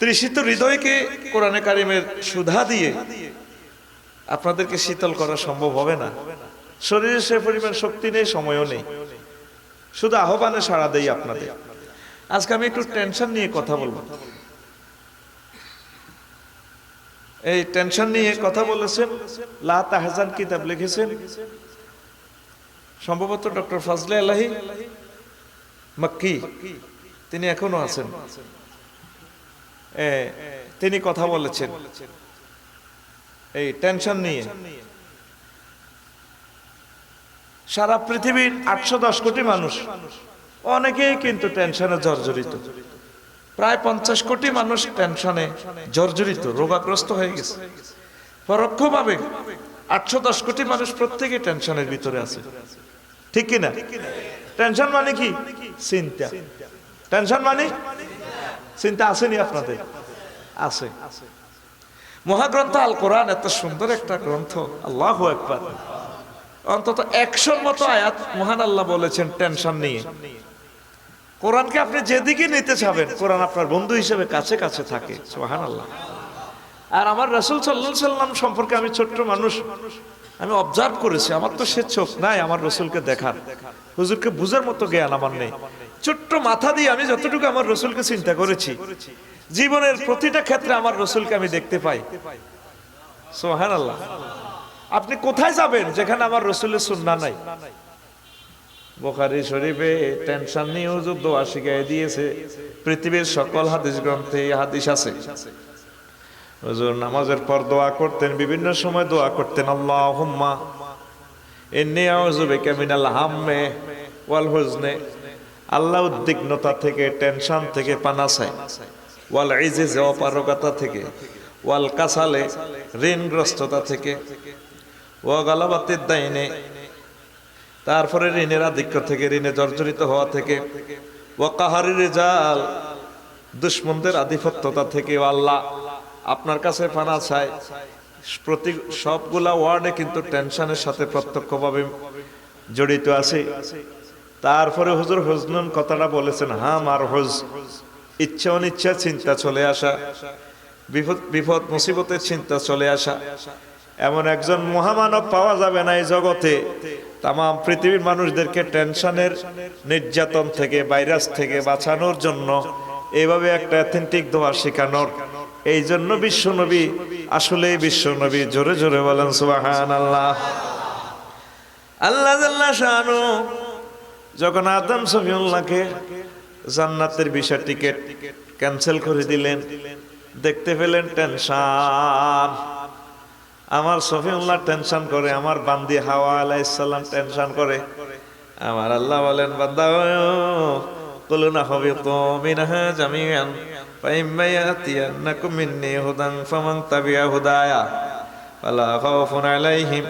তৃষিত হৃদয়কে কোরআনে কারিমের সুধা দিয়ে আপনাদেরকে শীতল করা সম্ভব হবে না। শরীরে সে পরিমাণ শক্তি নেই, সময়ও নেই, শুধু আহ্বানে সাড়া দেই আপনাদের। আজকে আমি একটু টেনশন নিয়ে কথা বলবো। এই টেনশন নিয়ে কথা বলেছেন, লা তাহজান কিতাব লিখেছেন সম্ভবত ডক্টর ফজলে আলাহি মক্কি, তিনি এখনো আছেন। তিনি কথা বলেছেন এই টেনশন নিয়ে। সারা পৃথিবীর 810 কোটি মানুষ, অনেকেই কিন্তু টেনশনে জর্জরিত। প্রায় 50 কোটি মানুষ টেনশনে জর্জরিত, রোগাগ্রস্ত হয়ে গেছে। পরোক্ষভাবে 810 কোটি মানুষ প্রত্যেকে টেনশনের ভিতরে আছে, ঠিক কিনা? টেনশন মানে কি? চিন্তা। টেনশন মানে চিন্তা। আসেনি আপনাদের? আছে। মহাগ্রন্থ আল কোরআন এত সুন্দর একটা গ্রন্থ, আল্লাহু আকবার। অন্তত 100-র মতো আয়াত মহান আল্লাহ বলেছেন টেনশন নিয়ে। কোরআনকে আপনি যেদিকে নিতে চাবেন, কোরআন আপনার বন্ধু হিসেবে কাছে কাছে থাকে, সুবহানাল্লাহ। আর আমার রাসূল সাল্লাল্লাহু আলাইহি সাল্লাম সম্পর্কে আমি ছোট্ট মানুষ, আমি অবজার্ভ করেছি। আমার তো সে চোখ নাই আমার রসুলকে দেখার, হুজুরকে বুঝার মতো জ্ঞান আমার নেই। ছোট্ট মাথা দিয়ে আমি যতটুকু আমার রসুলকে চিন্তা করেছি, জীবনের প্রতিটা ক্ষেত্রে আমার রসুলকে আমি দেখতে পাই, সুবহানাল্লাহ। আপনি কোথায় যাবেন যেখানে আমার রসুলের সুন্নাহ নাই? বুখারী শরীফে টেনশন নিয়ে হুজুর দোয়া শিখিয়ে দিয়েছে। পৃথিবীর সকল হাদিস গ্রন্থে হাদিস আছে। হুজুর নামাজের পর দোয়া করতেন, বিভিন্ন সময় দোয়া করতেন, আল্লাহুম্মা ইন্নী আউযু বিকা মিনাল হাম্মি ওয়াল হুজনি। আল্লাহ উদ্বিগ্নতা থেকে, টেনশন থেকে পানা চাই। ওয়াল ইজিজি, অপারগতা থেকে। ওয়াল কাসালে, ঋণগ্রস্ততা থেকে। ওয়া গালাবাতিদ দাইনে, তারপরে ঋণের আধিক্য থেকে, ঋণে জর্জরিত হওয়া থেকে। ওয়া কাহারির রিজাল, দুশমনদের আধিপত্যতা থেকে। আল্লাহ আপনার কাছে পানা চাই। প্রতি সবগুলা ওয়ার্ডে কিন্তু টেনশনের সাথে প্রত্যক্ষভাবে জড়িত আছে। তারপরে হুজুর হুজনুন কথাটা বলেছেন, হাম আর হুজ, ইচ্ছা অনিচ্ছা চিন্তা চলে আসা, বিপদ মুসিবতের চিন্তা চলে আসা। এমন একজন মহামানব পাওয়া যাবে না এই জগতে, তাম পৃথিবীর মানুষদেরকে টেনশনের নির্যাতন থেকে, ভাইরাস থেকে বাঁচানোর জন্য এইভাবে একটা অথেন্টিক দোয়া শেখানোর। এই জন্য বিশ্বনবী, আসলে বিশ্বনবী, জোরে জোরে বলেন সুবহানাল্লাহ। আল্লাহ জাল্লা শানু যখন আদম সফিউল্লাহকে জান্নাতের ভিসা টিকেট ক্যান্সেল করে দিলেন, দেখতে পেলেন টেনশন। আমার সফিউল্লাহ টেনশন করে, আমার বান্দি হাওয়া আলাইহিস সালাম টেনশন করে। আমার আল্লাহ বলেন, বান্দা কুলনা হাবিতু মিনহা জামিআন ফাইম্মা ইয়াতিয়ান্নাকুম মিন্নী হুদান ফামান তাবিআ হুদায়া ফালা খাউফুন আলাইহিম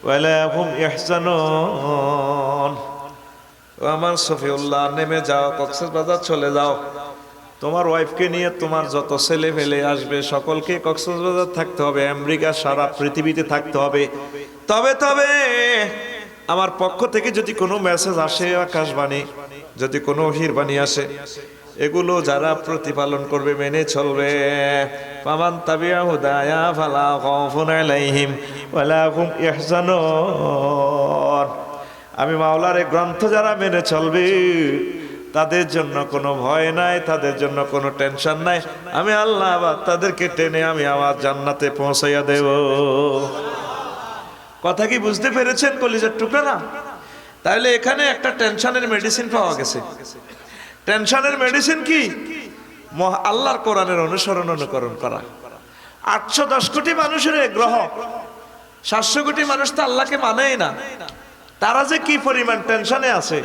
ওয়ালা হুম ইয়াহজানুন। আমার সফিউল্লাহ, নেমে যাও, কক্সবাজার চলে যাও। তোমার ওয়াইফকে নিয়ে তোমার যত ছেলে ফেলে আসবে সকলকে কক্সবাজার থাকতে হবে, আমেরিকা, সারা পৃথিবীতে থাকতে হবে। তবে আমার পক্ষ থেকে যদি কোনো মেসেজ আসে, আকাশবাণী, যদি কোনো ওহীর আসে, এগুলো যারা প্রতিপালন করবে, মেনে চলবে, ফামান তাবিআ হুদায়া ফালা খাউফুন আলাইহিম ওয়ালা হুম ইয়াহজানুন। আমি মাওলার এই গ্রন্থ যারা মেনে চলবে, তাদের জন্য কোনো ভয় নাই, তাদের জন্য কোনো টেনশন নাই। আমি আল্লাহ আবার তাদেরকে টেনে আমি আমার জান্নাতে পৌঁছাইয়া দেব। কথা কি বুঝতে পেরেছেন কলিজার টুকরা? না? তাহলে এখানে একটা টেনশনের মেডিসিন পাওয়া গেছে। টেনশনের মেডিসিন কি? আল্লাহর কোরআনের অনুসরণ, অনুকরণ করা। 810 কোটি মানুষের গ্রহ, 700 কোটি মানুষ তো আল্লাহকে মানেই না। তারা যে কি পরিমাণ টেনশনে আছে,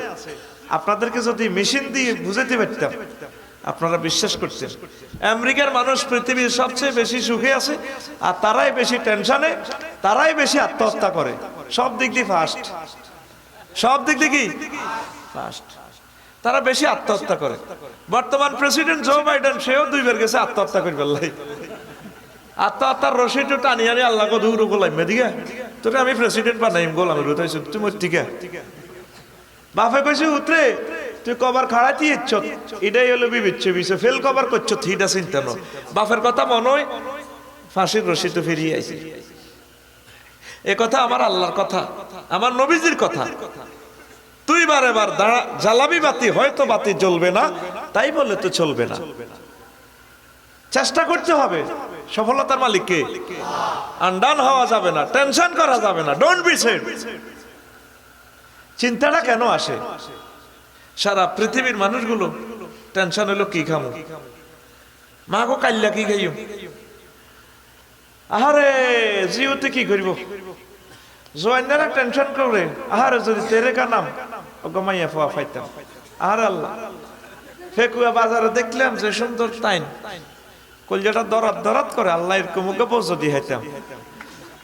আপনাদেরকে যদি মেশিন দিয়ে বুঝাতে পারতাম আপনারা বিশ্বাস করতেন। আমেরিকার মানুষ পৃথিবীর সবচেয়ে বেশি সুখে আছে, আর তারাই বেশি টেনশনে, তারাই বেশি আত্মহত্যা করে। সব দিক দিয়ে ফার্স্ট, সব দিক দিয়ে কি ফার্স্ট, তারা বেশি আত্মহত্যা করে। বর্তমান প্রেসিডেন্ট জো বাইডেন, সেও 2 বার গেছে আত্মহত্যা করে ফেললাই। আত্মহত্যার রশিদটা টানি আনি আল্লাহকে দূর গোলাম দিকে, তোকে আমি প্রেসিডেন্ট বানাইম গোলাম রুতাইছি, তুমি ঠিক বাপে কইছি উতরে তুই কবার খাড়াইতে ইচ্ছ, এটাই হলো বিবেচ্য বিষয়। ফেল কবার করছো থিটা চিন্তা নয়, বাপের কথা মনে হয়, ফাঁসির রশি তো ফিরিয়ে আইছি। এ কথা আমার আল্লাহর কথা, আমার নবীজির কথা। তুই বারে বার জ্বালাবি বাতি, হয়তো বাতি জ্বলবে না, তাই বলে তো চলবে না। চেষ্টা করতে হবে, সফলতার মালিক কে? আনডান হওয়া যাবে না, টেনশন করা যাবে না, ডোন্ট বি সেড। চিন্তাটা কেন আসে? সারা পৃথিবীর মানুষগুলো টেনশন হলো কি খামো, মা গো কাল্লা কি খাইও, আহারে জিওতে কি করিব, জোয়াইনারা টেনশন করে, আহারে যদি তেরে কানাম গমাইয়া ফোয়া ফাইতাম। আর আল্লাহ, ফেকুয়া বাজারে দেখলাম যে সুন্দর তাইন, কলজাটা দরাত দরাত করে, আল্লাহ এরকম যদি হাইতাম।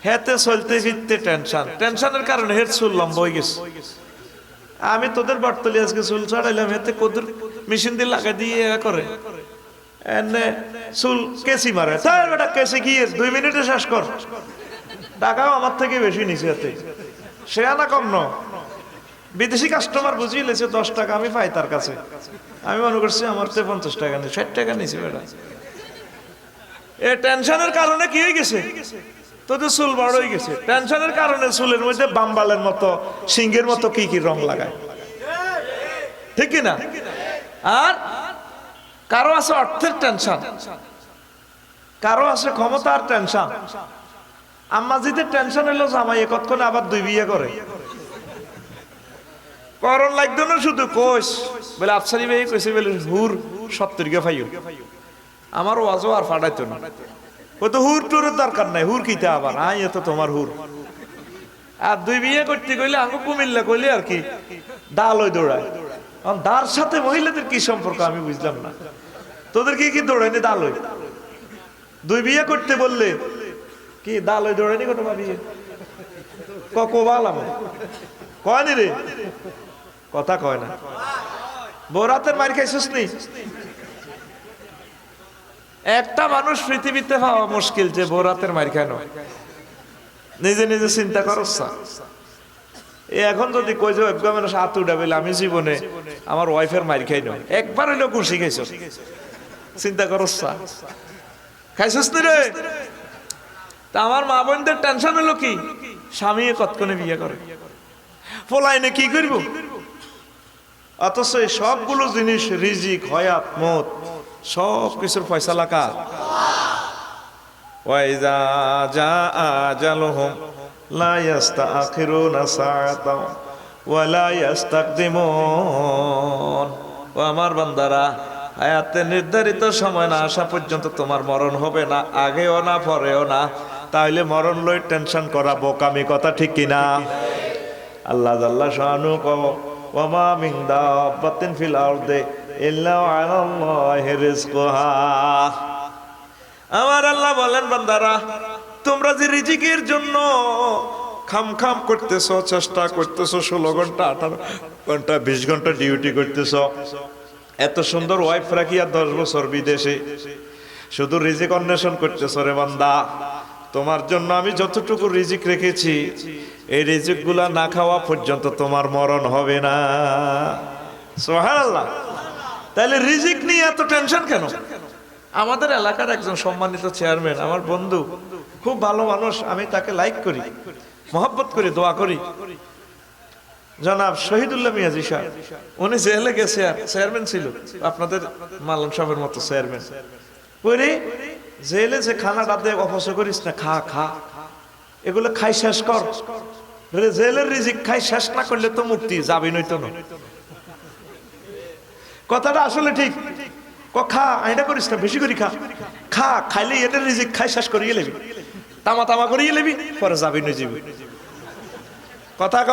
হেতে চলতে ফিরতে টেনশন, টেনশনের কারণে হের চুল লম্বা হয়ে গেছে। আমি তোদের বার্তলি আজকে চুল ছাড়াইলাম, হেতে কদুর মেশিন দিয়ে লাগা দিয়ে করে এনে চুল কেসি মারে, তাই বেটা কেসি গিয়ে 2 মিনিটে শেষ কর। টাকাও আমার থেকে বেশি নিছে, এতে সে আনা কম ন। বিদেশি কাস্টমার বুঝিয়ে লেছে 10 টাকা আমি পাই তার কাছে, আমি মনে করছি আমার তো 50 টাকা নেই, 60 টাকা নিছে বেটা। এ টেনশনের কারণে কি হয়ে গেছে, তোদের চুল বড় হয়ে গেছে। টেনশনের কারণে চুলের মধ্যে বাম্বালের মতো, সিংহের মতো কি কি রং লাগায়, ঠিক কিনা? আর কারো আছে অর্থের টেনশন, কারো আছে ক্ষমতার টেনশন। আম্মাজিদের টেনশন হলো জামাই কতক্ষণে আবার 2 বিয়ে করে, করণ লাগতো না শুধু কোষ বলে আফসারি ভাই কইছে বলে হুর 70 গে ফাইও। আমার ওয়াজও আর ফাটাইতো না, ও তো হুর টুরের দরকার নাই, হুর কিতে আবার আই এত তোমার হুর। আর 2 বিয়ে করতে কইলে আঙ্গু কুমিল্লা কইলে আর কি ডাল ওই দৌড়ায়। দার সাথে মহিলাদের কি সম্পর্ক আমি বুঝলাম না, তোদের কি দৌড়ায়নি ডাল ওই? 2 বিয়ে করতে বললে কি ডাল ওই দৌড়ায়নি কত বিয়ে কবালাম কয়নি রে, কথা কয় না। বরাতের মার খাইছিস নি? একটা মানুষ পৃথিবীতে পাওয়া মুশকিল যে বরাতের মার খায় না। নিজে নিজে চিন্তা করছ, এখন যদি কই যে একবার মানুষ হাত উঠাবেলে আমি জীবনে আমার ওয়াইফের মার খাই না, একবার হইলেও খুশি খাইছ? চিন্তা করছ, খাইছিস নি রে? তা আমার মা বোনদের টেনশন হলো কি, স্বামী কতক্ষণে বিয়ে করে, ফলাইনে কি করব? অথচ এই সবগুলো জিনিস, রিজিক, হয়াত, মত, সব কিছুর ফয়সালা কার? ওয়াইজা জা আজালুহুম লা ইস্তাখিরুনা সাআতাও ওয়া লা ইস্তাকদিমুন। ও আমার বান্দারা, হায়াতের নির্ধারিত সময় না আসা পর্যন্ত তোমার মরণ হবে না, আগেও না পরেও না। তাহলে মরণ লই টেনশন করা বোকামি, কথা ঠিক কিনা? আল্লাহ জাল্লা শানু কও ওয়া মা মিন দাব্বাতিন ফিল আরদি ইল্লা আলাল্লাহি রিজকুহা। আমার আল্লাহ বলেন, বান্দারা তোমরা যে রিজিকের জন্য খাম করতেছো, চেষ্টা করতেছো, 16 ঘন্টা 18 ঘন্টা 20 ঘন্টা ডিউটি করতেছো, এত সুন্দর ওয়াইফ রাখিয়া 10 বছর বিদেশে শুধু রিজিক অন্বেষণ করতেছো রে বান্দা, তোমার জন্য আমি যতটুকু রিজিক রেখেছি এই রিজিক গুলা না খাওয়া পর্যন্ত তোমার মরণ হবে না। সুবহানাল্লাহ। তাহলে রিজিক নিয়ে এত টেনশন কেন? আমাদের এলাকার একজন সম্মানিত চেয়ারম্যান, আমার বন্ধু, খুব ভালো মানুষ, আমি তাকে লাইক করি, মহব্বত করি, দোয়া করি, জনাব শহীদুল্লাহ মিয়াজি সাহেব। উনি জেলে গেছে, আর চেয়ারম্যান ছিল আপনাদের মালান সাহেবের মতো চেয়ারম্যান। পরে জেলে যে খানাটা দেয় অপচয় করিস না, খা খা, এগুলো খাই শেষ কর। জেলের রিজিক খাই শেষ না করলে তো মুক্তি যাবি নইতো না। কথাটা আসলে ঠিক। খা, আইনা করিস না, বেশি করে খা, খা, খাইলে এদের রিজিক খাই শেষ করিয়ে লেবি, তামা তামা করিয়ে লেবি, পরে যাবি নই যাবি। কথা ক,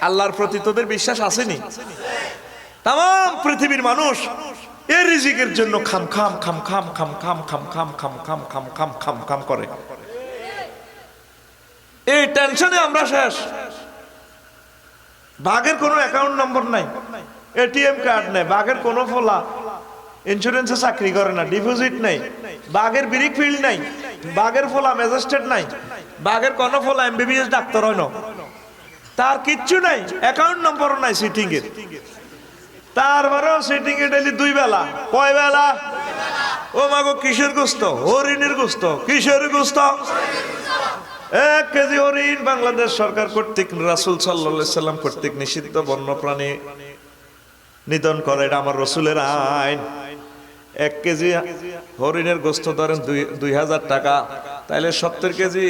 আল্লাহর প্রতি তোদের বিশ্বাস আসেনি? তাম পৃথিবীর মানুষ এই রিজিকের জন্য খাম খাম খাম খাম খাম খাম খাম খাম খাম খাম খাম খাম খাম খাম করে। এই টেনশনে আমরা শেষ। বাঘের কোনো অ্যাকাউন্ট নম্বর নাই, এটিএম কার্ড নাই, বাঘের কোনো ফলা ইন্স্যুরেন্সে চাকরি করে না, ডিপোজিট নাই, বাঘের ব্রিক ফিল্ড নাই, বাঘের ফলা ম্যাজিস্ট্রেট নাই, বাঘের কোনো ফলা এমবিবিএস ডাক্তার হয় না, তার কিচ্ছু নাই, অ্যাকাউন্ট নম্বরও নাই সিটিং এর। তারপরেও সিটিং এ ডেলি 2 বেলা। কয় বেলা? ও মাগো, কিসের গোস্ত? হরিণের গোস্ত। কিসের গোস্ত? 1 কেজি হরিণ বাংলাদেশ সরকার কর্তৃক, রাসূল সাল্লাল্লাহু আলাইহি সাল্লাম কর্তৃক নিষিদ্ধ বন্যপ্রাণী নিধন করে, এটা আমার রসুলের আইন। 1 কেজি হরিণের গোস্ত ধরেন 2000 টাকা, তাইলে 70 কেজি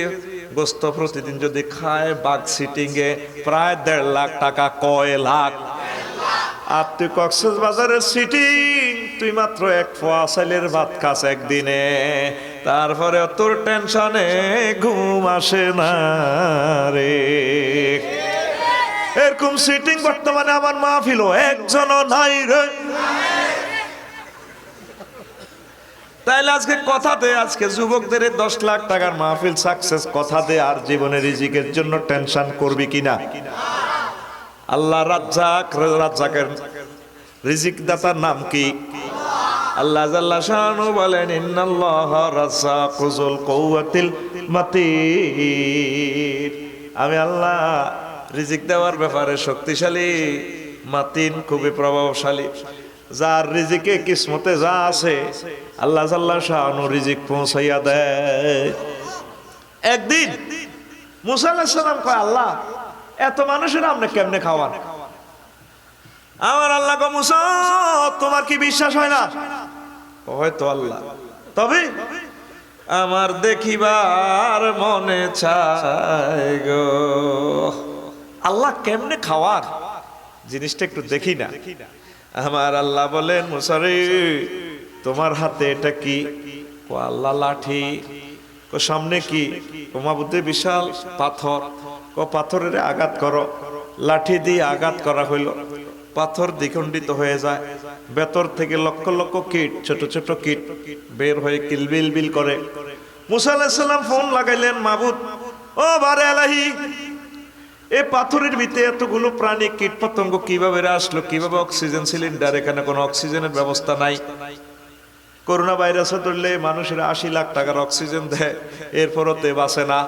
গোস্ত প্রতিদিন যদি খায় বাঘ সিটিং এ প্রায় 1.5 লাখ টাকা। কয় লাখ? আর তুই কক্সবাজারের সিটিং, তুই মাত্র 1 পোয়া চালের ভাত খাস একদিনে, তারপরে তোর টেনশনে ঘুম আসে না রে। এরকম সিটিং বর্তমানে আমার মাহফিল একজনও নাই রে। তাইলে আজকে কথা দে, আজকে যুবকদের 10 লাখ টাকার মাহফিল সাকসেস, কথা দে আর জীবনে রিজিকের জন্য টেনশন করবি কিনা? আল্লাহ রাজ্জাক, রাজ্জাকের রিজিক দাতার নাম কি? আল্লাহ জাল্লা শানু বলেন, ইন্নাল্লাহা রাজ্জাকু যুল কুওয়াতিল মাতিন। আমি আল্লাহ রিজিক দেওয়ার ব্যাপারে শক্তিশালী, মাতিন খুবই প্রভাবশালী। যার রিজিকে কিসমতে যা আছে আল্লাহ জাল্লা শানু রিজিক পৌঁছাইয়া দেয়। একদিন মুসা আলাইহিস সালাম কয়, আল্লাহ এত মানুষের আপনি কেমনে খাওয়ান? আমার আল্লাহ কয়, মুসা তোমার কি বিশ্বাস হয় না? হয়তো আল্লাহ, তবে আমার দেখিবার মনে চায় গো। আল্লাহ কেমনে খাওয়ার জিনিসটা একটু দেখি না। আমার আল্লাহ বলেন, মুসা রে তোমার হাতে এটা কি? ও আল্লাহ লাঠি। ও সামনে কি? তোমার বিশাল পাথর। ও পাথরের আঘাত করো। লাঠি দিয়ে আঘাত করা হইল, পাথর দ্বিখণ্ডিত হয়ে যায়, ভেতর থেকে লক্ষ লক্ষ কীট, ছোট ছোট কীট বের হয়ে কিলবিল বিল করে। মুসা আলাইহিস সালাম ফোন লাগাইলেন, মাবুদ ও বারে আলাহি, এই পাথরের ভিতরে এতগুলো প্রাণী কীট পতঙ্গ কিভাবে আসলো? কিভাবে অক্সিজেন সিলিন্ডার? এখানে কোনো অক্সিজেনের ব্যবস্থা নাই। করোনা ভাইরাসে ধরলে মানুষের 80 লাখ টাকার অক্সিজেন দেয়, এরপরও তে বাঁচে না।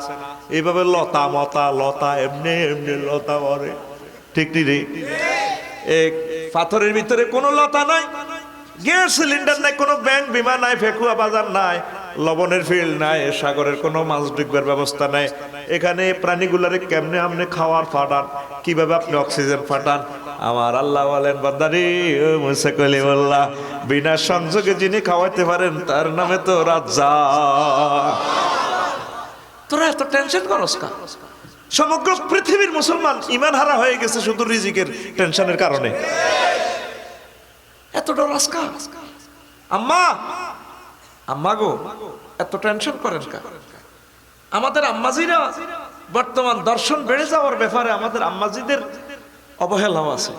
এইভাবে লতা মতা লতা এমনি এমনি লতা মরে, ঠিক রে? এক পাথরের ভিতরে কোনো লতা নাই, গ্যাস সিলিন্ডার নাই, কোনো ব্যাংক বিমা নাই, ফেকুয়া বাজার নাই, লবণের ফিল্ড নাই, সাগরের কোনো মাছ ডুববার ব্যবস্থা নাই। এখানে প্রাণীগুলারে কেমনে আপনি খাওয়ার ফাটান? কিভাবে আপনি অক্সিজেন ফাটান? আমার আল্লাহ বলেন, বান্দারে ও মুসা কলিমুল্লাহ, বিনা সংযোগে যিনি খাওয়াইতে পারেন তার নামে তো রাজ্জাক। তোরা এত টেনশন করস কা? সমগ্র পৃথিবীর মুসলমান ঈমান হারা হয়ে গেছে শুধু রিজিকের টেনশনের কারণে। এত ডরাস কা? আম্মা, আম্মা গো, এত টেনশন করেন কা? আমাদের আম্মাজিরা বর্তমান দর্শন বেড়ে যাওয়ার ব্যাপারে আমাদের আম্মাজিদের অবহেলাও আছে।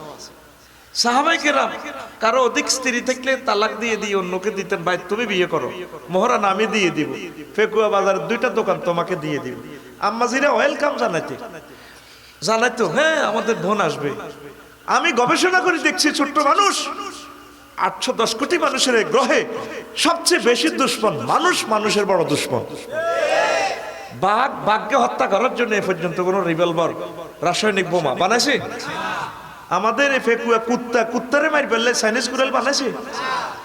সাহাবায়ে কেরাম কারো অধিক স্ত্রী থাকলে তালাক দিয়ে দিয়ে অন্যকে দিতেন, ভাই তুমি বিয়ে করো, মোহরা আমি দিয়ে দিব, ফেকুয়া বাজার 2টা দোকান তোমাকে দিয়ে দিব। আম্মাজিরা ওয়েলকাম জানাইতো, হ্যাঁ আমাদের বোন আসবে। আমি গবেষণা করে দেখছি, ছোট্ট মানুষ 810 কোটি মানুষের গ্রহে সবচেয়ে বেশি দুশ্মন মানুষ, মানুষের বড় দুশ্মন। বাঘ বাঘকে হত্যা করার জন্য এ পর্যন্ত কোন রিভলভার, রাসায়নিক বোমা বানাইছে? আমাদের ফেকুয়া কুত্তা, কুত্তারে মার ফেললে চাইনিজ কুড়াল বানাইছে?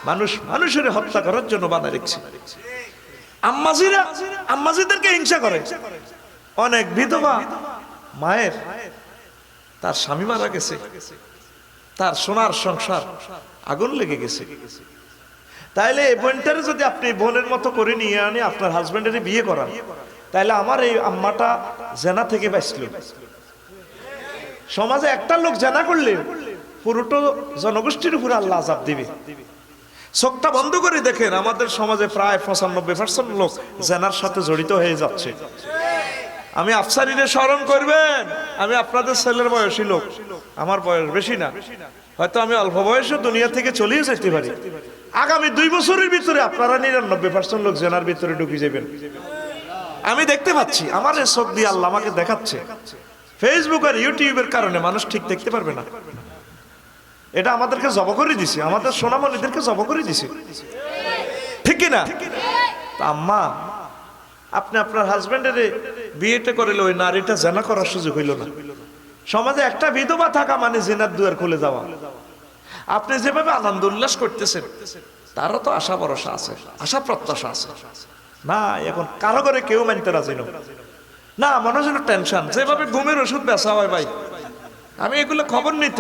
মানুষ মানুষের হত্যা করার জন্য বানাই রেখেছে। আম্মাজিরা আম্মাজিদেরকে হিংসা করে। অনেক বিধবা মায়ের তার স্বামী মারা গেছে, তার সোনার সংসার আগুন লেগে গেছে। তাইলে এই বোনটারে যদি আপনি বোনের মতো করে নিয়ে আনে আপনার হাজবেন্ডের বিয়ে করান, তাইলে আমার এই আম্মাটা জেনা থেকে বাঁচল। সমাজে একটা লোক জেনা করলে পুরোটা জনগোষ্ঠীর উপরে আল্লাহ আযাব দিবে। চোখটা বন্ধ করে দেখেন, আমাদের সমাজে প্রায় 95% লোক জেনার সাথে জড়িত হয়ে যাচ্ছে। আমি আফসারিরে স্মরণ করবেন, আমি আপনাদের ছেলের বয়সী লোক, আমার বয়স বেশি না, হয়তো আমি অল্প বয়সে দুনিয়া থেকে চলেও যেতে পারি। আগামী 2 বছরের ভিতরে আপনারা 99% লোক জেনার ভিতরে ঢুকে যাবেন। আমি দেখতে পাচ্ছি, আমার চোখ দিয়ে আল্লাহ আমাকে দেখাচ্ছে। ফেসবুক আর ইউটিউবের কারণে মানুষ ঠিক দেখতে পারবে না। এটা আমাদেরকে জব করে দিছে, আমাদের সোনামণিদেরকে জব করে দিছে, ঠিক কিনা? আম্মা, আপনি আপনার হাজবেন্ডের বিয়েটা করিলে ওই নারীটা জেনা করার সুযোগ হইল না। সমাজে একটা বিধবা থাকা মানে জিনার দুয়ার খুলে যাওয়া। আপনি যেভাবে আনন্দ উল্লাস করতেছেন তারও তো আশা ভরসা আছে, আশা প্রত্যাশা আছে না। এখন কারো করে কেউ মানতে রাজি না, মনে হয় টেনশন। যেভাবে ঘুমের ওষুধ বেচা হয় ভাই, আমি এগুলো খবর নিত।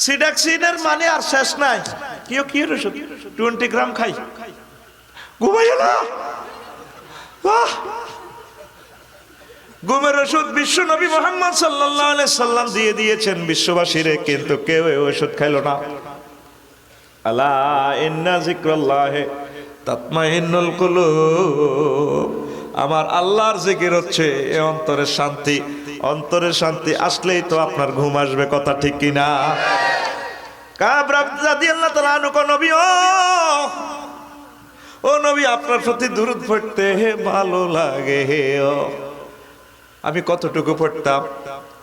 সিডাক্সিনের মানে আর শেষ নাই। কি ওষুধ 20 গ্রাম খাই, ঘুমাই না। ঘুমের ওষুধ বিশ্ব নবী মুহাম্মদ সাল্লাল্লাহু আলাইহি সাল্লাম দিয়ে দিয়েছেন বিশ্ববাসীরে, কিন্তু কেউ এই ওষুধ খাইলো না। আলা ইন্না যিকরাল্লাহি তাতমাইন্নুল কুলুব। আমার আল্লাহর জিকির হচ্ছে এই অন্তরের শান্তি। অন্তরের শান্তি আসলেই তো আপনার ঘুম আসবে, কথা ঠিক কিনা? কাব রাদিয়াল্লাহু তাআলা আনহু নবী, ও নবী, আপনার প্রতি দুরূদ পড়তে ভালো লাগে। আমি কতটুকু পড়তাম,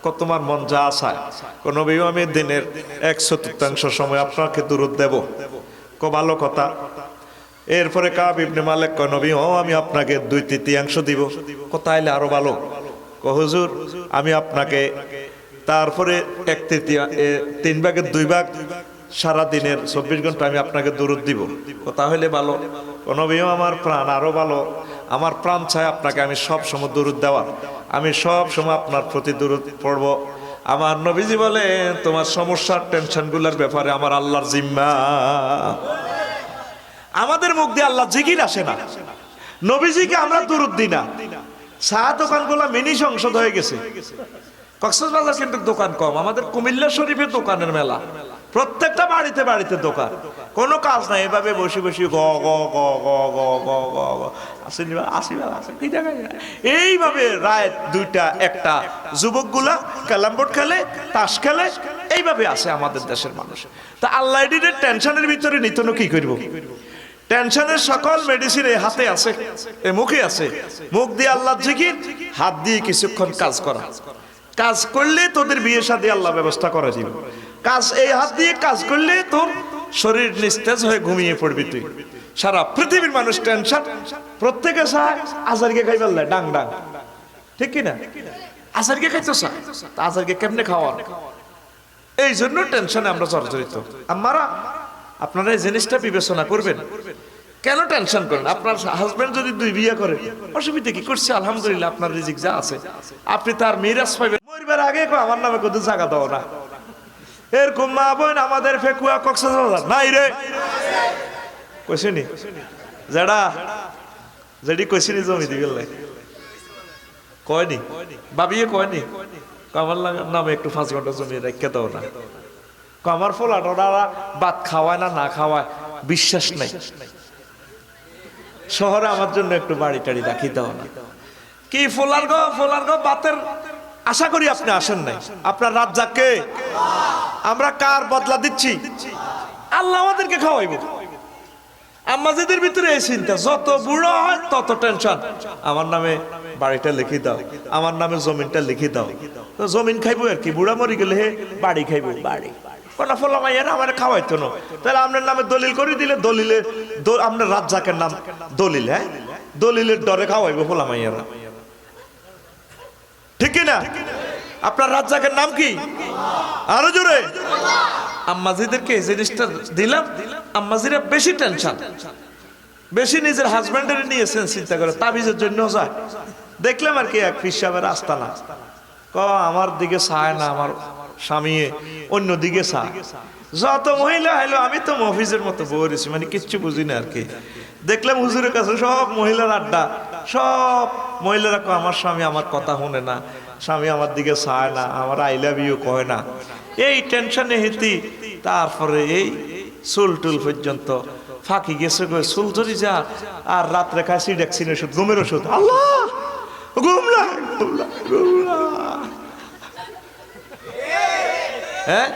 কত তোমার মন যা আশায়। কোন নবী, আমি দিনের 1/4 সময় আপনাকে দুরূদ দেব। ভালো কথা। এরপরে কাব ইবনে মালিক কয়, নবী আমি আপনাকে 2/3 দিব। তাইলে আরো ভালো। হুজুর আমি আপনাকে তারপরে 3 ভাগের 2 ভাগ সারা দিনের 24 ঘন্টা আমি আপনাকে দুরূদ দিব। তাহলে ভালো। নবী আমার প্রাণ আরো ভালো, আমার প্রাণ চায় আপনাকে আমি সব সময় দুরূদ দেওয়া, আমি সব সময় আপনার প্রতি দুরূদ পড়ব। আমার নবীজি বলেন, তোমার সমস্যার টেনশনগুলোর ব্যাপারে আমার আল্লাহর জিম্মা। আমাদের মুখ দিয়ে আল্লাহ জিকির আসে না, নবীজিকে আমরা দুরূদ দিই না। চা দোকানগুলো মিনি সংসদ হয়ে গেছে। কক্সবাজার কিন্তু দোকান কম, আমাদের কুমিল্লা শরীফের দোকানের মেলা, প্রত্যেকটা বাড়িতে বাড়িতে দোকান, কোনো কাজ নাই। এভাবে বসে বসে গ গ গ গ গ গ গ গ এইভাবে রাত 2টা 1টা যুবকগুলা ক্যারাম বোর্ড খেলে, তাস খেলে, এইভাবে আছে আমাদের দেশের মানুষ। তা আল্লাহ এর টেনশনের ভিতরে নিতনো কি করব? টেনশনের সকল মেডিসিন এই হাতে আছে, এই মুখে আছে। মুখ দিয়ে আল্লাহ জিকির, হাত দিয়ে কিছুক্ষণ কাজ করা। কাজ করলে তোদের বিয়ে শাদী আল্লাহ ব্যবস্থা করে দিবে। কাজ এই হাত দিয়ে কাজ করলে তোর শরীর নিস্তেজ হয়ে ঘুমিয়ে পড়বি তুই। সারা পৃথিবীর মানুষ টেনশন, প্রত্যেকে চায় আজারকে খাই ফেললে ডাং ডাং, ঠিক কিনা? আজারকে খাইতো চায়, আজারকে কেমনে খাওয়া? এই জন্য টেনশনে আমরা জর্জরিত। আমারা আপনারা এই জিনিসটা বিবেচনা করবেন। কেন টেনশন করেন? আপনার হাজবেন্ড যদি 2 বিয়ে করে, অসুবিধা কি? করছে আলহামদুলিল্লাহ, আপনার রিজিক যা আছে আপনি তার মিরাজ পাইবেন। মরবার আগে আমার নামে কত জায়গা দাও না। এরকম মা বোন আমাদের ফেকুয়া কক্সবাজার নাই রে, কইছিনি যেডি কইছিনি জমি দিবেন কয়নি, ভাবিয়ে কয়নি আমার নামে একটু 5 ঘন্টা জমি রেখে দাও না। আমার ফোলাটা ভাত খাওয়ায় না খাওয়ায় বিশ্বাস নাই। শহরে আমার জন্য একটু বাড়ি টাড়ি রাখি দাও না। কি ফোলার গো বাতের আশা করি আপনি আসেন নাই। আপনার রাজ্জাককে আমরা কার বদলা দিচ্ছি? আল্লাহ আমাদেরকে খাওয়াইব। আমাদের ভিতরে এই চিন্তা, যত বুড়ো হয় তত টেনশন। আমার নামে বাড়িটা লিখে দাও, আমার নামে জমিনটা লিখে দাও। তো জমিন খাইবো আর কি, বুড়া মরি গেলে বাড়ি খাইবো। বাড়ি কোনা ফলা মাইয়া আমার খাওয়াইতো না, তাহলে আপনার নামে দলিল করে দিলে দলিলে আপনার রাজ্জাকের নাম দলিল, হ্যাঁ দলিলের ডরে খাওয়াইবো ফলা মাইয়ারা, ঠিক না? আপনার রাজ্জাকের নাম কি? আরো জোরে। আম্মাজিদেরকে এই জিনিসটা দিলাম, আম্মাজিরা বেশি টেনশন, বেশি নিজের হাজবেন্ডের নিয়েছেন চিন্তা করে, তাবিজের জন্য যায়। দেখলাম আর কি এক পীর সাহেবের আস্তানা, আমার দিকে চায় না, আমার স্বামী অন্য দিকে চায়। যত মহিলা হইলো, আমি তো মফিজের মতো বলেছি, মানে কিচ্ছু বুঝি না আর কি। দেখলাম হুজুরের কাছে সব মহিলার আড্ডা, সব মহিলারা আমার স্বামী আমার কথা শুনে না, স্বামী আমার দিকে চায় না, আমার আই লাভ ইউ কয় না। এই টেনশনে হেতি তারপরে এই চুল টুল পর্যন্ত ফাঁকি গেছে, চুল ধরি যা। আর রাত্রে খায় সিডাক্সিন ওষুধ, ঘুমের ওষুধ। আল্লাহ ঘুমলা হ্যাঁ,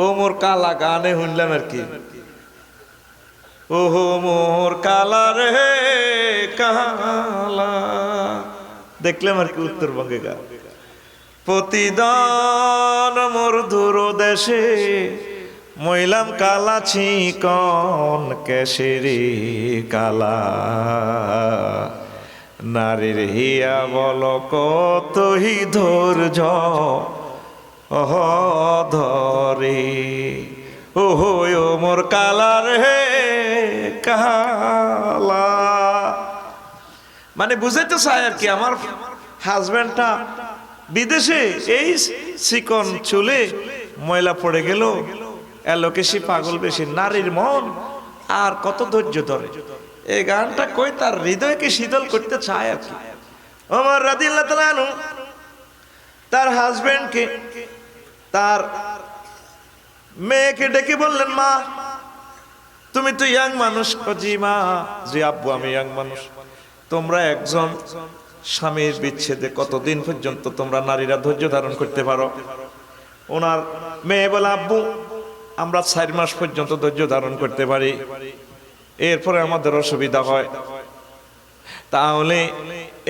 ও মোর কালা গানে শুনলাম আর কি, ওহো মোর কালা রে কালা, দেখলাম আর কি উত্তরবঙ্গে গান। প্রতিদান মোর দূর দেশে মইলাম কালা চিকন কেশরি কালা, নারীর হিয়া বল কতই ধৈর্য ওহ ধরে ওহো মোর কালার হে কালা। মানে বুঝাইতে চাই আর কি, আমার হাজবেন্ডটা বিদেশে এই চিকন চুলে ময়লা পড়ে গেল, এলোকেশি পাগল বেশি, নারীর মন আর কত ধৈর্য ধরে। এই গানটা কই তার হৃদয়কে শীতল করতে চায় আর কি। ওমর রাদিয়াল্লাহু তাআলা আনহু তার হাজবেন্ডকে, তার মেয়েকে ডেকে বললেন, মা তুমি তো ইয়াং মানুষ। জি মা, জি আব্বু আমি ইয়াং মানুষ। তোমরা একজন স্বামীর বিচ্ছেদে কতদিন পর্যন্ত তোমরা নারীরা ধৈর্য ধারণ করতে পারো? ওনার মেয়ে বলে, আব্বু আমরা 4 মাস পর্যন্ত ধৈর্য ধারণ করতে পারি, এরপরে আমাদের অসুবিধা হয়। তাহলে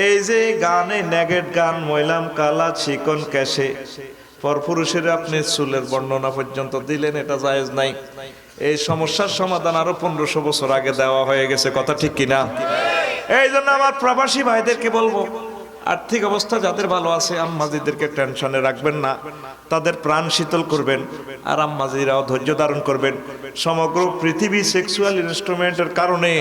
এই যে গানে নেগেট গান, ময়লাম কালা চিকন ক্যাশে পরপুরুষের আপনি চুলের বর্ণনা পর্যন্ত দিলেন, এটা জায়েজ নাই। এই সমস্যার সমাধান আরো 1500 বছর আগে দেওয়া হয়ে গেছে, কথা ঠিক কিনা? এই জন্য আমার প্রবাসী ভাইদেরকে বলবো, আর্থিক অবস্থা যাদের ভালো আছে আম্মাজিদেরকে টেনশনে রাখবেন না, তাদের প্রাণ শীতল করবেন, আর আম্মাজিরাও ধৈর্য ধারণ করবেন। সমগ্র পৃথিবী সেক্সুয়াল ইনস্ট্রুমেন্টের কারণে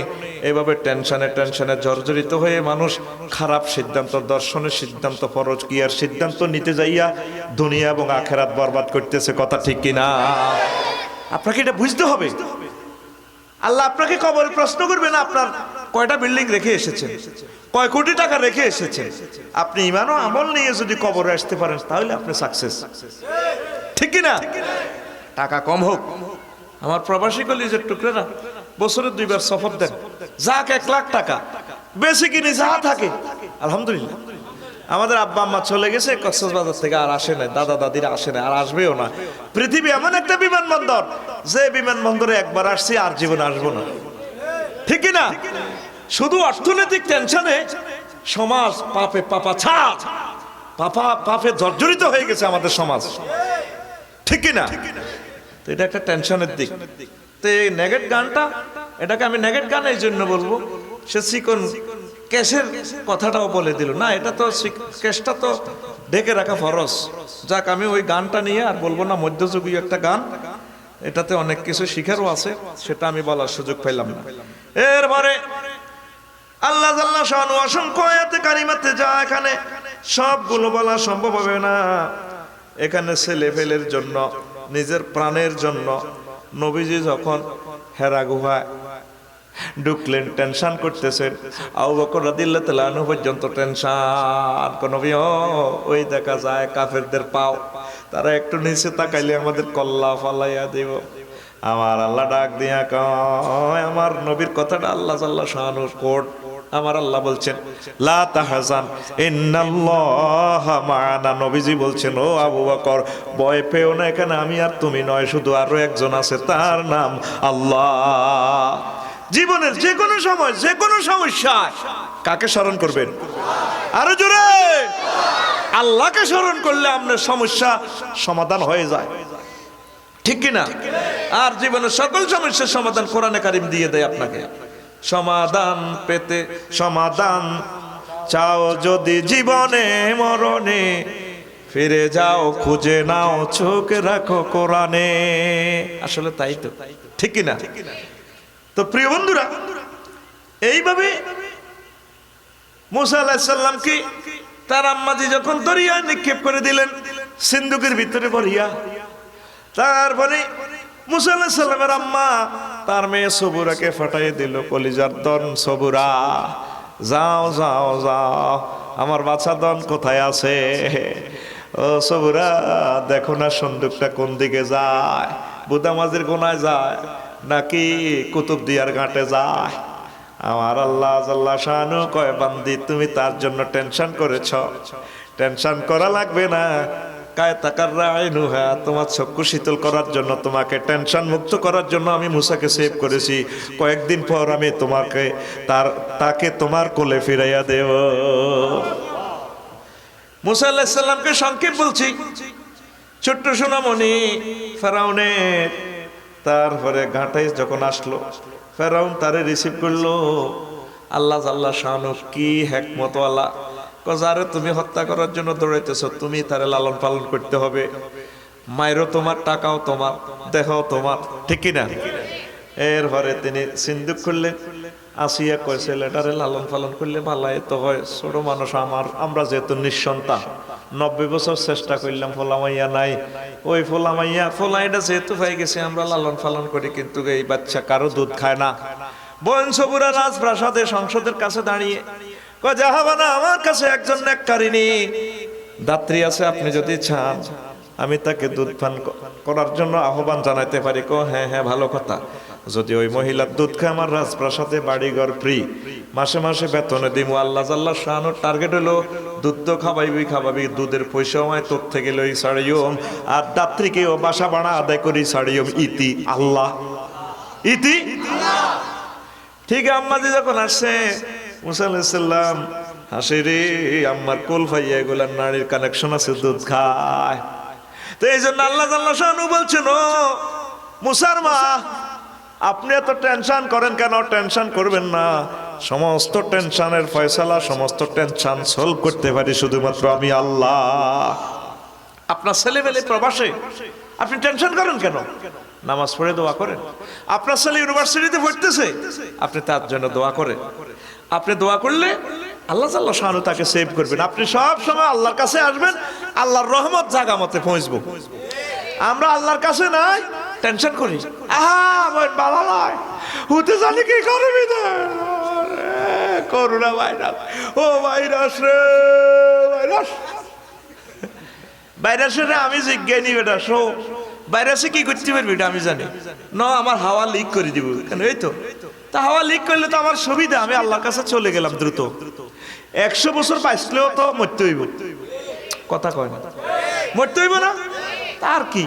এভাবে টেনশনে জর্জরিত হয়ে মানুষ খারাপ সিদ্ধান্ত, দর্শনের সিদ্ধান্ত, পরকীয়ার সিদ্ধান্ত নিতে যাইয়া দুনিয়া এবং আখেরাত বরবাদ করতেছে, কথা ঠিক কিনা? আপনাকে এটা বুঝতে হবে। আল্লাহ আপনাকে কবরে প্রশ্ন করবে না আপনার কয়টা বিল্ডিং রেখে এসেছেন, কয় কোটি টাকা রেখে এসেছেন। আপনি ইমান ও আমল নিয়ে যদি কবরে আসতে পারেন তাহলে আপনি সাকসেস, ঠিক কিনা? টাকা কম হোক, আমার প্রবাসী কলিজের টুকরেরা বছরে 2 বার সফর দেন, যাক 1 লাখ টাকা, বেশি কিনে যা থাকে আলহামদুলিল্লাহ। আমাদের আব্বা আম্মা চলে গেছে কক্সবাজার থেকে, আর আসে না, দাদা দাদিরা আসে না, আর আসবেও না। পৃথিবী এমন একটা বিমানবন্দর, যে বিমানবন্দরে একবার আসছি আর জীবনে আসবো না, ঠিক কিনা? শুধু অর্থনৈতিক টেনশনে সমাজ পাপে পাপে জর্জরিত হয়ে গেছে আমাদের সমাজ, ঠিক কিনা? তো এটা একটা টেনশনের দিক। তো এই নেগেট গানটা, এটাকে আমি নেগেট গান এই জন্য বলবো, সে চিকন ক্যাশের কথাটাও বলে দিল না, এটা তো ক্যাশটা তো ঢেকে রাখা ফরজ। যাক, আমি ওই গানটা নিয়ে আর বলবো না, মধ্যযুগীয় একটা গান, এটাতে অনেক কিছু শিখারও আছে, সেটা আমি বলার সুযোগ পাইলাম না। এরপরে আল্লাহ জাল্লা শানু অসংখ্য আয়াতে কারিমাতে, যা এখানে সবগুলো বলা সম্ভব হবে না। এখানে ছেলে ফেলের জন্য, নিজের প্রাণের জন্য নবীজি যখন হেরা গুহায় ঢুকলেন, টেনশন করতেছেন। আবু বকর রাদিয়াল্লাহু তাআলা আনহু পর্যন্ত টেনশন। কোন নবী ওই দেখা যায় কাফেরদের পাও, তারা একটু নিচে তাকাইলে আমাদের কল্লা ফালাইয়া দিব। আমার আল্লাহ ডাক দিয়া কয়, আমার নবীর কথাটা আল্লাহ জাল্লা শানুর কোট, আমার আল্লাহ বলছেন লা তাহজান ইন্নাল্লাহা মা'ানা। নবীজি বলছেন, ও আবু বকর ভয় পেও না, এখানে আমি আর তুমি নয়, শুধু আরো একজন আছে, তার নাম আল্লাহ। জীবনের যে কোনো সময়, যে কোনো সমস্যায় কাকে স্মরণ করবেন? আরো জোরে, আল্লাহকে স্মরণ করলে আপনার সমস্যা সমাধান হয়ে যায়, ঠিক কিনা? আর জীবনের সকল সমস্যার সমাধান কোরআনে কারিম দিয়ে দেয় আপনাকে। সমাধান পেতে সমাধান চাও যদি জীবনে মরণে, ফিরে যাও খুঁজে নাও, চোখ রাখো কোরআনে। আসলে তাই তো, ঠিক কিনা? তো প্রিয় বন্ধুরা, এইভাবে মুসা আলাইহিস সালামকে তার আম্মাজি যখন দরিয়ায় নিক্ষেপ করে দিলেন, সিন্ধুকের ভিতরে ভরিয়া, তারপরে মুসা আলাইহিস সালামের আম্মা তার মেয়ে সবুরাকে ফাটাই দিল, কলিজার দন সবুরা, যাও যাও যাও, আমার বাচ্চা দন কোথায় আছে? ও সবুরা, দেখো না সন্দুকটা কোন দিকে যায়, বুদামাজির কোনায় যায় নাকি কুতুবদিয়ার ঘাটে যায়? আমার আল্লাহ জাল্লা শানু কয়, বান্দি তুমি তার জন্য টেনশন করেছ, টেনশন করা লাগবে না। কায় তাকাররা আইনুহা, তোমার চক্ষু শীতল করার জন্য, তোমাকে টেনশন মুক্ত করার জন্য আমি মুসাকে সেভ করেছি। কয়েকদিন পর আমি তোমাকে তাকে তোমার কোলে ফিরাইয়া দেব। মুসা আলাইহিস সালামকে সংক্ষেপ বলছি, ছোট্ট সোনামণি ফেরাউনের, তারপরে ঘাটাই যখন আসলো, ফেরাউন তারে রিসিভ করলো। আল্লাহ জাল্লা শানু কি হিকমতওয়ালা, যারে তুমি হত্যা করার জন্য দৌড়াইতেছ, তুমি তারে লালন পালন করতে হবে। মায়েরও তোমার, টাকাও তোমার, দেখাও তোমার, ঠিক কিনা? এরপরে তিনি সিন্দুক করলেন। আসিয়া কয় ছেলেটারে লালন পালন করলে ভালাই তো হয়, ছোট মানুষ আমরা যেহেতু নিঃসন্তান, 90 বছর চেষ্টা করলাম, ফোলামাইয়া নাই। ওই ফোলাইটা যেহেতু হয়ে গেছে আমরা লালন পালন করি, কিন্তু এই বাচ্চা কারো দুধ খায় না। বয়নসপুরা রাজপ্রাসাদে সংসদের কাছে দাঁড়িয়ে কয়, জাহাবানা, আমার কাছে একজন নেককারিনী দাত্রী আছে, আপনি যদি চান আমি তাকে দুধ পান করার জন্য আহ্বান জানাইতে পারি। হ্যাঁ হ্যাঁ, ভালো কথা। যদি ওই মহিলার দুধ খায় আমার রাজপ্রাসাদে বাড়িঘর ফ্রি, মাসে মাসে বেতনে দিব। আল্লাহ জাল্লাহ শাহানুর টার্গেট হলো দুধ তো খাবাবি, দুধের পয়সাও হয় তোর থেকে লই ছাড়িওম, আর দাত্রীকেও বাসা ভাড়া আদায় করি ছাড়িওম। ইতি আল্লাহ, ইতি ঠিক। আম্মাজি যখন আসছে, মুসা আলাইহিস সালাম হাসে, রে আম্মার কোল ফাইয়া এগুলার নারীর কানেকশন আছে, দুধ খায়। তো এই জন্য আল্লাহ জাল্লাহ শাহানু বলছেন, ও মুসার মা, আপনি এত টেনশন করেন কেন? টেনশন করবেন না, সমস্ত টেনশনের ফয়সালা, সমস্ত টেনশন সলভ করতে পারি শুধুমাত্র আমি আল্লাহ। আপনার ছেলেবেলে প্রবাসে, আপনি টেনশন করেন কেন? নামাজ পড়ে দোয়া করেন। আপনার ছেলে ইউনিভার্সিটিতে পড়তেছে, আপনি তার জন্য দোয়া করেন। আপনি দোয়া করলে আল্লাহ জাল্লাহ শাহানু তাকে সেভ করবেন। আপনি সব সময় আল্লাহর কাছে আসবেন, আল্লাহর রহমত জাগা মতে পৌঁছবো। আমরা আল্লাহর কাছে নাই, টেনশন করি, বাবা নয় হতে জানি কি করবি, করোনা ভাইরাস, ও ভাইরাস রে, ভাইরাসের আমি জিজ্ঞানি বেটা, শো ভাইরাসে কি করতে পারবি এটা আমি জানি না, আমার হাওয়া লিক করে দিব কেন? এই তো, তা হাওয়া লিক করলে তো আমার সুবিধা, আমি আল্লাহর কাছে চলে গেলাম দ্রুত। 100 বছর বাঁচলেও তো মরতে হইব, কথা কয় না, মরতে হইব না, তার কি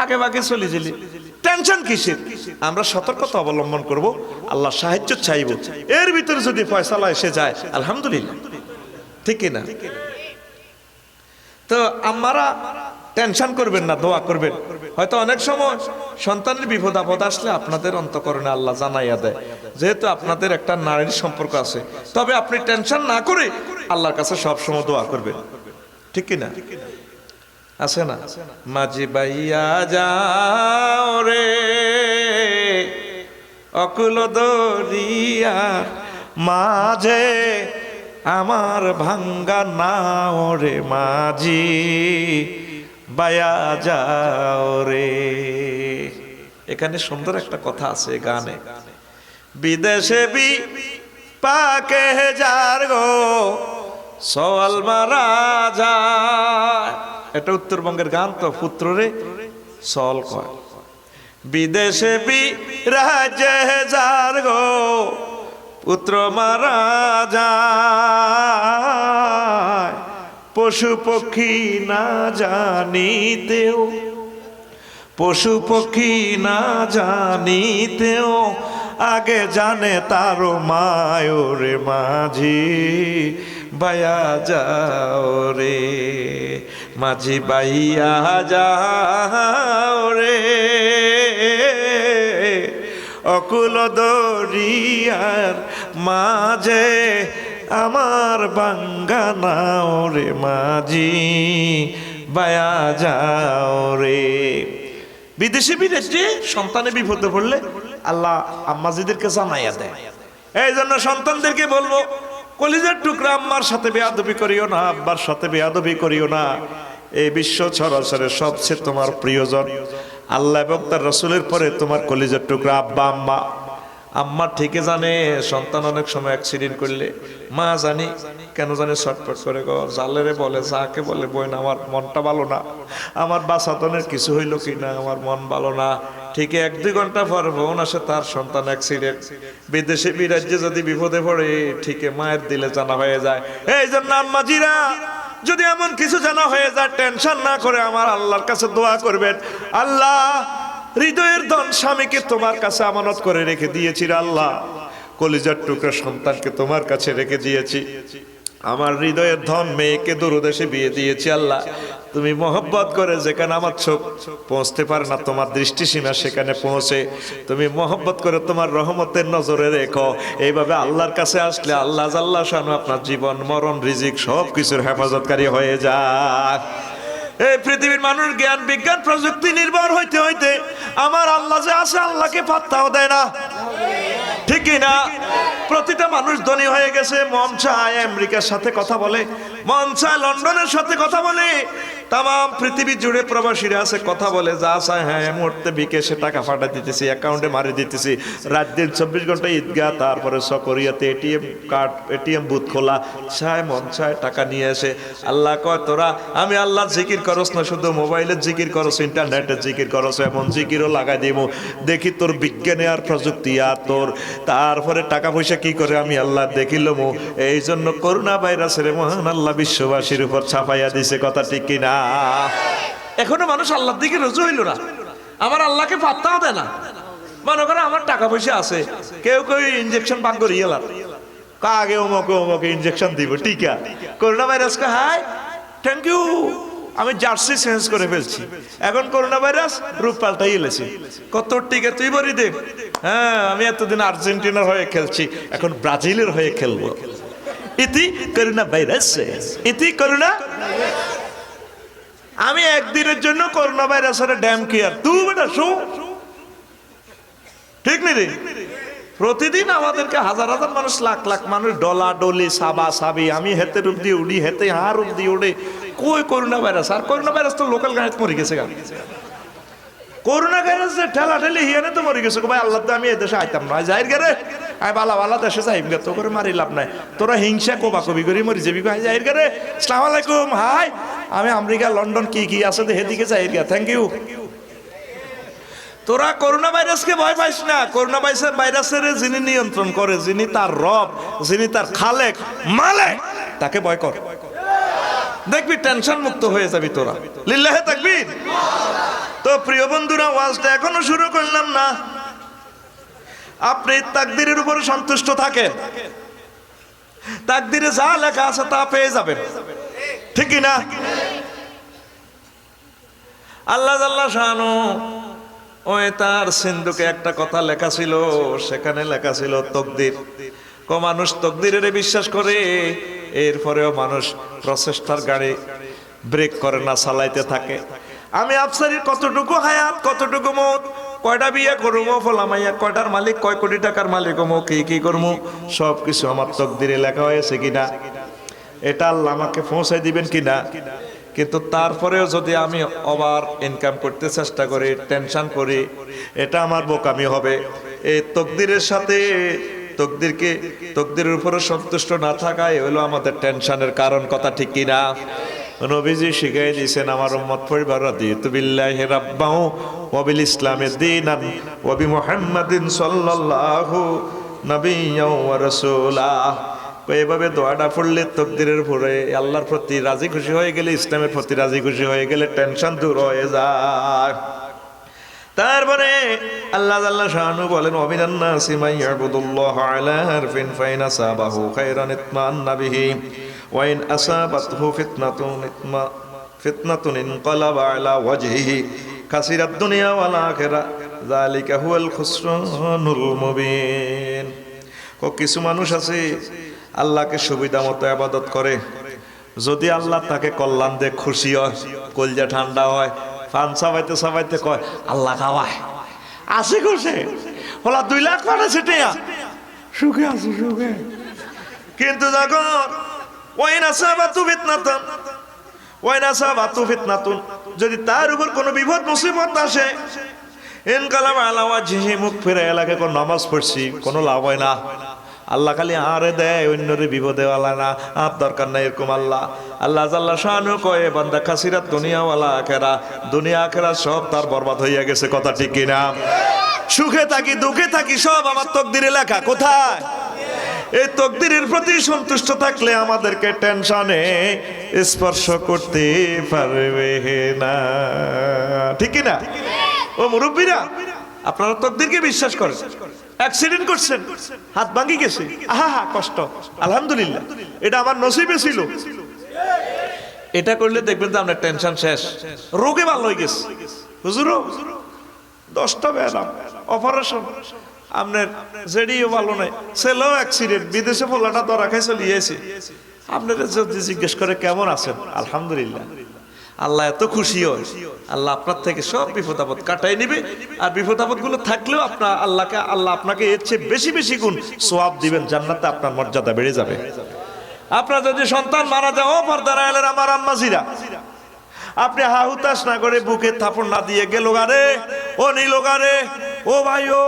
আগে বাগে চলে গেলি, টেনশন কিসের? আমরা সতর্কতা অবলম্বন করব, আল্লাহ সাহায্য চাইব, এর ভিতরে যদি ফয়সালা এসে যায় আলহামদুলিল্লাহ, ঠিক কিনা? তো আমরা টেনশন করবেন না, দোয়া করবেন। হয়তো অনেক সময় সন্তানের বিপদ আপদ আসলে আপনাদের অন্তঃকরণে আল্লাহ জানাইয়া দেয়, যেহেতু আপনাদের একটা নারীর সম্পর্ক আছে। তবে আপনি টেনশন না করে আল্লাহর কাছে সবসময় দোয়া করবেন, ঠিক কিনা? আছে না, মাঝি বাইয়া যাও রে অকুল দরিয়া মাঝে, আমার ভাঙ্গা নাও রে মাঝি বায়া যাও রে। এখানে সুন্দর একটা কথা আছে গানে, বিদেশে বি পাকে যার গো সওয়াল মারা যায়। এটা উত্তরবঙ্গের গান, তো পুত্ররে সল কয়। বিদেশে বি রাজে যার গো পুত্র মারা যায়, পশু পক্ষী না জানিতেও, পশু পক্ষী না জানিতেও আগে জানে তারও মায়োরে মাঝি বাইয়া যাও রে, মাঝি বাইয়া যাও রে অকুল দরিয়ার মাঝে, আমার বাঙ্গা নাও রে মাঝি বায়া যাও রে। বিদেশে বিদেশে সন্তানের বিপদে পড়লে আল্লাহ আম্মাজিদেরকে জানাইয়া দেয়। এই জন্য সন্তানদেরকে বলবো, কলিজার টুকরা আম্মার সাথে বেয়াদবি করিও না, আব্বার সাথে বেয়াদবি করিও না। এই বিশ্ব ছড়াছড়ে সবচেয়ে তোমার প্রিয়জন আল্লাহ এবং তার রাসূলের পরে তোমার কলিজার টুকরা আব্বা আম্মা। আম্মা ঠিকই জানে সন্তান অনেক সময় অ্যাক্সিডেন্ট করলে, মা জানি কেন জানি ছটফট করে গো জালেরে বলে, যাকে বলে বোন আমার মনটা ভালো না, আমার বাসাতনের কিছু হইল কিনা, আমার মন ভালো না। ঠিক 1-2 ঘন্টা পর বোন আসে, তার সন্তান অ্যাক্সিডেন্ট। বিদেশে বিরাজ্যে যদি বিপদে পড়ে ঠিক মায়ের দিলে জানা হয়ে যায়। এই জন্য আম্মাজিরা যদি এমন কিছু জানা হয়ে যায়, টেনশন না করে আমার আল্লাহর কাছে দোয়া করবেন, আল্লাহ হৃদয়ের ধন স্বামীকে তোমার কাছে আমানত করে রেখে দিয়েছি রে আল্লাহ, কলিজার টুকরা সন্তানকে তোমার কাছে রেখে দিয়েছি, আমার হৃদয়ের ধন মেয়েকে দূরদেশে বিয়ে দিয়েছি আল্লাহ, তুমি মহব্বত করে যেখানে আমার চোখ পৌঁছতে পারে না, তোমার দৃষ্টিসীমা সেখানে পৌঁছে তুমি মহব্বত করে তোমার রহমতের নজরে রেখো। এইভাবে আল্লাহর কাছে আসলে আল্লাহ জাল্লা শানু আপনার জীবন মরণ রিজিক সব কিছুর হেফাজতকারী হয়ে যায়। এই পৃথিবীর মানুষ জ্ঞান বিজ্ঞান প্রযুক্তি নির্ভর হইতে হইতে আমার আল্লাহ যে আছে আল্লাহকে পাত্তাও দেয় না, ঠিক কি না? প্রতিটা মানুষ ধনী হয়ে গেছে, মন চায় আমেরিকার সাথে কথা বলে, মন চায় লন্ডনের সাথে কথা বলে, তাম পৃথিবী জুড়ে প্রবাসীরা আছে কথা বলে, যা চায় হ্যাঁ মুহূর্তে বিকেশে টাকা ফাটা দিতেছি, অ্যাকাউন্টে মারি দিতেছি, রাত দিন 24 ঘন্টা ঈদগাহ, তারপরে সকরিয়াতে এটিএম কার্ড, এটিএম বুথ খোলা, চায় মন চায় টাকা নিয়ে আসে। আল্লাহ কয় তোরা আমি আল্লাহ জিকির করস না, শুধু মোবাইলের জিকির করস, ইন্টারনেটের জিকির করস, এমন জিকিরও লাগাই দিব, দেখি তোর বিজ্ঞানে আর প্রযুক্তি আর তোর তারপরে টাকা পয়সা কি করে আমি আল্লাহ দেখিলাম। এই জন্য করোনা ভাইরাসের মহান আল্লাহ বিশ্ববাসীর উপর ছাপাইয়া দিছে, কথা ঠিক কিনা? এখনো মানুষ আল্লাহর দিকে রুজু হইল না, আমার আল্লাহকে পাত্তাও দেয় না। মনে করে আমার টাকা পয়সা আছে, কেউ কেউ ইনজেকশন পাক করি এলার কাগে ওমকে ওমকে ইনজেকশন দিব, টিকা করোনা ভাইরাস কে হাই থ্যাংক ইউ, আমি জার্সি চেঞ্জ করে ফেলছি, এখন করোনা ভাইরাস রূপ পাল্টাই এলেছি, কত টিকা তুই বলি দে। হ্যাঁ আমি এতদিন আর্জেন্টিনার হয়ে খেলছি, এখন ব্রাজিলের হয়ে খেলবো। ইতি করোনা ভাইরাস, ইতি করোনা। আমি একদিনের জন্য করোনা ভাইরাসের ড্যাম কেয়ার তুই বেটা শো, ঠিক নেই রে? প্রতিদিন আমাদেরকে হাজার হাজার মানুষ, লাখ লাখ মানুষ ডলা ডলি সাবা সাবি, আমি হেতে রূপ দিয়ে উড়ি, হেতে হাঁ রূপ দিয়ে উড়ে, কই করোনা ভাইরাস? আর করোনা ভাইরাস তো লোকাল গাড়িতে মরে গেছে, করোনা ভাইরাস যে ঠেলা ঠেলি হিয়ানে তো মরে গেছে। ভাই আল্লাহ তো আমি এই দেশে আইতাম না, যাই গেরে আই বালা বালা দেশে যাইম গে, তো করে মারি লাভ নাই, তোরা হিংসা কোবা কবি করি মরি যাবি, ভাই যাই গেরে আসসালামু আলাইকুম, হাই আমি আমেরিকা লন্ডন কি কি আছে হেদিকে যাই গে, থ্যাংক ইউ। তোরা করোনা ভাইরাসকে ভয় পাইস না, করোনা ভাইরাসের যিনি নিয়ন্ত্রণ করে, যিনি তার রব, যিনি তার খালেক মালেক, তাকে ভয় কর, দেখবি টেনশন মুক্ত হয়ে যাবি তোরা। লিল্লাহে তাকবীর। তো প্রিয় বন্ধুরা, ওয়াজটা এখনো শুরু করলাম না। আপনি তাকদীরের উপরে সন্তুষ্ট থাকেন, তাকদীরে যা লেখা আছে তা পেয়ে যাবেন, ঠিক কি না? আল্লাহ জাল্লা শানু ওই তার সিন্ধুকে একটা কথা লেখা ছিল, সেখানে লেখা ছিল তকদির। মানুষ তকদিরের বিশ্বাস করে, এরপরেও মানুষ প্রচেষ্টার গাড়ি ব্রেক করে না, চালাইতে থাকে। আমি আফসারির কতটুকু হায়াত, কতটুকু মত, কয়টা বিয়ে করবো, ফলামাইয়া কয়টার মালিক, কয় কোটি টাকার মালিক হমো, কি করবো, সবকিছু আমার তকদিরে লেখা হয়েছে কিনা, এটা আল্লাহ আমাকে পৌঁছাই দিবেন কিনা। কিন্তু তারপরেও যদি আমি ওভার ইনকাম করতে চেষ্টা করি, টেনশন করি, এটা আমার বোকামি হবে। এই তকদিরের সাথে তকদিরের উপরে সন্তুষ্ট না থাকাই হলো আমাদের টেনশনের কারণ, কথা ঠিক কিনা? নবীজি শিখাই দিয়েছেন আমার উম্মত পরিবার, রাদিতু বিল্লাহি রাব্বাহ ওয়া বিল ইসলামি দীনান ওয়া বি মুহাম্মাদিন সাল্লাল্লাহু নাবিয়্যাও ওয়া রাসূলা। এভাবে দোয়াটা পড়লে তকদিরের উপরে আল্লাহর প্রতি রাজি খুশি হয়ে গেলে, ইসলামের প্রতি রাজি খুশি হয়ে গেলে টেনশন দূর হয়ে যায়। তারপরে আল্লাহ জাল্লা শানু বলেন, ওয়ামিনান নাসি মান ইয়াবুদুল্লাহা আলা হারফিন ফাইন আসাবাহু খায়রান ইতমান্না বিহি ওয়া ইন আসাবাতহু ফিতনাতুন ইনকালাবা আলা ওয়াজহিহি খাসিরাদ দুনিয়া ওয়াল আখিরা যালিকা হুয়াল খুসরানুল মুবিন। কিছু মানুষ আছে আল্লাহকে সুবিধা মতো ইবাদত করে, যদি আল্লাহ তাকে কল্যাণ দিয়ে খুশি হয়, কলজা ঠান্ডা হয়, ফান সাবাইতে সাবাইতে কয় আল্লাহ খাওয়ায়, আসে খুশি হলা 2 লাখ পাঠাছে টিয়া, সুখে আছে সুখে। কিন্তু যখন যদি তার উপর কোনো বিপদ মুসিবত আসে, ইনকালাবা আলা ওয়াজহি, মুখ ফিরে এলাকায় কোন নামাজ পড়ছি কোনো লাভ হয় না, আল্লাহ খালি আরে দেয়, অন্যরে বিপদে ওয়ালা না, আর দরকার নাই এরকম। আল্লাহ জাল্লা শানু কয়ে বান্দা খাসিরাত দুনিয়া ওয়ালা আখিরা, দুনিয়া আখিরা সব তার বরবাদ হইয়া গেছে, কথা ঠিক কিনা? সুখে থাকি দুঃখে থাকি সব আমার তকদিরে লেখা, কোথায়? এই তকদিরের প্রতি সন্তুষ্ট থাকলে আমাদেরকে টেনশনে স্পর্শ করতে পারবে না, ঠিক কিনা? ও মুরব্বীরা, আপনারা তকদিরকে বিশ্বাস করেন। অ্যাক্সিডেন্ট করছেন, হাত ভাঙি গেছে, আহা কষ্ট, আলহামদুলিল্লাহ এটা আমার নসিবে ছিল। এটা করলে দেখবেন যে আপনার টেনশন শেষ, রোগে ভালো হয়ে গেছে। হুজুর 10টা ব্যায়াম, অপারেশন, আপনার জেডিও ভালো নাই, ছেলেও অ্যাক্সিডেন্ট, বিদেশে পোলাটা ধরা খাই চলিয়েছে। আপনারা যদি জিজ্ঞেস করে কেমন আছেন, আলহামদুলিল্লাহ। আল্লাহ এত খুশি হয়, আল্লাহ আপনার থেকে সব বিপদ আপদ কাটাই নিবে। আর বিপদ আপদ গুলো থাকলেও আল্লাহ আপনাকে এর চেয়ে বেশি বেশি গুণ সওয়াব দিবেন, জান্নাতে আপনার মর্যাদা বেড়ে যাবে। আপনার যদি সন্তান মারা যায়, ও পর্দার আলের আমার আম্মাজিরা, আপনি হাহুতাশ না করে বুকে থাপড় না দিয়ে গেল গারে, ও নিল গারে, ও ভাই, ও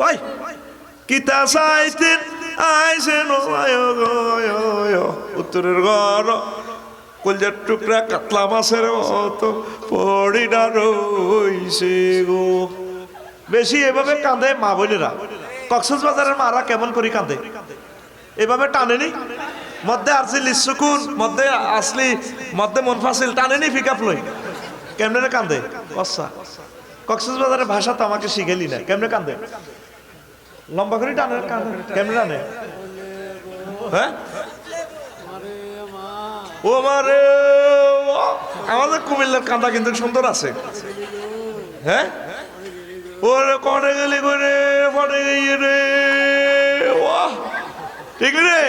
ভাই, কিতা চাইতেন আইছেন ও ভাই, ও উত্তরের ঘর কলজার টুকরা কাতলা মাছের মতো পড়ি না রইছে গো। বেশি এভাবে কাঁদে মা বোনেরা। কক্সবাজারের মারা কেমন করে কাঁদে, এভাবে টানেনি মধ্যে আসলি লিসুকুন, মধ্যে আসলি মধ্যে মনফাসিল টানেনি পিকআপ লই, কেমনে কাঁদে কচ্ছা। কক্সবাজারের ভাষা তো আমাকে শিখেলি না, কেমনে কাঁদে, লম্বা করে টানে, কেমনে টানে, হ্যাঁ ও মারে। আমাদের কুমিল্লার কাঁদা কিন্তু সুন্দর আছে, হ্যাঁ ওরে কনে গেলি করে পড়ে গিয়ে রে, ঠিক রে,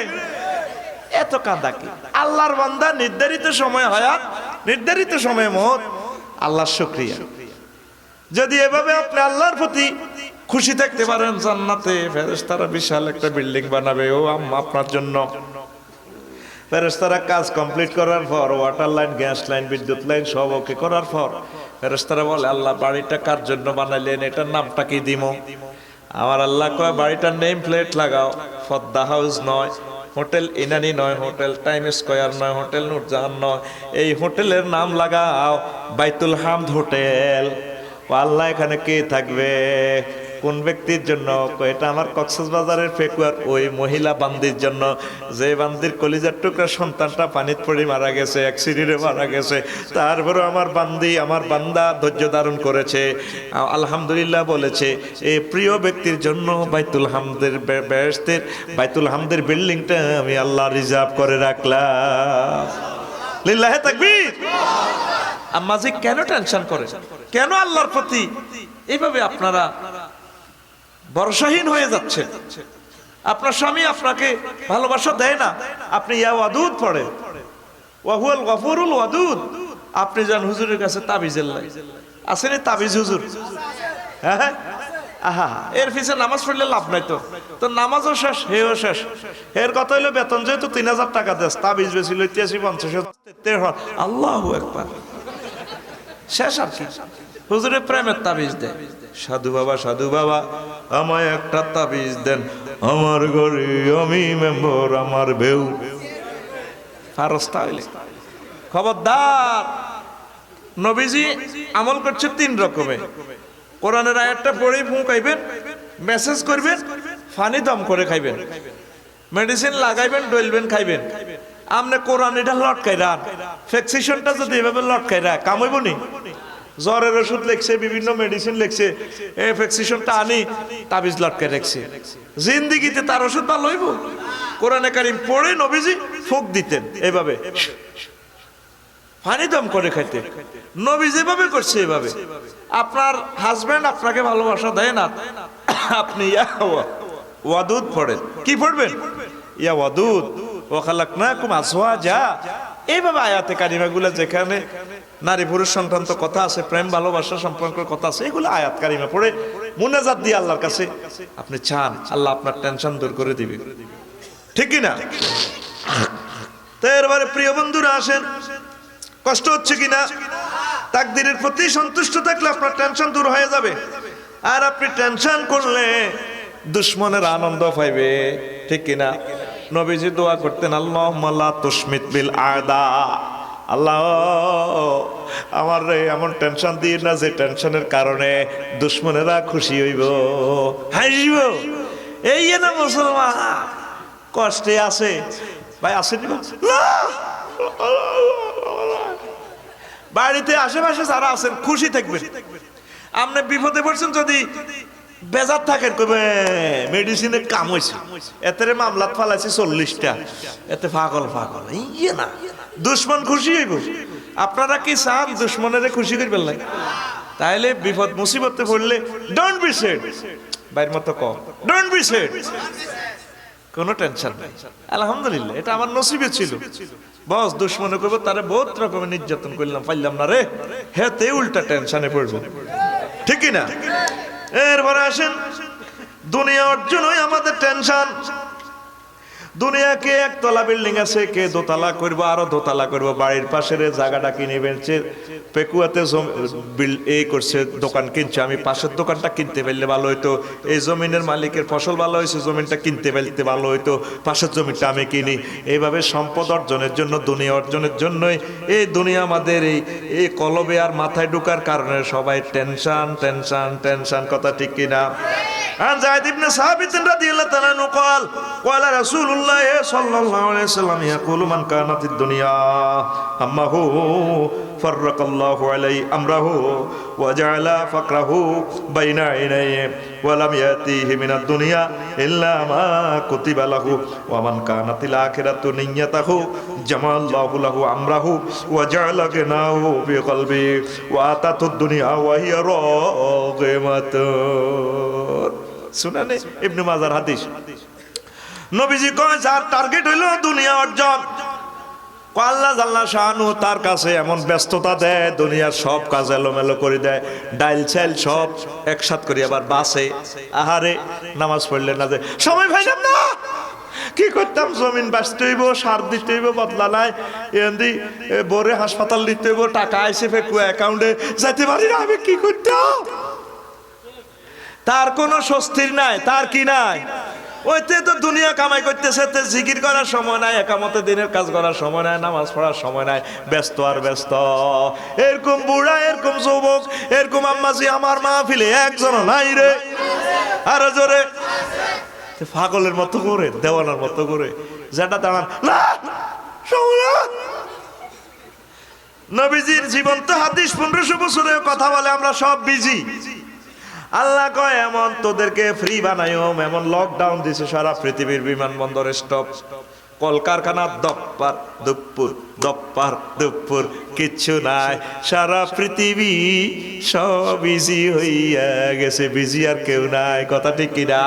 এত কাঁদা কি। আল্লাহর বান্দা নির্ধারিত সময় হায়াত, নির্ধারিত সময় মওত, আল্লাহর শুকরিয়া। যদি এভাবে আপনি আল্লাহর প্রতি খুশি থাকতে পারেন, জান্নাতে ফেরেশতারা বিশাল একটা বিল্ডিং বানাবে ও আম্মা আপনার জন্য। ফেরেশতারা কাজ কমপ্লিট করার পর, ওয়াটার লাইন, গ্যাস লাইন, বিদ্যুৎ লাইন সব ওকে করার পর ফেরেশতারা বলে, আল্লাহ বাড়িটা কার জন্য বানাইলেন, এটার নামটা কি দিমো? আমার আল্লাহ কয়, বাড়িটার নেম প্লেট লাগাও, ফদ্দা হাউস নয়, হোটেল ইনানি নয়, হোটেল টাইম স্কয়ার নয়, হোটেল নূরজাহান নয়, এই হোটেলের নাম লাগাও বাইতুল হামদ হোটেল। আল্লাহ এখানে কে থাকবে, কোন ব্যক্তির জন্য? এটা আমার কক্সবাজারের ফেকুয়ার ওই মহিলা বান্দির জন্য, যে বান্দির কলিজার টুকরা সন্তানটা পানিত পড়ে মারা গেছে, অ্যাক্সিডেন্টে মারা গেছে, তারপরে আমার বান্দা ধৈর্য ধারণ করেছে, আলহামদুলিল্লাহ বলেছে, এই প্রিয় ব্যক্তির জন্য বাইতুল হামদের বেহেশতের বাইতুল হামদের বিল্ডিংটা আমি আল্লাহ রিজার্ভ করে রাখলাম। লিল্লাহে তাকবীর। আম্মাজি কেন টেনশন করে, কেন আল্লাহর প্রতি এইভাবে আপনারা ভরসাহীন হয়ে যাচ্ছে? আপনার স্বামী আপনাকে ভালোবাসা দেয় না, আপনি ইয়া ওয়াদুদ পড়েন, ওয়াহুয়াল গফুরুল ওয়াদুদ, আপনি যান হুজুরের কাছে তাবিজের লাই, আসেনি তাবিজ হুজুর, হ্যাঁ আহা, এর পিছনে নামাজ পড়লে লাভ নাই, তো নামাজও শেষ, হেও শেষ। এর কথা হইলো বেতন যেহেতু 3000 টাকা দেয়, তাবিজ বেশি 80-50, আল্লাহু আকবার, শেষ আর কি। হুজুরের প্রেমের তাবিজ দেয়, সাধু বাবা আমায় একটা তাবিজ দেন, আমার ঘরে আমি মেম্বর, আমার বেউ ফারস্তা হইলে খবরদার। নবীজি আমল করছে 3 রকমে, কোরআনের আয়াতটা পড়েই ফুঁকাইবেন, মেসেজ করবেন, ফানি দম করে খাইবেন, মেডিসিন লাগাইবেন, ডলবেন, খাইবেন। আমনে কোরআন এটা লটকাই রান, ফ্যাক্সিশনটা যদি এভাবে লটকাই রাখ কাম হইব নি? জ্বরের ওষুধ লিখছে, বিভিন্ন মেডিসিন লিখছে, এই ফ্যাক্সিশনটা আনি তাবিজ লটকাই রাখছে, জিন্দিগিতে তার ওষুধ ভালো হইব? কোরআনে কারিম পড়ে নবীজি ফুঁক দিতেন এভাবে, পানি দম করে খাইতে। নবী যেভাবে করছে এভাবে। আপনার হাজবেন্ড আপনাকে ভালোবাসা দেয় না, আপনি ইয়া ওয়াদুদ পড়েন, কি পড়বেন? ইয়া ওয়াদুদ ওয়া খালাকনাকুম আজওয়াজা, এইভাবে আয়াতে কারিমাগুলো যেখানে নারী পুরুষ সংক্রান্ত কথা আছে, প্রেম ভালোবাসা সম্পর্কের কথা আছে, এগুলো আয়াত কারিমা পড়ে মুনাজাত দিয়ে আল্লাহর কাছে আপনি চান, আল্লাহ আপনার টেনশন দূর করে দিবে, ঠিক কি না? তো এরবারে প্রিয় বন্ধুরা আসেন, কষ্ট হচ্ছে কিনা? তাকদীরের প্রতি সন্তুষ্ট থাকলে আপনার টেনশন দূর হয়ে যাবে। আর আপনি টেনশন করলে দুশ্মনের আনন্দ পাইবে, ঠিক কিনা? নবীজি দোয়া করতেন, আল্লাহুম্মা লা তুশমিত বিল আদা, আল্লাহ আমার এমন টেনশন দিয়ে না যে টেনশনের কারণে দুশ্মনেরা খুশি হইব, হাসিব। এই না মুসলমান কষ্টে আছে ভাই, আসেনি বাড়িতে আশেপাশে যারা আছেন খুশি থাকবেন। আপনি বিপদে পড়ছেন, যদি বেজার থাকেন কবে মেডিসিনের কাম হয়েছে, এতে মামলাত ফালাইছে 40টা, এতে পাগল ইয়ে না, দুশ্মন খুশি হইব। আপনারা কি চান দুশ্মনের খুশি করবেন না? তাইলে বিপদ মুসিবতে পড়লে ডোন্ট বি স্যাড, বাইর মতো কম, ডোন্ট বি স্যাড, কোনো টেনশন নাই। আলহামদুলিল্লাহ, এটা আমার নসিবে ছিল। বস দুশ্মনে করবো তারে বহুত রকমের নির্যাতন করলাম, পাইলাম না রে, হ্যাঁ তে উল্টা টেনশনে পড়বো, ঠিক না? এরপরে আসেন, দুনিয়া অর্জনই আমাদের টেনশন। দুনিয়াকে একতলা বিল্ডিং আছে, কে দোতলা করবো, আরো দোতলা করবো। বাড়ির পাশের জায়গাটা কিনে বেড়েছে, পেকুয়াতে এই করছে, দোকান কিনছে। আমি পাশের দোকানটা কিনতে পারলে ভালো হইতো, এই জমিনের মালিকের ফসল ভালো হয়েছে, জমিনটা কিনতে পারতে ভালো হইতো, পাশের জমিটা আমি কিনি। এইভাবে সম্পদ অর্জনের জন্য, দুনিয়া অর্জনের জন্যই এই দুনিয়া আমাদের এই কলবে আর মাথায় ঢোকার কারণে সবাই টেনশন টেনশন টেনশন, কথা ঠিক কিনা? আর যায়েদ ইবনে সাবিত রাদিয়াল্লাহু তাআলা আনহু قال قال رسول الله صلى الله عليه وسلم يقول من كانت الدنيا همه فرق الله عليه امره وجعل فقره بين عينيه ولم يأتيه من الدنيا الا ما كتب له ومن كانت الاخره نيته جمع الله له امره وجعل غناه في قلبه واتته الدنيا وهي راغمه। শুনানে ইবনে মাজার হাদিস। নবীজি কয় যার টার্গেট হইল দুনিয়া অর্জন, আল্লাহ জাল্লা শানু তার কাছে এমন ব্যস্ততা দেয়, দুনিয়ার সব কাজ এলোমেলো করে দেয়, ডাইল চাইল সব একসাথ করি, আবার বাসে আহারে নামাজ পড়লে না যায়, সময় পাইলাম না, কি করতাম, জমিন বাঁচতে হইব, সার দিতে হইব, বদলা নাই, এমনি বরে হাসপাতাল দিতে হইব, টাকা আইসে ফেকুয়া অ্যাকাউন্টে যাইতে পারি না, আমি কি করতাম? তার কোনো স্বস্তির নাই, তার কি নাই? ওইতে তো দুনিয়া কামাই করতেছে, জিকির করার সময় নাই, একামতে দিনের কাজ করার সময় নাই, নামাজ পড়ার সময় নাই, ব্যস্ত আর ব্যস্ত। এরকম বুড়া, এরকম যুবক, এরকম আম্মাজি আমার মাহফিলে একজন নাই রে, আরো জোরে, পাগলের মতো করে, দেওয়ানার মতো করে, যেটা দাঁড়ান না। নবীজির জীবন্ত হাদিস, 1500 বছরের কথা বলে, আমরা সব বিজি। আল্লাহ কয় এমন তোদেরকে ফ্রি বানাইও, এমন লকডাউন দিছে সারা পৃথিবীর বিমানবন্দর স্টপ, কলকারখানা দপ্পার দুপুর, দপ্পার দুপুর, কিচ্ছু নাই, সারা পৃথিবী সব বিজি হইয়া গেছে, বিজি আর কেউ নাই, কথা ঠিক কিনা?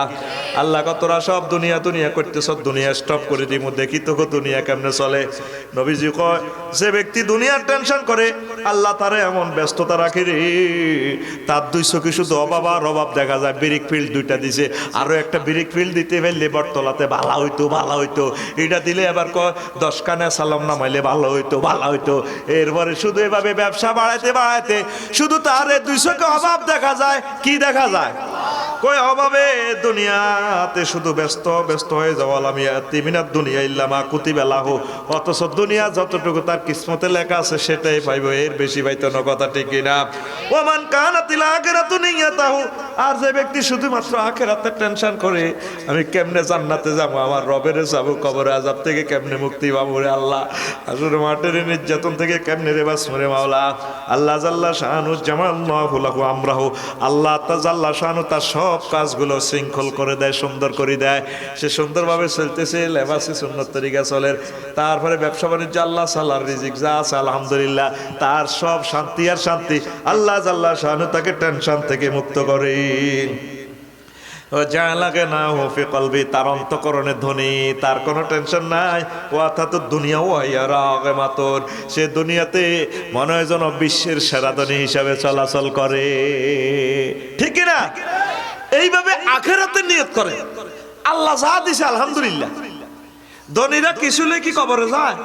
আল্লাহ কয় তোরা সব দুনিয়া দুনিয়া করতেছ, দুনিয়া স্টপ করে দিব, দেখি তোকে দুনিয়া কেমনে চলে। নবীজি কয় যে ব্যক্তি দুনিয়ার টেনশন করে, আল্লাহ তারে এমন ব্যস্ততা রাখে রে, তার 2 চোখে শুধু অভাব আর অভাব দেখা যায়। ব্রিক ফিল্ড 2টা দিছে, আরো একটা ব্রিক ফিল্ড দিতে পারলে বটতলাতে ভালো হইতো, ভালো হইতো, এটা দিলে আবার কয় 10 কানে সালাম নামাইলে ভালো হইতো, ভালো হইতো। এরপরে শুধু এভাবে ব্যবসা বাড়াইতে বাড়াইতে শুধু তার 2 চোখে অভাব দেখা যায়। কি দেখা যায়? কই অভাবে দুনিয়াতে শুধু ব্যস্ত ব্যস্ত হয়ে যাওয়া, আমি তিমিনাত দুনিয়া ইল্লামা কুতিবা লাহু, অথচ দুনিয়া যতটুকু তার কিসমতে লেখা আছে সেটাই পাইবো, এর বেশি পাইতো না, কথা ঠিক কিনা? ওমান কানাতিল আখিরাতু নিয়াতাহু, আর যে ব্যক্তি শুধুমাত্র আখিরাতের টেনশন করে, আমি কেমনে জান্নাতে যাবো, আমার রবের যাবো, কবরে আযাব থেকে কেমনে মুক্তি পাবো রে আল্লাহ, আসলে মাটির নির্যাতন থেকে কেমনে রে বাঁচবো মাওলা। আল্লাহ জাল্লা শানু জামাল্লাহু লাহু আমরাহু, আল্লাহ তাআলা শানু তার সব কাজগুলো শৃঙ্খল করে দেয়, সুন্দর করে দেয়, সে সুন্দরভাবে চলতেছে, লেবাসে সুন্নত তরিকা চলে। তারপরে ব্যবসা বাণিজ্য আল্লাহ সাল্লাহ, রিজিক যা আছে আলহামদুলিল্লাহ, তার সব শান্তি আর শান্তি। আল্লাহ জাল্লা শানু তাকে টেনশন থেকে মুক্ত করে। তার অন্তঃকরণে ধনী, তার কোনো টেনশন নাই। দুনিয়াও মাতর, সে দুনিয়াতে মনে হয় যেন বিশ্বের সেরা ধনী হিসাবে চলাচল করে, ঠিক না? এইভাবে আখিরাতে নিয়ত করে, আল্লাহ যা দিছে আলহামদুলিল্লাহ। ধনীরা কিছুলে কি কবরে যায়?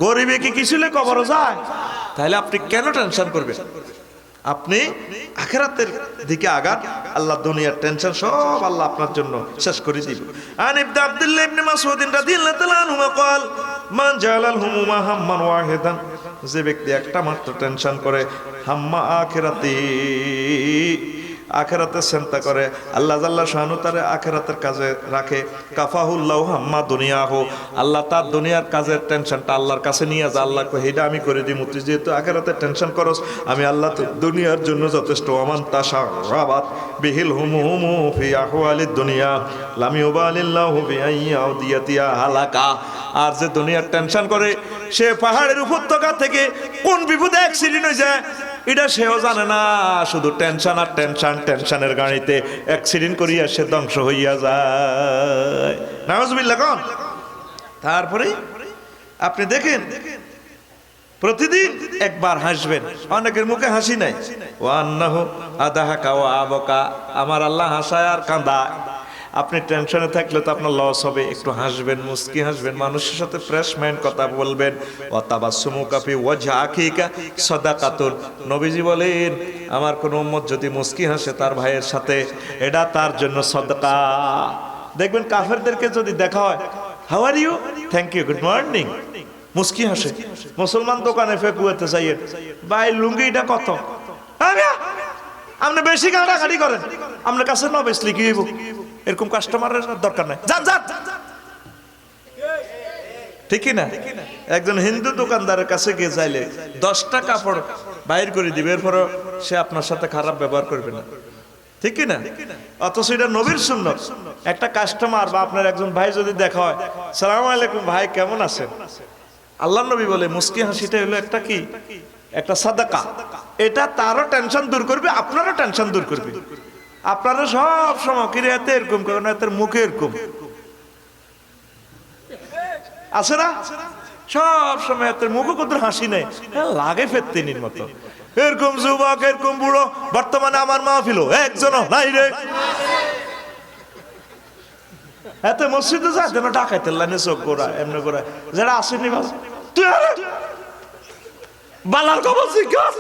গরিবে কি কিছুলে কবরে যায়? তাহলে আপনি কেন টেনশন করবেন? আপনি আখিরাতের দিকে আগান, আল্লাহ দুনিয়ার টেনশন সব আল্লাহ আপনার জন্য শেষ করে দিবে। আন ইবনে আব্দুল্লাহ ইবনে মাসউদ রাদিয়াল্লাহু তাআলা আনহু قال মান জালাল হুমুমা হাম্মান ওয়াহিদান, যে ব্যক্তি একটা মাত্র টেনশন করে, হাম্মা আখিরাতি, আখিরাতের চিন্তা করে, আল্লাহ জাল্লা শানু তারে আখিরাতের কাজে রাখে। কাফাহুল্লাহু হাম্মা দুনিয়াহু, আল্লাহ তার দুনিয়ার কাজের টেনশনটা আল্লাহর কাছে নিয়ে যা, আল্লাহ কই হেডা আমি করে দিই, তুই যেহেতু আখিরাতের টেনশন করস, আমি আল্লাহ তো দুনিয়ার জন্য যথেষ্ট। ওমান তাশারাবাত বিহিল হুমুমু ফি আহওয়ালিদ দুনিয়া লাম ইউবালিল্লাহু বি আইয়াউদিয়াতিয়া হালাকা, আর যে দুনিয়ার টেনশন করে সে পাহাড়ের উপত্যকা থেকে কোন বিপদে অ্যাক্সিডেন্ট হয়ে যায় এটা সেও জানে না, শুধু টেনশন আর টেনশন, টেনশনের গাড়িতে অ্যাক্সিডেন্ট করিয়া সে ধ্বংস হইয়া যায়। নাউজুবিল্লাহ কোন। তারপরে আপনি দেখেন প্রতিদিন একবার হাসবেন, অনেকের মুখে হাসি নাই। ওয়ান্নাহু আদাহাকা ওয়া আবকা, আমার আল্লাহ হাসায় আর কাঁদায়। আপনি টেনশনে থাকলে তো আপনার লস হবে, একটু হাসবেন, মুস্কি হাসবেন, মানুষের সাথে ফ্রেশ মাইন্ড কথা বলবেন। ওয়া তাবাসসুমুকা ফি ওয়াজহি আখিকা সাদাকাতুন, নবীজি বলেন আমার কোন উম্মত যদি মুস্কি হাসে তার ভাইয়ের সাথে, এটা তার জন্য সাদকা। দেখবেন কাফেরদেরকে যদি দেখা হয়, how are you, thank you, good morning, মুস্কি হাসে। মুসলমান দোকানে ফেকুয়াতে যাইয়েন, ভাই লুঙ্গিটা কত, আপনি বেশি কাটাকাটি করেন, আপনার কাছে ন বেশলি কি হইব, এরকম কাস্টমারের দরকার নাই, যান যান। ঠিক না? একজন হিন্দু দোকানদারের কাছে গিয়ে চাইলে 10টা কাপড় বাইর করে দিবে, এরপর সে আপনার সাথে খারাপ ব্যবহার করবে না, ঠিক না? অথচ এটা নবীর সুন্নাত। একটা কাস্টমার বা আপনার একজন ভাই যদি দেখা হয়, সালাম আলাইকুম ভাই কেমন আছেন, আল্লাহ নবী বলে মুস্কি হাসিটা হলো একটা কি, একটা সাদাকা। এটা তারও টেনশন দূর করবে, আপনারও টেনশন দূর করবে। আপনারা সব সময় কিরে এত এরকম করেন, এত মুখে এরকম আছে না, সব সময় এত মুখে কত হাসি নেই, লাগে ফেত্তিনির মতো। এরকম যুবক, এরকম বুড়ো বর্তমানে আমার মাহফিল একজনও নাই রে। এত মসজিদে যায় যেন ডাকাইতে লাইনে চোখ গোড়া এমনি গোড়া, যারা আসেনি তুই বালার খবর জিজ্ঞাস,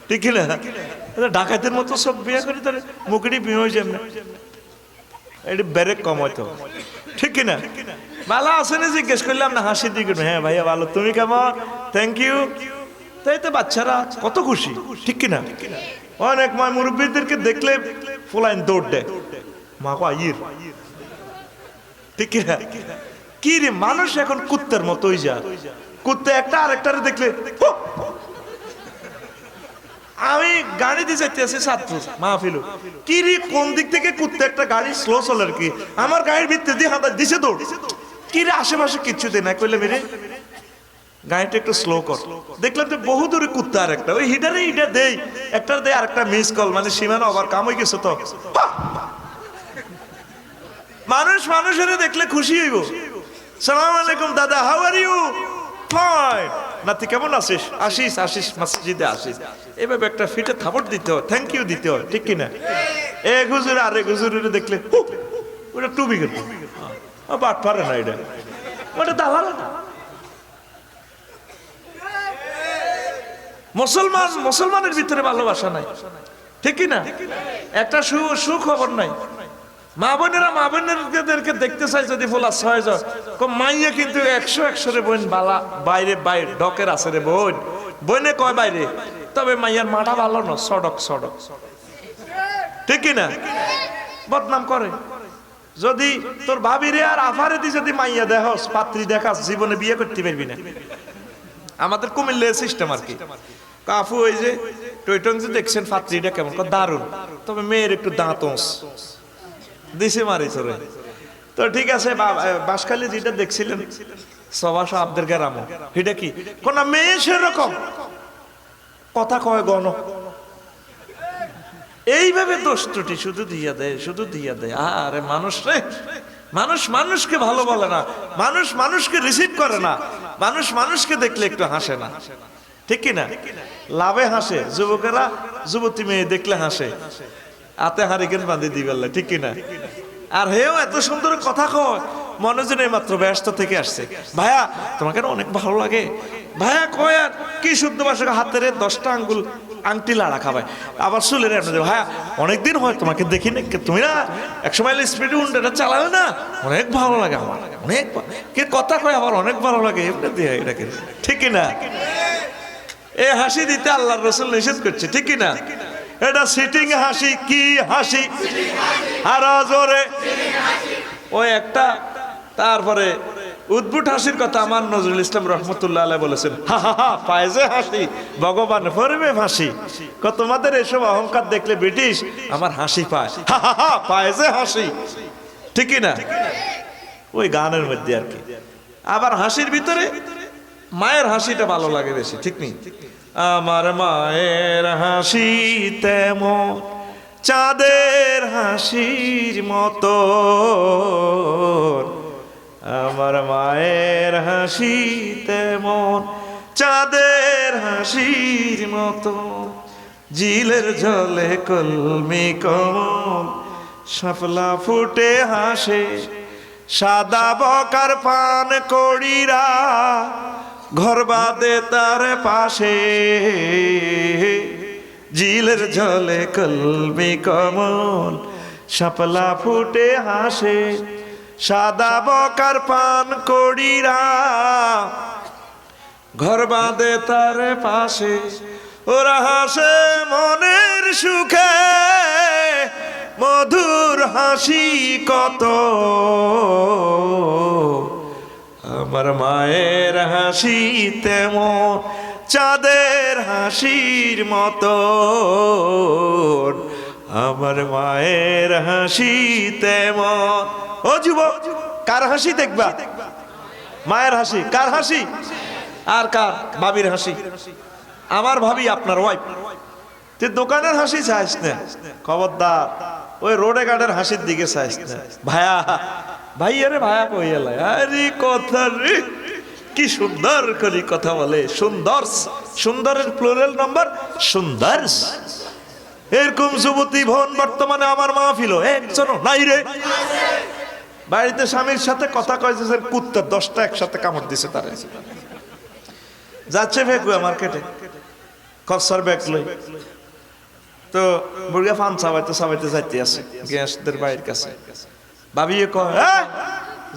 ঠিক না? ডাকাতের মতো সব বিয়ে করি, তার মুখেরই বিয়ে হয়েছে এমনি, এটি ব্যারেক কম হয়তো, ঠিক কিনা? ভালো আসেনি জিজ্ঞেস করলাম না, হাসি দিয়ে হ্যাঁ ভাইয়া ভালো, তুমি কেমন, থ্যাংক ইউ। তাই তো বাচ্চারা কত খুশি, ঠিক কিনা? অনেক মা মুরব্বীদেরকে দেখলে ফুলাইন দৌড় দেয়, মা কো আইর, ঠিক কিনা? কি রে মানুষ এখন কুত্তার মতোই যা, কুত্তে একটা আরেকটারে দেখলে। আমি গাড়ি দিয়ে যেতে আছি সাতপুর মাহফিল, কি রে কোন দিক থেকে কুত্তে একটা গাড়ি স্লো চলে আর কি, আমার গাড়ির ভিতরে দিয়ে হাঁটা দিছে দৌড়, কি রে আশেপাশে কিচ্ছু দেয় না, কইলে মেরে গাড়িটা একটু স্লো কর। দেখলাম যে বহু দূরে কুত্তা আর একটা, ওই হিটারে হিটার দেই, একটা দেয় আর একটা মিস কল, মানে সীমানা ওভার কাম হয়ে গেছে। তো মানুষ মানুষের দেখলে খুশি হইব। সালাম আলাইকুম দাদা, হাউ আর ইউ, ফাইন, নাতি কেমন আছিস, আসিস আসিস মসজিদে আসিস, এভাবে একটা ফিটে থাপড় দিতে হয়, থ্যাংক ইউ দিতে হয়, ঠিক কিনা? এক হুজুর আর এক হুজুরের দেখলে ওটা টুবি গেল, বাট পারে না, এটা ওটা দালাল না। মুসলমানের ভিতরে ভালোবাসা নাই, ঠিক কিনা? একটা সুখবর নাই। মা বোনেরকে দেখতে চাই যদি বলা 6 জন মাইয়া, কিন্তু 100 রে বোন বালা, বাইরে বাইরে ডকের আছে রে বোন, বোনে কয় বাইরে, তবে মাইয়ার মাটা ভালো না, সড়ক সড়ক, ঠিক কিনা? বদনাম করে। যদি তোর ভাবিরে আর আফারে দি যদি মাইয়া দেখাস, পাত্রী দেখাস, জীবনে বিয়ে করতে পারবি না। আমাদের কুমিল্লা সিস্টেম আর কি, কাফু ওই যে টয়টং যে দেখছেন পাত্রীটা কেমন, দারুণ, তবে মেয়ের একটু দাঁতস দিছে মারি তোরে। তো ঠিক আছে, বাসখালী যেটা দেখছিলেন সবাসা আব্দের গ্রামে, এটা কি কোন মেয়ে সেরকম কথা কয় গণ, এইভাবে দোষ ত্রুটি শুধু দিয়া দেয়, শুধু দিয়া দেয়। আরে মানুষ রে, মানুষ মানুষকে ভালো বলে না, মানুষ মানুষকে রিসিভ করে না, মানুষ মানুষকে দেখলে একটু হাসে না, ঠিক কিনা? লাভে হাসে, যুবকেরা যুবতী মেয়ে দেখলে হাসে, হাতে হারিকেন বাঁধে দিবেলা, ঠিক কিনা? আর হেও এত সুন্দর কথা কয়, মনে যেন মাত্র ব্যস্ত থেকে আসছে। ভাইয়া তোমাকে অনেক ভালো লাগে, ভাইয়া কয় আর কি শুদ্ধ ভাষা, হাতের 10টা আঙ্গুল আংটি লাড়া খাবায়, আবার চুলের ভাইয়া অনেকদিন হয় তোমাকে দেখি না, তুমি না একসময় স্পিডে উন্ডাটা চালালে না, অনেক ভালো লাগে আমার, অনেক কে কথা কয় আবার অনেক ভালো লাগে, এমনি দিয়ে এটাকে, ঠিক কিনা? এই হাসি দিতে আল্লাহর রাসূল নিষেধ করছে, ঠিক কিনা? এটা সিটিং হাসি, কি হাসি, আর জোরে ওই একটা। তারপরে উদ্ভুট হাসির কথা আমার নজরুল ইসলাম রহমতুল্লাহ আলাইহি বলেছেন, হা হা হা পায়জে হাসি ভগবান ফরমে হাসি। তোমাদের এসব অহংকার দেখলে ব্রিটিশ আমার হাসি পায়, হা হা হা পায়জে হাসি, ঠিক না? ওই গানের মধ্যে আর কি। আবার হাসির ভিতরে মায়ের হাসিটা ভালো লাগে বেশি, ঠিক নেই? আমার মায়ের হাসি তেমন চাঁদের হাসির মতো, আমার মায়ের হাসি তেমন চাঁদের হাসির মতো, জিলের জলে কলমি কমল শাপলা ফুটে হাসে, সাদা বকার পান কড়িরা ঘর বাঁধে তার পাশে, জিলের জলে কলমি কমল শাপলা ফুটে হাসে, সাদা বকার পান কড়িরা ঘর বাঁধে তার পাশে, ওরা হাসে মনের সুখে মধুর হাসি কত, আমার মায়ের হাসি তেমন চাঁদের হাসির মতো, আমার মায়ের হাসি তেমন। ও যুবক, কার হাসি দেখবা? মায়ের হাসি। কার হাসি? আর কার? ভাবির হাসি। আমার ভাবি আপনার ওয়াইফ। তুই দোকানের হাসি চাইস না, খবরদার ওই রোডে গার্ডের হাসির দিকে চাইস না। ভাইয়া ভাইয়া রে, ভাইয়া কইলা আরে কথা রে, কি সুন্দর করে কথা বলে। সুন্দর, সুন্দরের প্লুরাল নাম্বার সুন্দর। এরকম যুবতী বোন বর্তমানে আমার মাহফিল একজনও নাই রে। বাড়িতে স্বামীর সাথে কথা কয়েছে, কুত্তা 10টা একসাথে কামড় দিছে তারে। যাচ্ছে ফেকুয়া মার্কেটে কসার ব্যাগ লই, তো বুড়িয়া ফান চাবাইতে চাবাইতে যাইতে আছে গ্যাসদের বাড়ির কাছে। ভাবিয়ে কয়,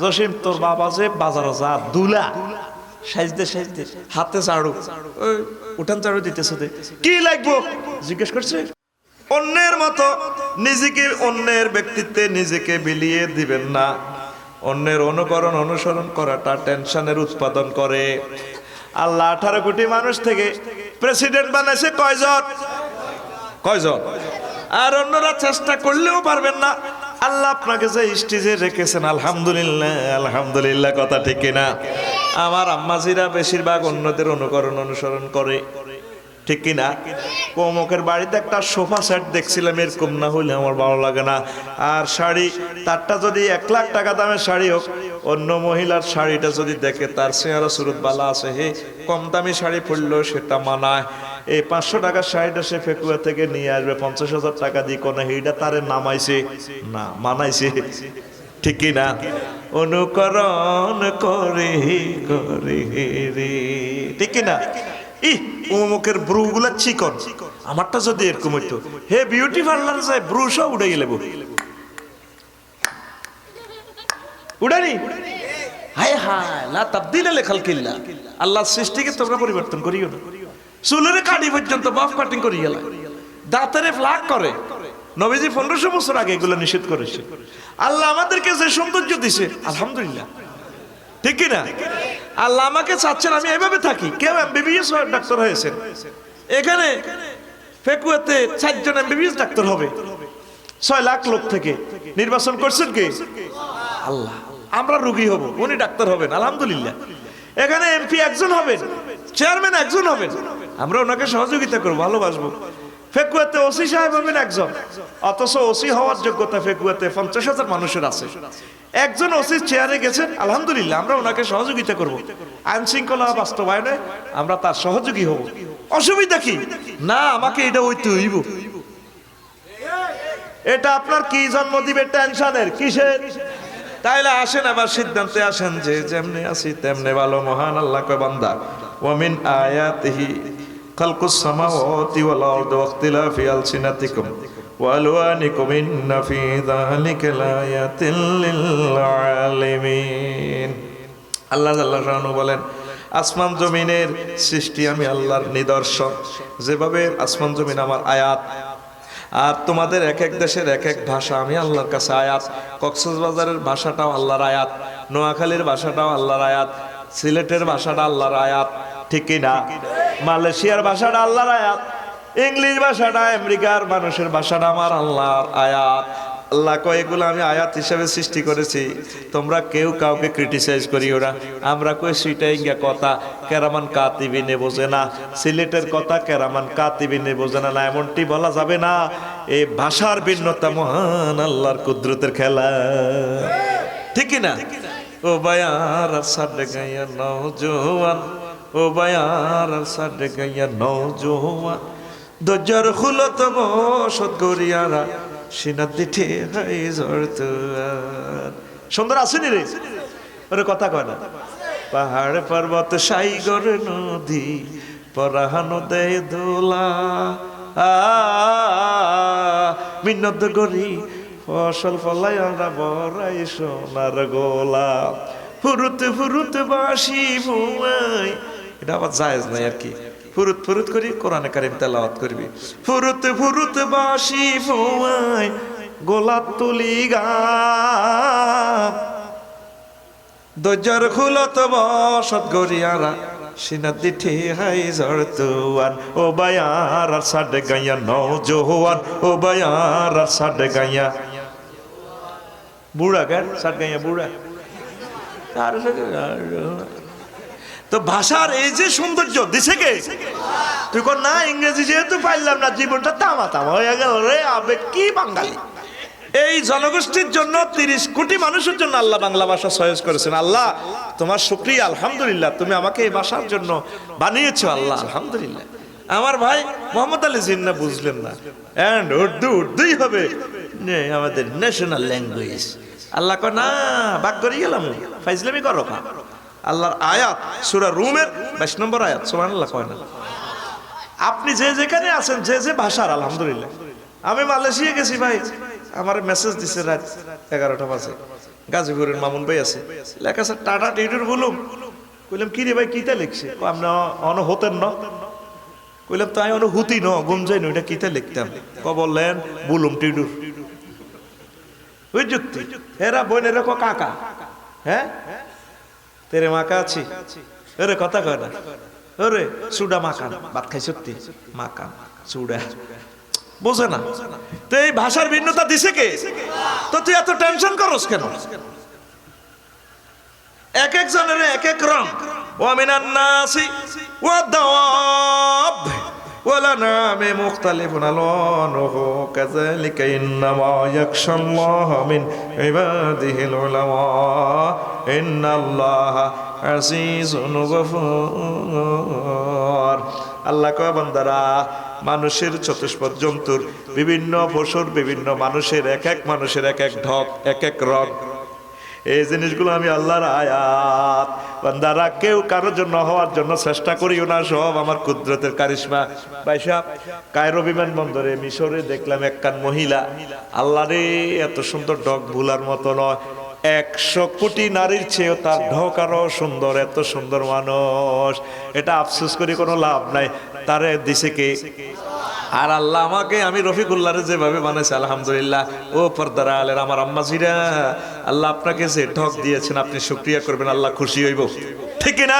জসিম তোর বাবা যে বাজারে যা দুলা সাইজতে সাইজতে হাতে চাড়ু, ওই উঠান চাড়ু দিতেছে, কি লাগবো জিজ্ঞেস করছে। অন্যের মতো নিজেকে, অন্যের ব্যক্তিত্বে নিজেকে বিলিয়ে দিবেন না। অন্যের অনুকরণ অনুসরণ করাটা টেনশনের উৎপাদন করে। আল্লাহ 18 কোটি মানুষ থেকে প্রেসিডেন্ট বানাইছে কয়জন? কয়জন? আর অন্যরা চেষ্টা করলেও পারবেন না। আল্লাহ আপনাকে যে স্টেজে রেখেছেন, আলহামদুলিল্লাহ, আলহামদুলিল্লাহ, কথা ঠিক না? আমার আম্মাজিরা বেশিরভাগ অন্যদের অনুকরণ অনুসরণ করে, ঠিক কিনা? কোমকের বাড়িতে একটা সোফা সেট দেখছিলাম, এরকম না হইলে আমার ভালো লাগে না। আর শাড়ি, তারটা যদি 1 লাখ টাকা দামের শাড়ি হোক, অন্য মহিলার শাড়িটা যদি দেখে তার চেহারা সুরত বালা আছে, হে কম দামি শাড়ি পরলেও সেটা মানায়। এই 500 টাকার শাড়িটা সে ফেকুয়া থেকে নিয়ে আসবে 50,000 টাকা দিয়ে, কোনো এইটা তারে নামাইছে না মানাইছে, ঠিক কিনা? অনুকরণ করে করে রে, ঠিক কিনা? অমুকের ব্রু গুলা চিকন, আমারটা যদি এরকম হইতো, হে বিউটি পার্লার যায় ব্রু সব উঠে গেলে উড়ানি। হায় হায়, লা তাবদীলা লিখালকিল্লাহ, আল্লাহর সৃষ্টিকে তোমরা পরিবর্তন করিও না। চুলের কাটি পর্যন্ত বাফ কাটিং করি গেল, দাঁতের ফ্লাক করে। নবীজি 1500 বছর আগে এগুলো নিষেধ করেছে। আল্লাহ আমাদেরকে যে সৌন্দর্য দিছে, আলহামদুলিল্লাহ, ঠিক কিনা? আল্লাহ আমাকে চাচ্ছেন আমি এভাবে থাকি। কেউ এমবিবিএস ডাক্তার হয়েছেন, এখানে ফেকুয়াতে 4 জন এমবিবিএস ডাক্তার হবে 6 লাখ লোক থেকে নির্বাচন করছেন কে? আল্লাহ। আমরা রোগী হব, উনি ডাক্তার হবেন, আলহামদুলিল্লাহ। এখানে এমপি একজন হবেন, চেয়ারম্যান একজন হবেন, আমরা ওনাকে সহযোগিতা করবো, ভালোবাসবো। ফেকুয়াতে ওসি সাহেব হবেন একজন, অথচ ওসি হওয়ার যোগ্যতা ফেকুয়াতে 50,000 মানুষের আছে। একজন ওসি চেয়ারে গেছেন, আলহামদুলিল্লাহ, আমরা ওনাকে সহযোগিতা করব। আইন শৃঙ্খলা বাস্তবায়নে আমরা তার সহযোগী হব। অসুবিধা কি? না, আমাকে এটা হইতে হইব। এটা আপনার কি জন্ম দিবে? টেনশনের, কিসের? তাইলে আসেন আবার সিদ্ধান্তে আসেন যে যেমনি আছি তেমনি ভালো। মহান আল্লাহ কয়, বান্দা ওয়া মিন আয়াতিহি খালকুস সামাওয়াতি ওয়াল আরদি ওয়া ইখতিলাফি আলসিনাতিকুম ওয়া আলওয়ানিকুম ইন্না ফি যালিকা লায়াতিন লিল আলিমিন। আল্লাহ জাল্লাহু শাআনহু বলেন, আসমান জমিনের সৃষ্টি আমি আল্লাহর নিদর্শন। যেভাবে আসমান জমিন আমার আয়াত, আর তোমাদের এক এক দেশের এক এক ভাষা আমি আল্লাহর কাছে আয়াত। কক্সবাজারের ভাষাটাও আল্লাহর আয়াত, নোয়াখালীর ভাষাটাও আল্লাহর আয়াত, সিলেটের ভাষাটা আল্লাহর আয়াত, ঠিক কিনা? মালয়েশিয়ার ভাষাটা আল্লাহর আয়াত, ইংলিশ ভাষাটা, আমেরিকার মানুষের ভাষাটা আমার আল্লাহর আয়াত। আল্লাহ কয় এগুলো আমি আয়াত হিসেবে সৃষ্টি করেছি, তোমরা কেউ কাউকে ক্রিটিসাইজ করিও না। আমরা কই সুইটাইঙ্গা কথা কেরামান কাতিবিনে বোঝে না, সিলেটের কথা কেরামান কাতিবিনে বোঝে না, এমনটি বলা যাবে না। এই ভাষার ভিন্নতা মহান আল্লাহর কুদরতের খেলা, ঠিক না? ও বায়ার সাডে গাইয়া নওজোয়ান, ও বায়ার সাডে গাইয়া নওজোয়ান, দরজার খুলত বসত গরিয়ারা সিনাত দিঠে হাই জরতুয়ান। সুন্দর আসেনি রে? ওরে কথা কয় না। পাহাড় পর্বত সাইগর নদী পরাহানো দেয় দোলা, মিন্নত গরি ফসল ফলাই আমরা বড়াই সোনার গোলা, ফুরুত ফুরুত বাসি ভুয়াই। এটা আবার জায়েজ নাই আর কি, ফুরুত ফুরুত করি কোরআনে কারিম তেলাওয়াত করবি। ফুরুত ফুরুত বাসি ভুয়াই গোলাপ তুলি গান, দরজার খুলত বসত গরিয়ারা সিনাত দিঠে হাই জরতুয়ান, ও বায়ার সাডে গাইয়া নওজোয়ান, ও বায়ার সাডে গাইয়া বুড়া গান সাড গাইয়া বুড়া। তো ভাষার এই যে সৌন্দর্য দিছে কে? তুই কর না ইংরেজি যেহেতু পাইলাম না, জীবনটা তামা তামা হয়ে গেল রে। আবে কি বাঙালি! এই জনগোষ্ঠীর জন্য 30 কোটি মানুষের জন্য আল্লাহ বাংলা ভাষা সহজ করেছেন। আল্লাহ তোমার শুকরিয়া, আলহামদুলিল্লাহ, তুমি আমাকে এই ভাষার জন্য বানিয়েছো আল্লাহ, আলহামদুলিল্লাহ। আমার ভাই মোহাম্মদ আলী জিন্নাহ বুঝলেন না, এন্ড উর্দুই হবে আমাদের ন্যাশনাল ল্যাঙ্গুয়েজ। আল্লাহ কয় না, বাক করে গেলাম, ফাইজলামি করো কা। আল্লাহর আয়াত সূরা রুমের 22 নম্বর আয়াত, সুবহানাল্লাহ কয় না? আপনি যে যেখানে আছেন, যে যে ভাষার, আলহামদুলিল্লাহ। আমি মালয়েশিয়া গেছি ভাই, আমার মেসেজ দিছে রাত 11টা বাজে, গাজীপুরের মামুন ভাই আছে, লেখা আছে টাটা টিউটর বলুম। কইলাম কি রে ভাই কিতা লিখছে? আমরা অন হতেন না। কইলাম তাই অন হুতি ন গুমজাই ন, এটা কিতা লিখতাম? বললেন বলুম টিউটর। ওই যুক্তি এরা বোনের কো কাকা, হ্যাঁ তেরে মাকা আছি, ওরে কথা কয় না, ওরে সুডা মাকান, ভাত খাই সত্যি মাকান সুডা, বোঝে না। তো এই ভাষার ভিন্নতা দিছে কে? তো তুই এত টেনশন করস কেন? এক এক জনের এক এক রং। ওয়া মিনান নাসি ওয়া দাওয়াব ওয়ালানামি মুখতালিফুন আলওয়ানুহু কাযালিকা ইন্নামা ইয়াখশাল্লাহা মিন ইবাদিহিল উলামা ইন্নাল্লাহা আজিজুন গফুর। আল্লাহ কয় বান্দারা, মানুষের চতুষ্পদ জন্তুর, বিভিন্ন পশুর, বিভিন্ন মানুষের, এক এক মানুষের এক এক ঢক, এক এক রং। এই জিনিসগুলো আমি আল্লাহর আয়াত। বান্দারা কেউ কারোর জন্য হওয়ার জন্য চেষ্টা করিও না, সব আমার কুদরতের কারিশমা। ভাই সাহেব, কায়রো বিমানবন্দরে মিশরে দেখলাম একখান মহিলা, আল্লাহ রে এত সুন্দর ঢক ভুলার মতো নয়। 100 কোটি নারীর চেয়েও তার ঢক আরো সুন্দর, এত সুন্দর মানুষ। এটা আফসোস করে কোনো লাভ নাই, তারে দিছে কে? আর আল্লাহ আমাকে, আমি রফিকুল্লাহরে যেভাবে বানাইছে, আলহামদুলিল্লাহ। ও পর্দার আলের আমার আম্মাজিরা, আল্লাহ আপনাকে যে ঢক দিয়েছেন আপনি শুকরিয়া করবেন, আল্লাহ খুশি হইব, ঠিক না?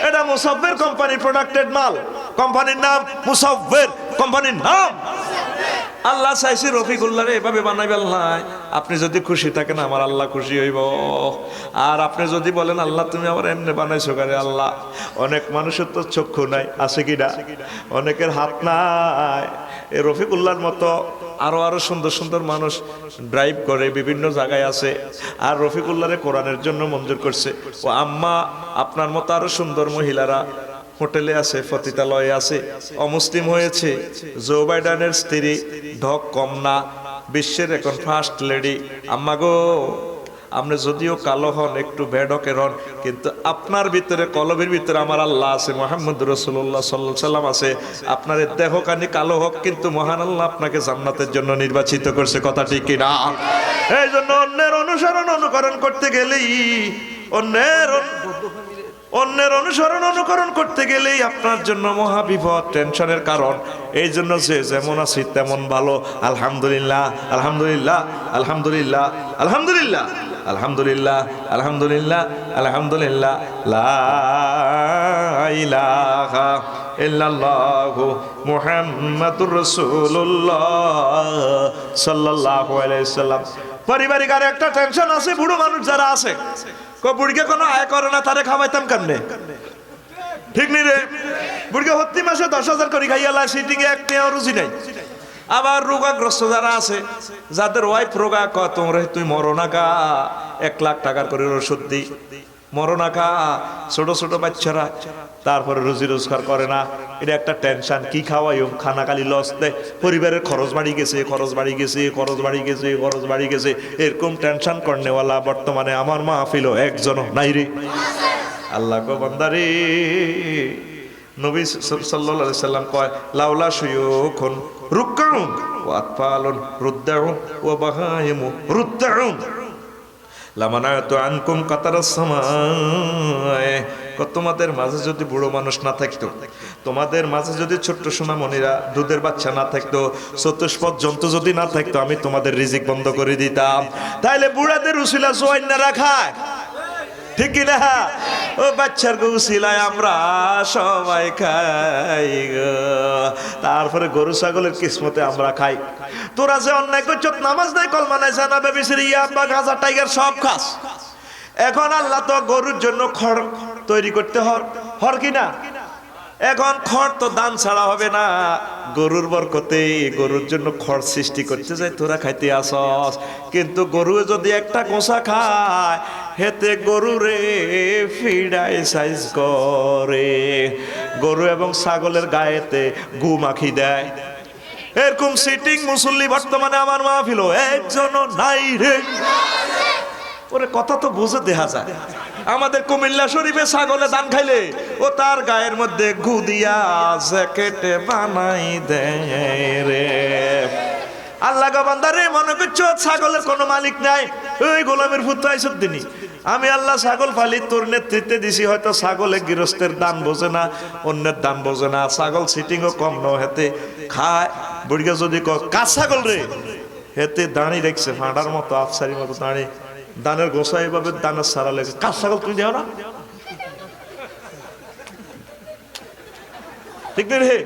এটা মুসাফির কোম্পানি প্রোডাক্টেড মাল, কোম্পানির নাম মুসাফির, কোম্পানির নাম। আল্লাহ চাইছে রফিকুল্লাহরে এভাবে বানাইবেন। আপনি যদি খুশি থাকেন আমার আল্লাহ খুশি হইব। আর আপনি যদি বলেন আল্লাহ তুমি আমার এমনি বানাইছো কারে, আল্লাহ অনেক মানুষের তো চক্ষু নাই, আছে কিনা? অনেকের হাত নাই। এই রফিকুল্লাহর মতো আরো সুন্দর সুন্দর মানুষ ড্রাইভ করে, বিভিন্ন জায়গায় আছে। আর রফিকুল্লাহরে কোরআনের জন্য মঞ্জুর করছে। ও আম্মা, আপনার মতো আরো সুন্দর মহিলারা হোটেলে আছে, পতিতালয়ে আছে, অমুসলিম হয়েছে। জো বাইডেনের স্ত্রী, ঢক কম না, বিশ্বের এখন ফার্স্ট লেডি। আম্মা গো, আপনি যদিও কালো হন, একটু বেঢকের হন, কিন্তু আপনার ভিতরে, কলবের ভিতরে আমার আল্লাহ আছে, মুহাম্মদ রাসূলুল্লাহ সাল্লাল্লাহু আলাইহি ওয়াসাল্লাম আছে। আপনার দেহ কানি কালো হোক, কিন্তু মহান আল্লাহ আপনাকে জান্নাতের জন্য নির্বাচিত করছে, কথা ঠিক কি না? এই জন্য অন্যের অনুসরণ অনুকরণ করতে গেলেই, অন্যের অনুসরণ অনুকরণ করতে গেলেই আপনার জন্য মহা বিপদ, টেনশনের কারণ। এই জন্য যে যেমন আছি তেমন ভালো। আলহামদুলিল্লাহ, আলহামদুলিল্লাহ, আলহামদুলিল্লাহ, আলহামদুলিল্লাহ, আলহামদুলিল্লাহ, আলহামদুলিল্লাহ, আলহামদুলিল্লাহ, লা ইলাহা ইল্লাল্লাহু মুহাম্মাদুর রাসূলুল্লাহ সাল্লাল্লাহু আলাইহি সাল্লাম। পারিবারিক আর একটা টেনশন আছে, বুড়ো মানুষ যারা আছে, বুড়িকে কোনো আয় করে না, তারে খাওয়াইতাম কেমনে? ঠিক নি রে? বুড়িকে প্রতি মাসে 10,000 করে খাইয়ালা, সিটিং এ একটা রুজি নাই। আবার রোগাগ্রস্ত যারা আছে, যাদের ওয়াইফ রোগা, তোমরা তুই মরো না কা, 1 লাখ টাকার করে ওষুধ দি, মরো না কা। ছোট ছোট বাচ্চারা তারপরে রুজি রোজগার করে না, এটা একটা টেনশন। কি খাওয়াই খানা খালি লস দেয়, পরিবারের খরচ বাড়ি গেছে, খরচ বাড়ি গেছে, খরচ বাড়ি গেছে, খরচ বাড়ি গেছে, এরকম টেনশন করনেওয়ালা বর্তমানে আমার মাহফিলও একজনও নাই রে। আল্লাহ গো বান্দারে, নবী সাল্লাল্লাহু আলাইহি সাল্লাম কয় লাউলা শুয়ুখুন রুকউন ওয়া আতফালুন রুদ্দাউন ওয়া বাহাইমু রুদ্দাউন লামানাতু আনকুম কাতারাস সামায়ে। তোমাদের মাঝে যদি বুড়ো মানুষ না থাকতো, তোমাদের মাঝে যদি ছোট্ট সোনামণিরা দুধের বাচ্চা না থাকতো, চতুষ্পদ জন্তু যদি না থাকতো, আমি তোমাদের রিজিক বন্ধ করে দিতাম। তাইলে বুড়াদের উসিলা জোয়াইনা রাখায়, ঠিক কিনা? ও বাচ্চার গৌসিলায় আমরা সবাই খাই গো। তারপরে গরু ছাগলের কিসমতে আমরা খাই। তোরা যে অন্যায় করছ, নামাজ নাই, কলমা নাই, জানা বেবিসির ইয়াবা গাঁজা টাইগার সব খাস। এখন আল্লাহ তো গরুর জন্য খড় তৈরি করতে হর কিনা? এখন খড় তো দান ছাড়া হবে না, গরুর বরকতে গরুর জন্য খড় সৃষ্টি করতে যায়, তোরা খাইতে আসস। কিন্তু গরু যদি একটা কোষা খায়, হেতে গরুরে ফিডাই সাইজ করে, গরু এবং ছাগলের গায়েতে গু মাখি দেয়। এরকম সিটিং মুসল্লি বর্তমানে আমার মাহফিল একজনও নাই রে। ওরে কথা তো বুঝে দেখা যায়। আমাদের কুমিল্লা শরীফে ছাগলে দান খাইলে ও তার গায়ের মধ্যে গু দিয়া জ্যাকেটে বানাই দেয় রে। আল্লাহ গো বান্দারে, মনে করছো ছাগলের কোনো মালিক নাই? ওই গোলামের পুত্র আইসব দিনই আমি আল্লাহ ছাগল ফালি, তোর নেতৃত্বে দিছি। হয়তো ছাগলে গৃহস্থের দান বোঝে না, অন্যের দান বোঝে না, ছাগল সিটিংও কম ন হেতে খায়। বুড়িয়া যদি কাজ ছাগল রে, হেতে দাঁড়ি রেখছে ফাঁড়ার মতো, আফসারির মতো দাঁড়ি, দানের গোসা এইভাবে দানের সারা লেগে। কাজ ছাগল তুমি দেও না, ঠিক নেই রে?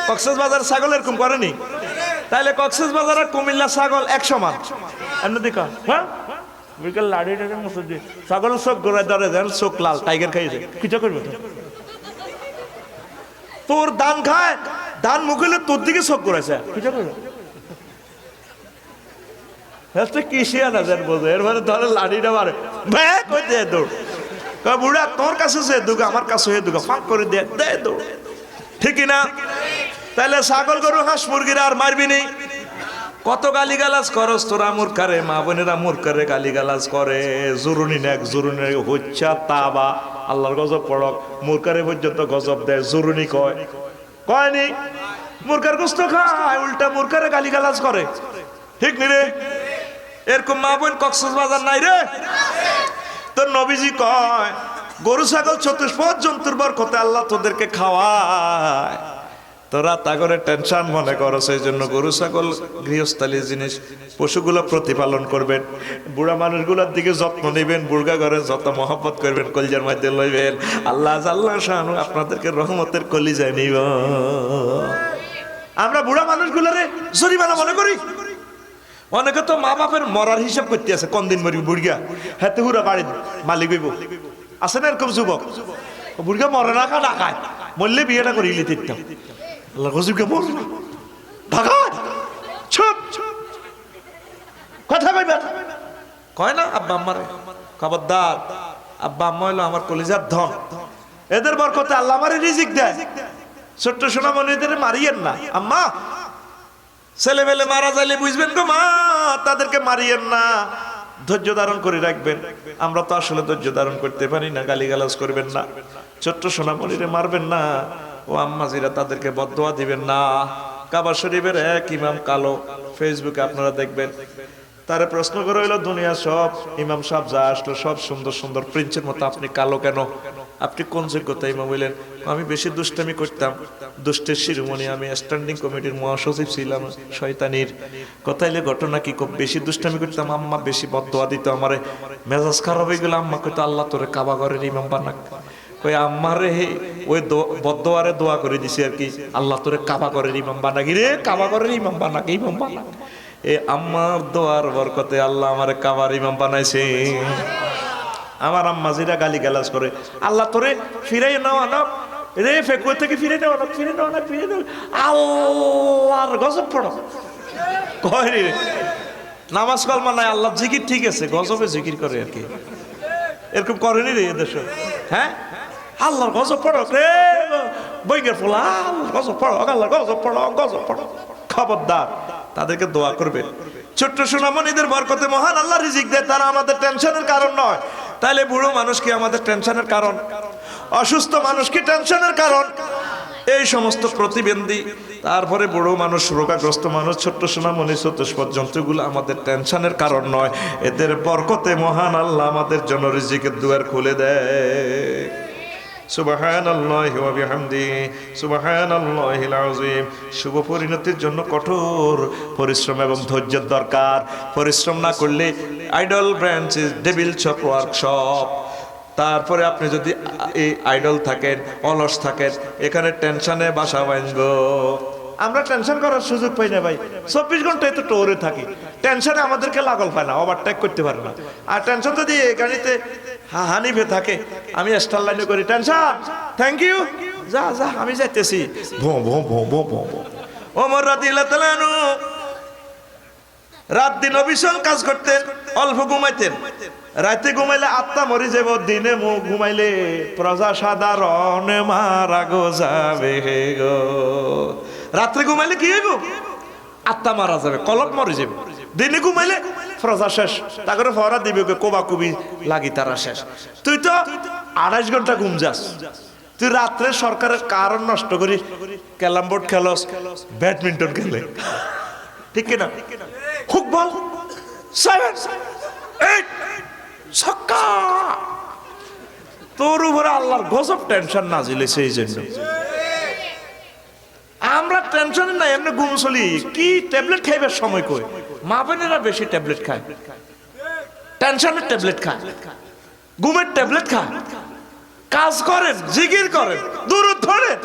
কক্সবাজার ছাগল এরকম করেনি? তাইলে কক্সবাজার আর কুমিল্লা ছাগল এক সমান। দেখা হ্যাঁ, বিকেল লাড়ি টাড়ির মতো দিয়ে ছাগলের চোখ গোড়ায় ধরে দেন, চোখ লাল, টাইগার খাইছে, কিছু করবে তোর দান খায়, দান মুখলে তোর দিকে চোখ গোড়াইছে, কিছু করবে কিসে আনা যেন বোঝে। এর মানে ধরে লাড়িটা মারে, ব্যাক হয়ে দেয় দৌড়। বুড়া তোর কাছে সে দুগা, আমার কাছে হে দুগা, ফাঁক করে দেয় দেয় দৌড়, ঠিক না? তাহলে ছাগল গরু হাঁস মুরগিরা আর মারবি নি। কত গালিগালাজ করস তোরা মূর্খারে, মা বোনেরা মূর্খারে গালিগালাজ করে। জরুরি নেক জরুরি হচ্ছা তাবা, আল্লাহর গজব পড়ক, মূর্খারে পর্যন্ত গজব দেয়। জরুরি কয় কয়নি? মূর্খার গোস্ত খায়, উল্টা মূর্খারে গালিগালাজ করে, ঠিক নি রে? এরকম মা বোন কক্সবাজার নাই রে? তোর নবীজি কয় গরু ছাগল চতুষ্পদ জন্তুর বরকতে আল্লাহ তোদেরকে খাওয়ায়, তোরা তা করে টেনশন মনে করো। সেই জন্য গরু ছাগল গৃহস্থালী জিনিস, পশুগুলো প্রতিপালন করবেন, বুড়া মানুষগুলোর দিকে যত্ন নেবেন, বুড়গা ঘরে যত মহব্বত করবেন, কলিজার মধ্যে লইবেন। আল্লাহ আল্লাহ শানু আপনাদেরকে রহমতের কলিজায় নিব। আমরা বুড়া মানুষগুলোরে জরিমানা মনে করি। অনেকে তো মা বাপের মরার হিসাব করতে আছে, কোন দিন মরি বুড়িয়া, হাতে হুরা বাড়ির মালিক হইব। আছে না এরকম যুবক? বুড়িয়া মরে না কা ঢাকায়, মরলে বিয়েটা করি দিতাম। আল্লাহ গজবকে বল ঢাকায় চুপ কথা কইবে, কয় না আব্বা আম্মার খবরদার, আব্বা আম্মা হইলো আমার কলিজার ধন, এদের বরকতে আল্লাহ আমারে রিজিক দেয়। ছোট্ট সোনামণিদের মারিয়েন না। আম্মা ছেলে মেলে মারা যাইলে বুঝবেন গো মা, তাদেরকে মারিয়েন না, ধৈর্য ধারণ করে রাখবেন। আমরা তো আসলে ধৈর্য ধারণ করতে পারি না, গালিগালাজ করবেন না, ছোট্ট সোনামণিরে মারবেন না। ও আম্মাজিরা তাদেরকে বদদোয়া দিবেন না। কাবা শরীফের এক ইমাম কালো, ফেসবুকে আপনারা দেখবেন, তারে প্রশ্ন করে হইলো দুনিয়া সব ইমাম সাহেব যা আসলো সব সুন্দর সুন্দর প্রিন্সের মতো, আপনি কালো কেন? আপনি কোন যোগ্যতা? ইমাম বললেন আমি বেশি দুষ্টামি করতাম, দুষ্টের শিরোমণি, আমি স্ট্যান্ডিং কমিটির মহাসচিব ছিলাম শয়তানির। কথাইলে ঘটনা কি, খুব বেশি দুষ্টামি করতাম, আম্মা বেশি বদদোয়া দিত আমারে, মেজাজ খারাপ হয়ে গেল। আম্মা কইতো আল্লাহ তোরে কাবা ঘরের ইমাম বানাক। ওই আম্মারে ওই বদদোয়ারে দোয়া করে দিছি আর কি, আল্লাহ তোরে কাবা করে ইমাম বানাকি রে, কাবা করে ইমাম বানাকি, ইমাম বানাকি। এই আম্মার দোয়ার বরকতে আল্লাহ আমারে কাবার ইমাম বানাইছে। আমার আম্মা যেটা গালি গালাজ করে, আল্লাহ তোরে ফিরাই নেওয়া না রে, ফেকুয়া থেকে ফিরে নেওয়া না, ফিরে নেওয়া না, ফিরে নেওয়া, আল্লাহর গজব পড়ো কয় রে। নামাজ কলমা নাই, আল্লাহ জিকির ঠিক আছে, গজবে জিকির করে আর কি, এরকম করেনি রে এদেশে। হ্যাঁ, আল্লাহর গজব পড়ো রে, বইগের ফোলা গজব পড়ো, আল্লাহর গজব পড়ো, গজব পড়ো। খবরদার, তাদেরকে দোয়া করবে। ছোট্ট সোনামণিদের বরকতে মহান আল্লাহ রিজিক দেয়, তারা আমাদের টেনশনের কারণ নয়। তাইলে বুড়ো মানুষ কি আমাদের টেনশনের কারণ? অসুস্থ মানুষ কি টেনশনের কারণ? এই সমস্ত প্রতিবন্ধী, তারপরে বুড়ো মানুষ, রোগাগ্রস্ত মানুষ, ছোট্ট সোনামণি, চতুষ্পদ জন্তুগুলো আমাদের টেনশনের কারণ নয়। এদের বরকতে মহান আল্লাহ আমাদের জন্য রিজিকের দুয়ার খুলে দেয়। সুবহানাল্লাহি ওয়া বিহামদিহি সুবহানাল্লাহিল আযীম। শুভ পরিণতির জন্য কঠোর পরিশ্রম এবং ধৈর্যের দরকার। পরিশ্রম না করলে idol branch is devil shop workshop. তারপরে আপনি যদি এই আইডল থাকেন, অলস থাকেন, এখানে টেনশনে বাসা বাঁধব। আমরা টেনশন করার সুযোগ পাই না ভাই, 24 ঘন্টায় তো টোরে থাকি, টেনশনে আমাদেরকে লাগল পায় না, ওভারটেক করতে পারে না। আর টেনশন যদি এই গাড়িতে হানিফে থাকে, আমি স্টার লাইনে করি, টেনশন থ্যাংক ইউ, যা যা আমি যাইতেছি, ভো ভো ভো ভো ভো। ওমর রাদিয়াল্লাহু তাআলা আনহু রাত দিন অবিচল কাজ করতেন, অল্প ঘুমাইতেন। রাতে ঘুমাইলে আত্মা মরি যাব, দিনে মুখ ঘুমাইলে প্রজা সাধারণ মারা গো যাবে গো। রাত্রে ঘুমাইলে কি হইব? আত্মা মারা যাবে, কলব মরে যাবে। দিনে ঘুমাইলে প্রজা শেষ, তারপরে ফরা দিবে, কোবা কুবি লাগি তারা শেষ। তুই তো 28 ঘন্টা ঘুম যাস, তুই রাত্রে সরকারের কারণ নষ্ট করিস, ক্যারাম বোর্ড খেলস, ব্যাডমিন্টন খেলে, ঠিক কিনা? ফুটবল 7 8 ছক্কা। তোর উপরে আল্লাহর গজব টেনশন নাজিল হইছে। এই জন্য আমরা টেনশন নাই, এমনি ঘুম চলি। কি ট্যাবলেট খাইবার সময় কই? মা বোনেরা বেশি ট্যাবলেট খায়, টেনশনের ট্যাবলেট খায়, ঘুমের ট্যাবলেট খায়। কাজ করেন, জিকির করেন, দুরূদ ধরেন,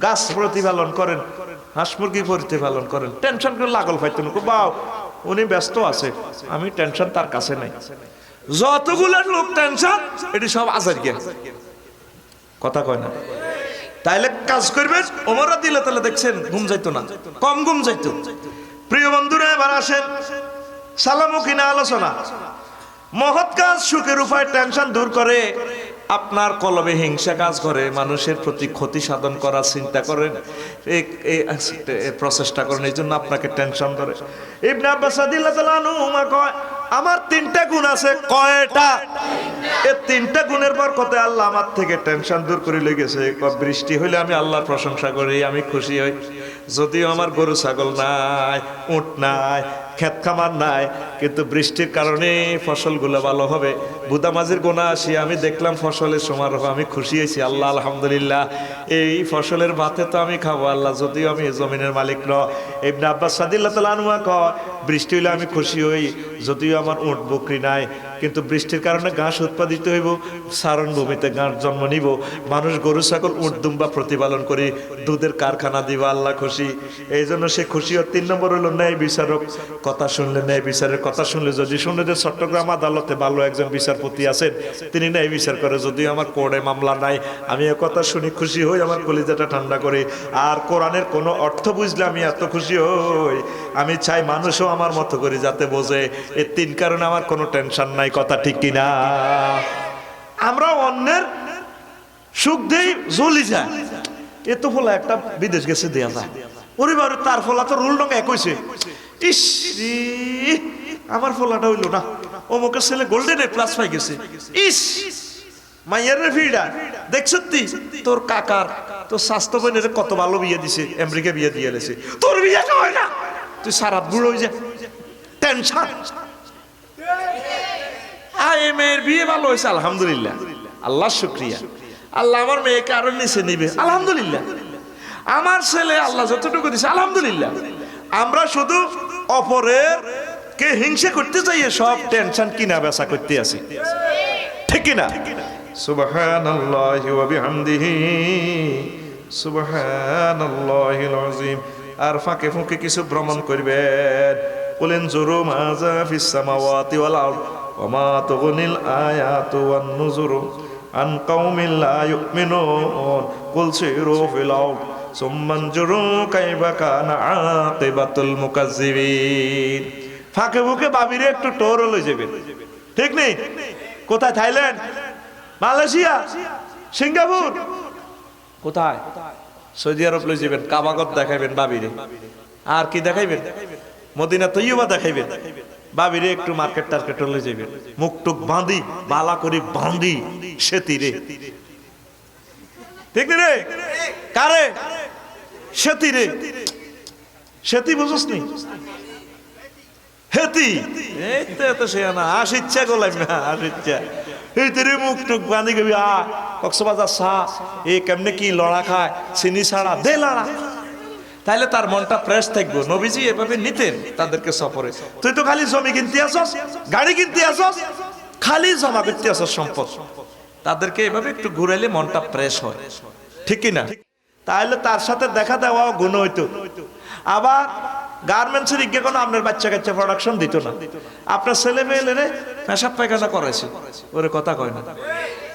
গাছ প্রতিপালন করেন, হাঁস মুরগি প্রতিপালন করেন। টেনশন করে লাগল পাইতেন, বাউ উনি ব্যস্ত আছে, আমি টেনশন তার কাছে নাই। যতগুলো লোক টেনশন, এটি সব আজার জ্ঞান, কথা কয় না। তাইলে কাজ করবেন। ওমর রাদিয়াল্লাহু তাআলা দেখছেন ঘুম যাইতো না, কম ঘুম যাইতো। প্রিয় বন্ধুরা, এবার আসেন সালামুখিনা আলোচনা। মহৎ কাজ সুখের উপায়, টেনশন দূর করে। আপনার কলবে হিংসা কাজ করে, মানুষের প্রতি ক্ষতি সাধন করার চিন্তা করেন, প্রচেষ্টা করেন, এই জন্য আপনাকে টেনশন ধরে। ইবনে আব্বাস রাদিয়াল্লাহু তাআলা আনহু কয়, আমার 3টা গুণ আছে। কয়টা? এই 3টা গুণের বরকতে আল্লাহ আমার থেকে টেনশন দূর করে লেগেছে। বৃষ্টি হইলে আমি আল্লাহর প্রশংসা করি, আমি খুশি হই। যদিও আমার গরু ছাগল নাই, উট নাই, ক্ষেত খামার নাই, কিন্তু বৃষ্টির কারণে ফসলগুলো ভালো হবে। বুদামাজির গোনা আসি, আমি দেখলাম ফসলের সমারোহ, আমি খুশি হয়েছি। আল্লাহ আলহামদুলিল্লাহ, এই ফসলের ভাতে তো আমি খাবো আল্লাহ, যদিও আমি জমিনের মালিক ন। ইবনে আব্বাস রাদিয়াল্লাহু তাআলা আনহু কয়, বৃষ্টি হইলে আমি খুশি হই, যদিও আমার উট বকরি নাই, কিন্তু বৃষ্টির কারণে ঘাস উৎপাদিত হইব, সারণ ভূমিতে ঘাস জন্ম নিব, মানুষ গরু ছাগল উট দুম্বা প্রতিপালন করি, দুধের কারখানা দিব, আল্লাহ খুশি। এই জন্য সে খুশি। 3 নম্বর হলো ন্যায় বিচারক। কথা শুনলে, ন্যায় বিচারের কথা শুনলে, যদি শুনে যে চট্টগ্রাম আদালতে ভালো একজন বিচারপতি আছেন, তিনি ন্যায় বিচার করে, যদিও আমার কোর্টে মামলা নাই, আমি এ কথা শুনি খুশি হই, আমার কলিজাটা ঠান্ডা করে। আর কোরআনের কোনো অর্থ বুঝলে আমি এত খুশি হই, আমি চাই মানুষও আমার মতো করে যাতে বোঝে। এই 3 কারণে আমার কোনো টেনশন নাই, কথা ঠিক কিনা? আমরা অন্যের সুখ দেই, জ্বলি যায়। এ তো ফলা একটা বিদেশ গেছে দেয়া যায়, পরিবার তার ফলা তো রুল রঙ এক হয়েছে। ইস, আমার ফলাটা হইলো না, অমুকের ছেলে গোল্ডেন এ প্লাস পাই গেছে। ইস, মাইয়ার ভিড়া দেখছ তোর কাকার, তোর স্বাস্থ্য বোনের কত ভালো বিয়ে দিছে, আমেরিকা বিয়ে দিয়ে এলেছে, তোর বিয়ে হয় না, তুই সারা বুড়ো হয়ে যা। টেনশন। মেয়ের বিয়ে ভালো হয়েছে, আলহামদুলিল্লাহ, আল্লাহ শুকরিয়া। আল্লাহ আমার মেয়েকে আরো নিচে নিবে, আলহামদুলিল্লাহ। আমার ছেলে আল্লাহ যতটুকু দিছে, আলহামদুলিল্লাহ। আমরা শুধু অপরের কে হিংসা করতে চাই, সব টেনশন কিনা বেচা করতে আছি, ঠিক কিনা? সুবহানাল্লাহি ওয়া বিহামদিহি সুবহানাল্লাহিল আযীম। আর ফাঁকে ফুঁকে কিছু ভ্রমণ করবেন। কুলিন জুরু মাজা ফিস সামাওয়াতি ওয়াল আরদ ওয়া মা তুগনিল আয়াতু ওয়ান নুযুরু আন কওমিন লা ইউমিনুন কুল সিরু ফিল আরদ সুম্মান জুরু কাইফা কানা আকিবাতুল মুকাজ্জিবিন। ফাঁকে ফুঁকে বাবিরে একটু টোর লয়ে যাবেন, ঠিক নেই? কোথায়? থাইল্যান্ড, মালয়েশিয়া, সিঙ্গাপুর, কোথায়? সৌদি আরব লয়ে যাবেন, কাবাগত দেখাইবেন বাবিরে। আর কি দেখাইবেন? মদিনা তৈয়বা দেখাইবেন। বাবিরে একটু মার্কেট টার্কেট লয়ে যাবেন, মুখ টুক বাঁধি, বালা করি বাঁধি সেতিরে, ঠিক রে? কারে? সেতিরে। সেতি বুঝছ নি? হেতি এই তো এত সে না আসিচ্ছা গোলাম না আসিচ্ছা এই তেরে মুখ টুক বাঁধি গবি কক্সবাজার সা এই কেমনে কি লড়া খায় চিনি ছাড়া দে লড়া, তাইলে তার মনটা ফ্রেশ থাকবো। নবীজি এভাবে নিতেন তাদেরকে সফরে। তুই তো খালি জমি কিনতে আসস, গাড়ি কিনতে আসস, খালি জমা করতে আসস সম্পদ। তাদেরকে এভাবে একটু ঘুরাইলে মনটা ফ্রেশ হয়, ঠিক কিনা? তাহলে তার সাথে দেখা দেওয়াও গুণ হইতো। আবার গার্মেন্টসের ইগে কোনো আপনার বাচ্চা কাচ্চা প্রোডাকশন দিত না, আপনার ছেলে মেয়েলে পেশাব পায়খানা করাইছে, ওরে কথা কয় না।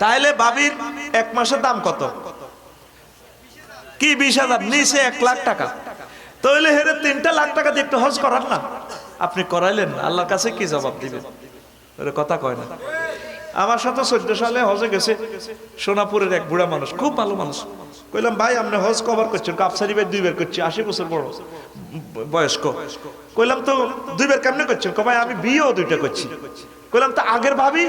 তাইলে বাবির এক মাসের দাম কত? কি 20,000? নিচে 1 লাখ টাকা। তাইলে হেরে 3 লাখ টাকা দিয়ে একটু হজ করার না, আপনি করাইলেন না, আল্লাহর কাছে কি জবাব দিবেন? ওরে কথা কয় না। আমার সাথে 14 সালে হজে গেছে সোনাপুরের এক বুড়া মানুষ, খুব ভালো মানুষ। কইলাম ভাই আপনি হজ কভার করছেন? আফসারি ভাই 2 বার করছি, 80 বছর বড় বয়স্ক। কইলাম তো 2 বার কেমনে করছেন? ভাই আমি বিয়েও 2টা করছি। কইলাম তো আগের ভাবি?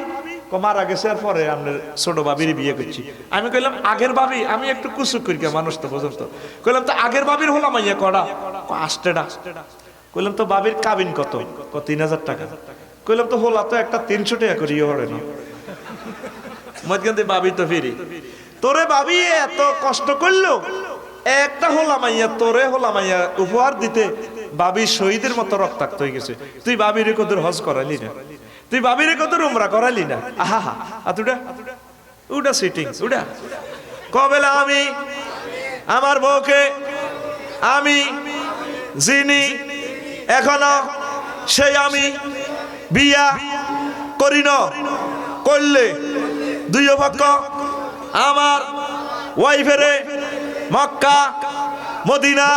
মারা গেছে, আর পরে আপনার ছোট ভাবির বিয়ে করছি। আমি কইলাম আগের ভাবি? আমি একটু কুসুক করি মানুষ তো বোঝেন তো। কইলাম তো আগের ভাবির হলাম ইয়া কড়া 8টা। কইলাম তো ভাবির কাবিন কত? 3,000 টাকা। কইলাম তো হলা তো একটা 300 টাকা করিয়ে হরে না মধ্যে ভাবি তো ফিরি তোরে ভাবি এত কষ্ট করলো একটা হোলামাইয়া তোরে হোলামাইয়া উপহার দিতে ভাবি শহীদের মতো রক্তাক্ত হয়ে গেছে। তুই ভাবির কদর হজ করালি না, তুই ভাবির কদর উমরা করালি না। আহা আতুডা উডা সিটিংস উডা কবেলা আমি আমার বউকে আমি যিনি এখনো সেই আমি বিয়া করি না করলে 2 পক্ষ আমার ওয়াইফেরে মক্কা মদিনা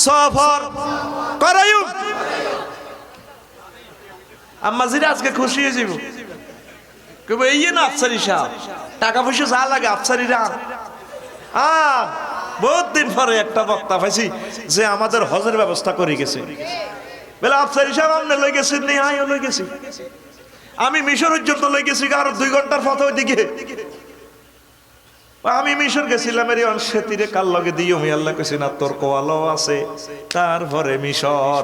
সফর করাইউ। আম্মা জিরা আজকে খুশি হয়ে যাব, কেবল এই না আফসারি সাহেব টাকা পয়সা যা লাগে আফসারিরা। বহুত দিন পরে একটা বক্তা পাইছি যে আমাদের হজের ব্যবস্থা করে গেছে। বলে আফসারি সাহেব আপনি লই গেছেন নি? আমিও লই গেছি। আমি মিশর পর্যন্ত লই গেছি, আর 2 ঘন্টার পথ ওইদিকে। আমি মিশর গেছিলাম এর সেতিরে কাল লগে দিও মি আল্লাহ কইছে না তোর কোয়ালো আছে। তারপরে মিশর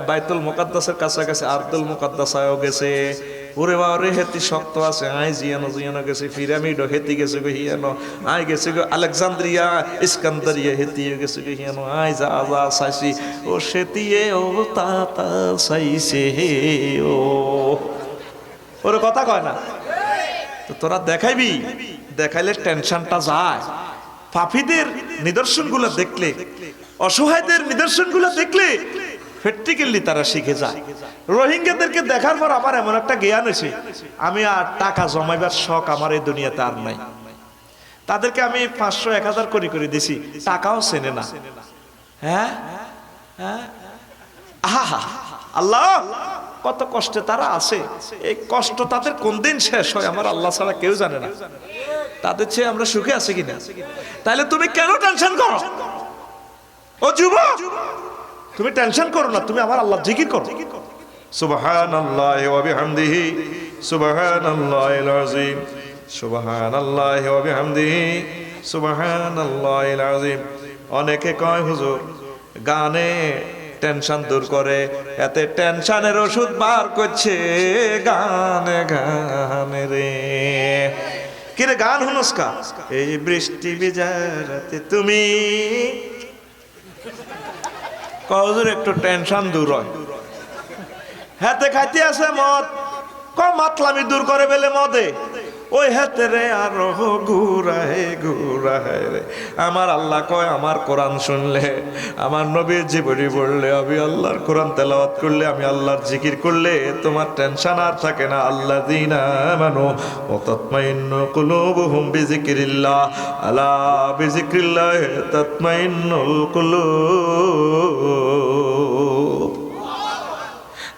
বাইতুল মুকাদ্দাসের কাছাকাছি আব্দুল মুকাদ্দাসায়ও গেছে। ওরে বাবারে হেতি শক্ত আছে। আই জিয়ানো জিয়ানো গেছে, পিরামিডও হেতি গেছে গো হিয়ানো, আই গেছে গো আলেকজান্দ্রিয়া ইস্কান্দারিয়া হেতি গেছে গো হিয়ানো, আই যা যা চাইছি ও সেতিয়ে ও তা তা চাইছে হে ও। ওরে কথা কয় না তো তোরা দেখাইবি, দেখাইলে টেনশনটা যায়। পাপীদের নিদর্শনগুলো দেখলে, অসহায়দের নিদর্শনগুলো দেখলে প্র্যাকটিক্যালি তারা শিখে যায়। রোহিঙ্গাদেরকে দেখার পর আমার এমন একটা জ্ঞান হয়েছে, আমি আর টাকা জমাইবার শখ আমার এই দুনিয়াতে আর নাই। তাদেরকে আমি 500-1000 করে দিছি, টাকাও চেনে না। হ্যাঁ হ্যাঁ আহা আল্লাহ কত কষ্টে তারা আছে। এই কষ্ট তাদের কোন দিন শেষ হয় আমার আল্লাহ ছাড়া কেউ জানে না। তাদের চেয়ে আমরা সুখে আছি কিনা? তাহলে তুমি কেন টেনশন করো? ও যুবক তুমি টেনশন করো না, তুমি আমার আল্লাহ জিকির করো। সুবহানাল্লাহি ওয়া বিহামদিহি সুবহানাল্লাহিল আযীম সুবহানাল্লাহি ওয়া বিহামদিহি সুবহানাল্লাহিল আযীম। অনেকে কয় হুজুর গানে টেনশন দূর করে, এতে টেনশনের ওষুধ বার করছে গানে গানে রে। কিরে গান হুনস্কা এই বৃষ্টি বিজারাতে তুমি কজুর একটু টেনশন দূর হয়। হাতে খাইতে আছে মদ, কম মাতলামি দূর করে বেলে মদে ওই হাতে রে আরো ঘুরায় ঘুরায় রে। আমার আল্লাহ কয় আমার কোরআন শুনলে, আমার নবীর জীবনী পড়লে, আমি আল্লাহর কোরআন তেলাওয়াত করলে, আমি আল্লাহর জিকির করলে তোমার টেনশন আর থাকে না। আল্লাযীনা আমানু ওয়া তাতমাইন্নু কুলুবুহুম বিযিকরিল্লাহ, আলা বিযিকরিল্লাহ তাতমাইন্নুল কুলুব।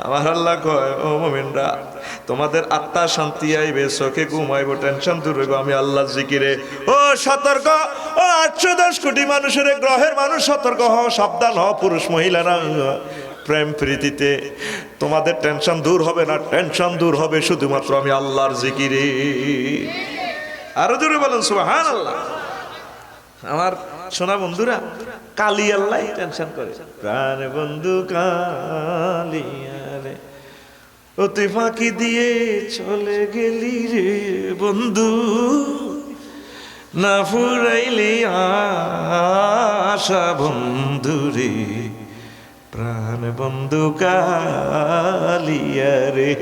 আমার আল্লাহ কয় ও মুমিনরা, তোমাদের আত্মা শান্তি আইবে, চোখে ঘুমাইব, টেনশন দূর হইব আমি আল্লাহর জিকিরে। ও সতর্ক, ও 810 কোটি মানুষের গ্রহের মানুষ সতর্ক হও, সাবধান হও পুরুষ মহিলারা। প্রেম প্রীতিতে তোমাদের টেনশন দূর হবে না, টেনশন দূর হবে শুধুমাত্র আমি আল্লাহর জিকিরে। আরো জোরে বলেন সুবহানাল্লাহ। আমার সোনা বন্ধুরা, কালি আল্লাহ টেনশন করে, প্রাণ বন্ধু কালিয়া রে, ও তুই ফাঁকি দিয়ে চলে গেলি রে বন্ধু, না ফুরাইলি আশা বন্ধু রে, প্রাণ বন্ধু কালিয়া রে।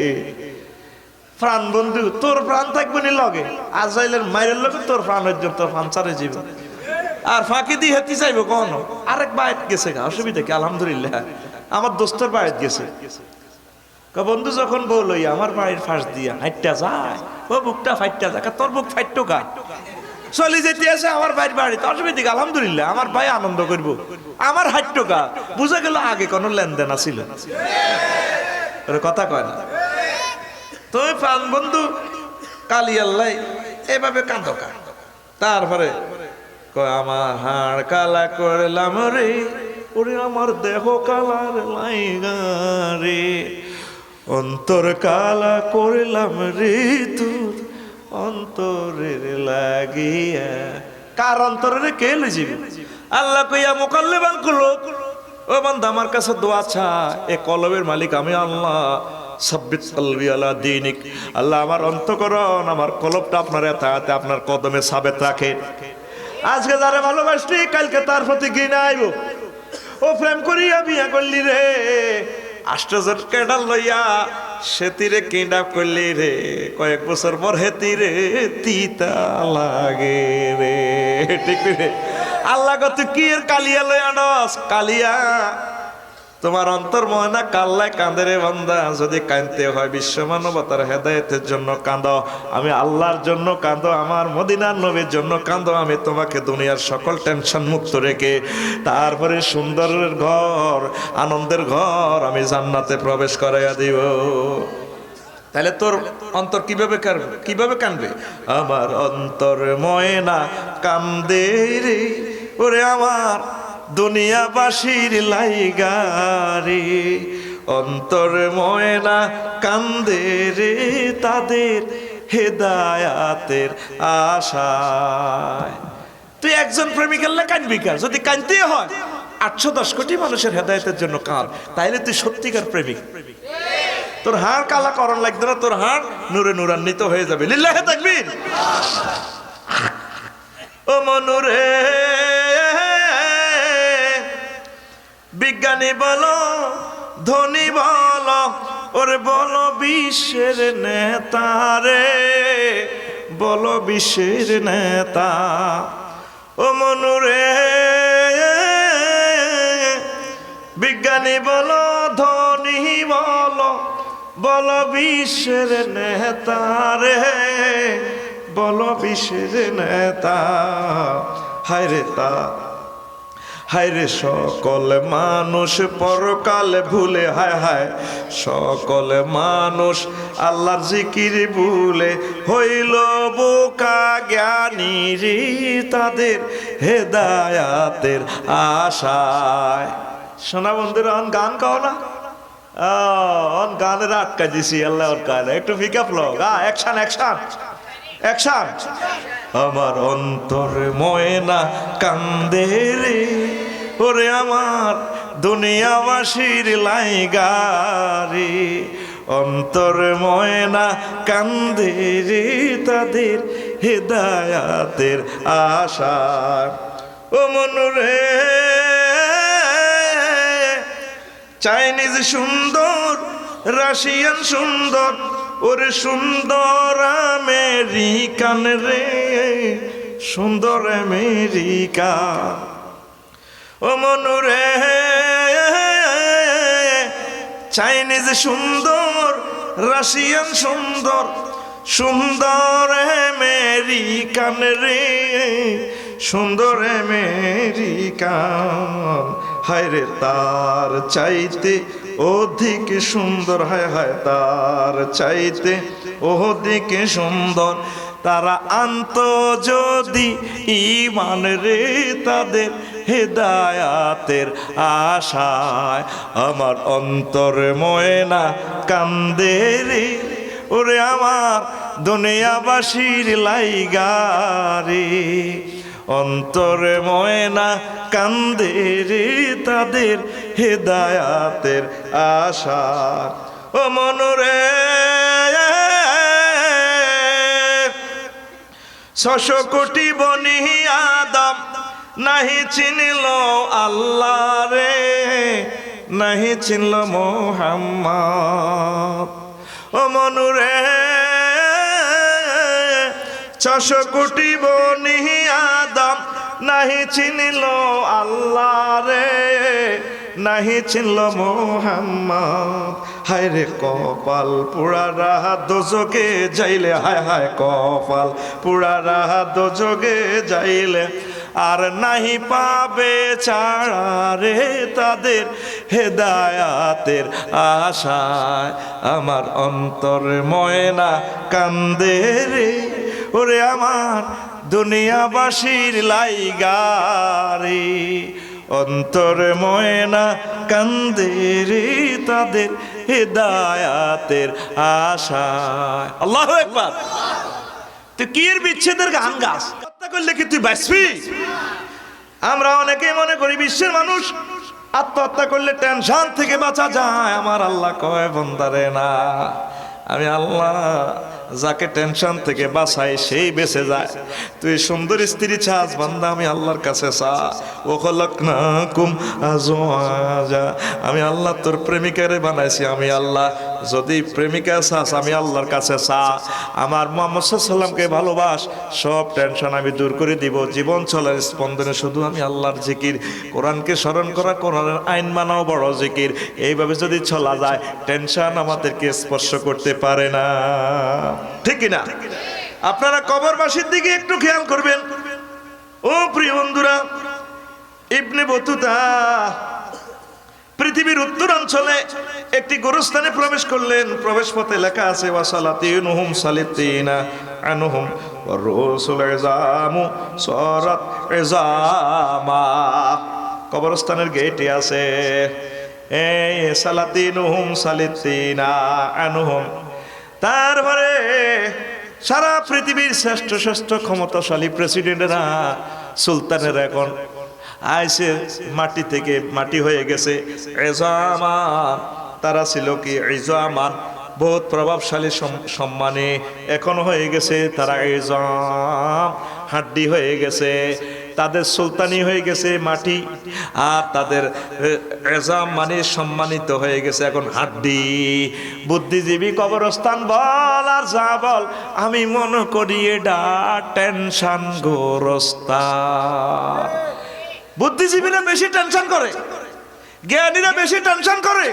প্রাণ বন্ধু, তোর প্রাণ থাকবে নি লগে, আজরাইলের মায়ের লগে তোর প্রাণ হইছে, তোর প্রাণ ছাড়ে যাবে। আর ফাঁকি দিয়ে হেঁটে চাইবো কোন আরেক বাইত গেছে গা, অসুবিধা কি? আলহামদুলিল্লাহ আমার দোস্তের বাইত গেছে, বন্ধু যখন বল আমার বাড়ির ফাঁস দিয়া হাইটটা যায়, ও বুকটা ফাইটটা যায়, তোর বুক ফাইটটো গা চলে যেতে আছে আমার ভাইয়ের বাড়িতে, অসুবিধা কি? আলহামদুলিল্লাহ আমার ভাই আনন্দ করবো, আমার হাইটটো গা। বুঝা গেল আগে কোনো লেনদেন আছিল, কথা কয় না। তুমি প্রাণ বন্ধু কালি আল্লাহ এভাবে কাঁদো কা। তারপরে আমার হাড় কালা করলাম রে, ওরে আমার দেহ কালার লাইগা রে, অন্তর কালা করলাম রে তোর অন্তরের লাগিয়া। কার অন্তরে কে লইছিবি? আল্লাহ কইয়া মুকাল্লিবাল কুলুব, ও বান্দা আমার কাছে দোয়া চা, এ কলবের মালিক আমি আল্লাহ। সাব্বিত কলবি আলা দীনিক, আল্লাহ আমার অন্তঃকরণ, আমার কলবটা আপনার এতাতে আপনার কদমে সাবেত রাখে। আজকে যারা ভালোবাসলি কালকে তার প্রতি ঘৃণা আইব। ও প্রেম করিয়া বিয়া করলি রে, আশ্চর্য কেডাল লইয়া সে তীরে কিডা করলি রে, কয়েক বছর পর হে তীরে তিতা লাগে রে। ঠিক রে? আল্লাহ কত কি এর কালিয়া লইয়া নস, কালিয়া তোমার অন্তর ময়না কাল্লায় কাঁদে রে বান্দা। যদি কাঁদতে হয় বিশ্ব মানবতার হেদায়েতের জন্য কাঁদো, আমি আল্লাহর জন্য কাঁদো, আমার মদিনার নবীর জন্য কাঁদো। আমি তোমাকে দুনিয়ার সকল টেনশন মুক্ত রেখে তারপরে সুন্দরের ঘর, আনন্দের ঘর আমি জান্নাতে প্রবেশ করাইয়া দিব। তাহলে তোর অন্তর কিভাবে কাঁদবে? কিভাবে কাঁদবে? আমার অন্তর ময়না কান্দে রে, ওরে আমার দুনিয়াবাসীর লাইগারে, অন্তর ময়না কান্দে রে তাদের হেদায়াতের আশায়। তুই একজন প্রেমিকের লে কাঁদবি কার? যদি কাঁদতে হয় 810 কোটি মানুষের হেদায়েতের জন্য কাঁদ, তাইলে তুই সত্যিকার প্রেমিক। তোর হাড় কালা করণ লাগবে না, তোর হাড় নূরে নূরান্বিত হয়ে যাবে। লিল্লাহে তাকবীর। ও মনুরে, বিজ্ঞানী বলো, ধনী বলো, ওরে বলো বিশ্বের নেতা রে, বলো বিশ্বের নেতা। ও মনুরে, বিজ্ঞানী বলো, ধনী বলো, বলো বিশ্বের নেতা রে, বলো বিশ্বের নেতা। হায় রে তা, হায় রে সকল মানুষ পরকালে ভুলে, হায় হায় সকল মানুষ আল্লাহর জিকির ভুলে হইল বোকা জ্ঞানী রে তাদের হেদায়াতের আশায়। শোনা বন্ধুরা, গান গাও না, গানের আটকা দিছি আল্লাহ ওর গান। একটু পিকআপ লও, অ্যাকশন অ্যাকশন অ্যাকশন। আমার অন্তর ময়না কান্দে রে, ওরে আমার দুনিয়াবাসীর লাইগারে, অন্তর ময়না কান্দে রে তাদের হেদায়াতের আশা। ও মনুরে, চাইনিজ সুন্দর, রাশিয়ান সুন্দর, ওরে সুন্দর আমেরিকান রে, সুন্দর আমেরিকা। ও মনুরে চাইনিজ সুন্দর, রাশিয়ান সুন্দর, সুন্দর আমেরিকান রে, সুন্দর আমেরিকান। হায় রে তার চাইতে অধিক সুন্দর, হায় হায় তার চাইতে অধিক সুন্দর। তারা আন্ত যদি ঈমান রে, তাদের হেদায়াতের আশায় আমার অন্তর ময়না কান্দে রে। ওরে আমার দুনিয়াবাসীর লাইগারে, অন্তরে ময়না কান্দে রে তাদের হেদায়াতের আশা। ও মনুরে 600 কোটি বনি আদম নাহি চিনল আল্লাহ রে, নাহি চিনল মুহাম্মদ। ও মনুরে 600 কোটি বনি আদম নাহি চিনল আল্লাহ রে, নাহি চিনল মুহাম্মদ। হায় রে কপাল পুরা রাত দোজকে যাইলে, হায় হায় কপাল পুরা রাত দোজকে যাইলে আর নাহি পাবে ছাড়া রে তাদের হেদায়াতের আশায় আমার অন্তর ময়না কান্দে রে। ওরে আমার দুনিয়াবাসীর লাইগারে, অন্তর ময়না কান্দে রে তাদের হেদায়াতের আশায়। আল্লাহু আকবার। তুই কি এর বিচ্ছেদের গান গাস? হত্যা করলে কি তুই বাঁচবি? আমরা অনেকেই মনে করি বিশ্বের মানুষ আত্মহত্যা করলে টেনশন থেকে বাঁচা যায়। আমার আল্লাহ কয় বান্দারে না, আমি আল্লাহ যাকে টেনশন থেকে বাঁচাই সেই বেঁচে যায়। তুই সুন্দর স্ত্রী চাস বান্দা, আমি আল্লাহর কাছে চা। ও খলাকনাকুম আজওয়াজা, আমি আল্লাহ তোর প্রেমিকারে বানাইছি। আমি আল্লাহ যদি প্রেমিকা চাস আমি আল্লাহর কাছে চা। আমার মুহাম্মদ সাল্লাল্লাহু আলাইহি ওয়াসাল্লামকে ভালোবাস, সব টেনশন আমি দূর করে দিব। জীবন চলার স্পন্দনে শুধু আমি আল্লাহর জিকির, কোরআনকে স্মরণ করা, কোরআনের আইন মানাও বড় জিকির। এইভাবে যদি চলা যায় টেনশন আমাদেরকে স্পর্শ করতে পারে না, ঠিক কিনা? আপনারা কবরবাসীর দিকে একটু খেয়াল করবেন। ও প্রিয় বন্ধুরা, ইবনে বতুতা পৃথিবীর উত্তরাঞ্চলে একটি গোরস্থানে প্রবেশ করলেন। প্রবেশ পথে লেখা আছে ওয়াসালাতিনুহুম সালিতিনা আনহুম ওয়া রুসুল ইজামু সারাত ইজামা। কবরস্থানের গেটে আছে এই সালাতিনুহুম সালিতিনা আনহুম। তারপরে সারা পৃথিবীর শ্রেষ্ঠ শ্রেষ্ঠ ক্ষমতাশালী প্রেসিডেন্টরা, সুলতানেরা এখন আইসে মাটি থেকে মাটি হয়ে গেছে এজামান। তারা ছিল কি ইজামান, বহুত প্রভাবশালী সম্মানে এখন হয়ে গেছে তারা এজাম, হাড্ডি হয়ে গেছে। তাদের সুলতানি হয়ে গেছে মাটি, আর তাদের এজাম মানে সম্মানিত হয়ে গেছে এখন হাড্ডি। বুদ্ধিজীবী কবরস্থান বল আর যা বল, আমি মনে করি এটা টেনশন গোরস্থান। বুদ্ধিজীবীরা বেশি টেনশন করে, জ্ঞানীরা বেশি টেনশন করে।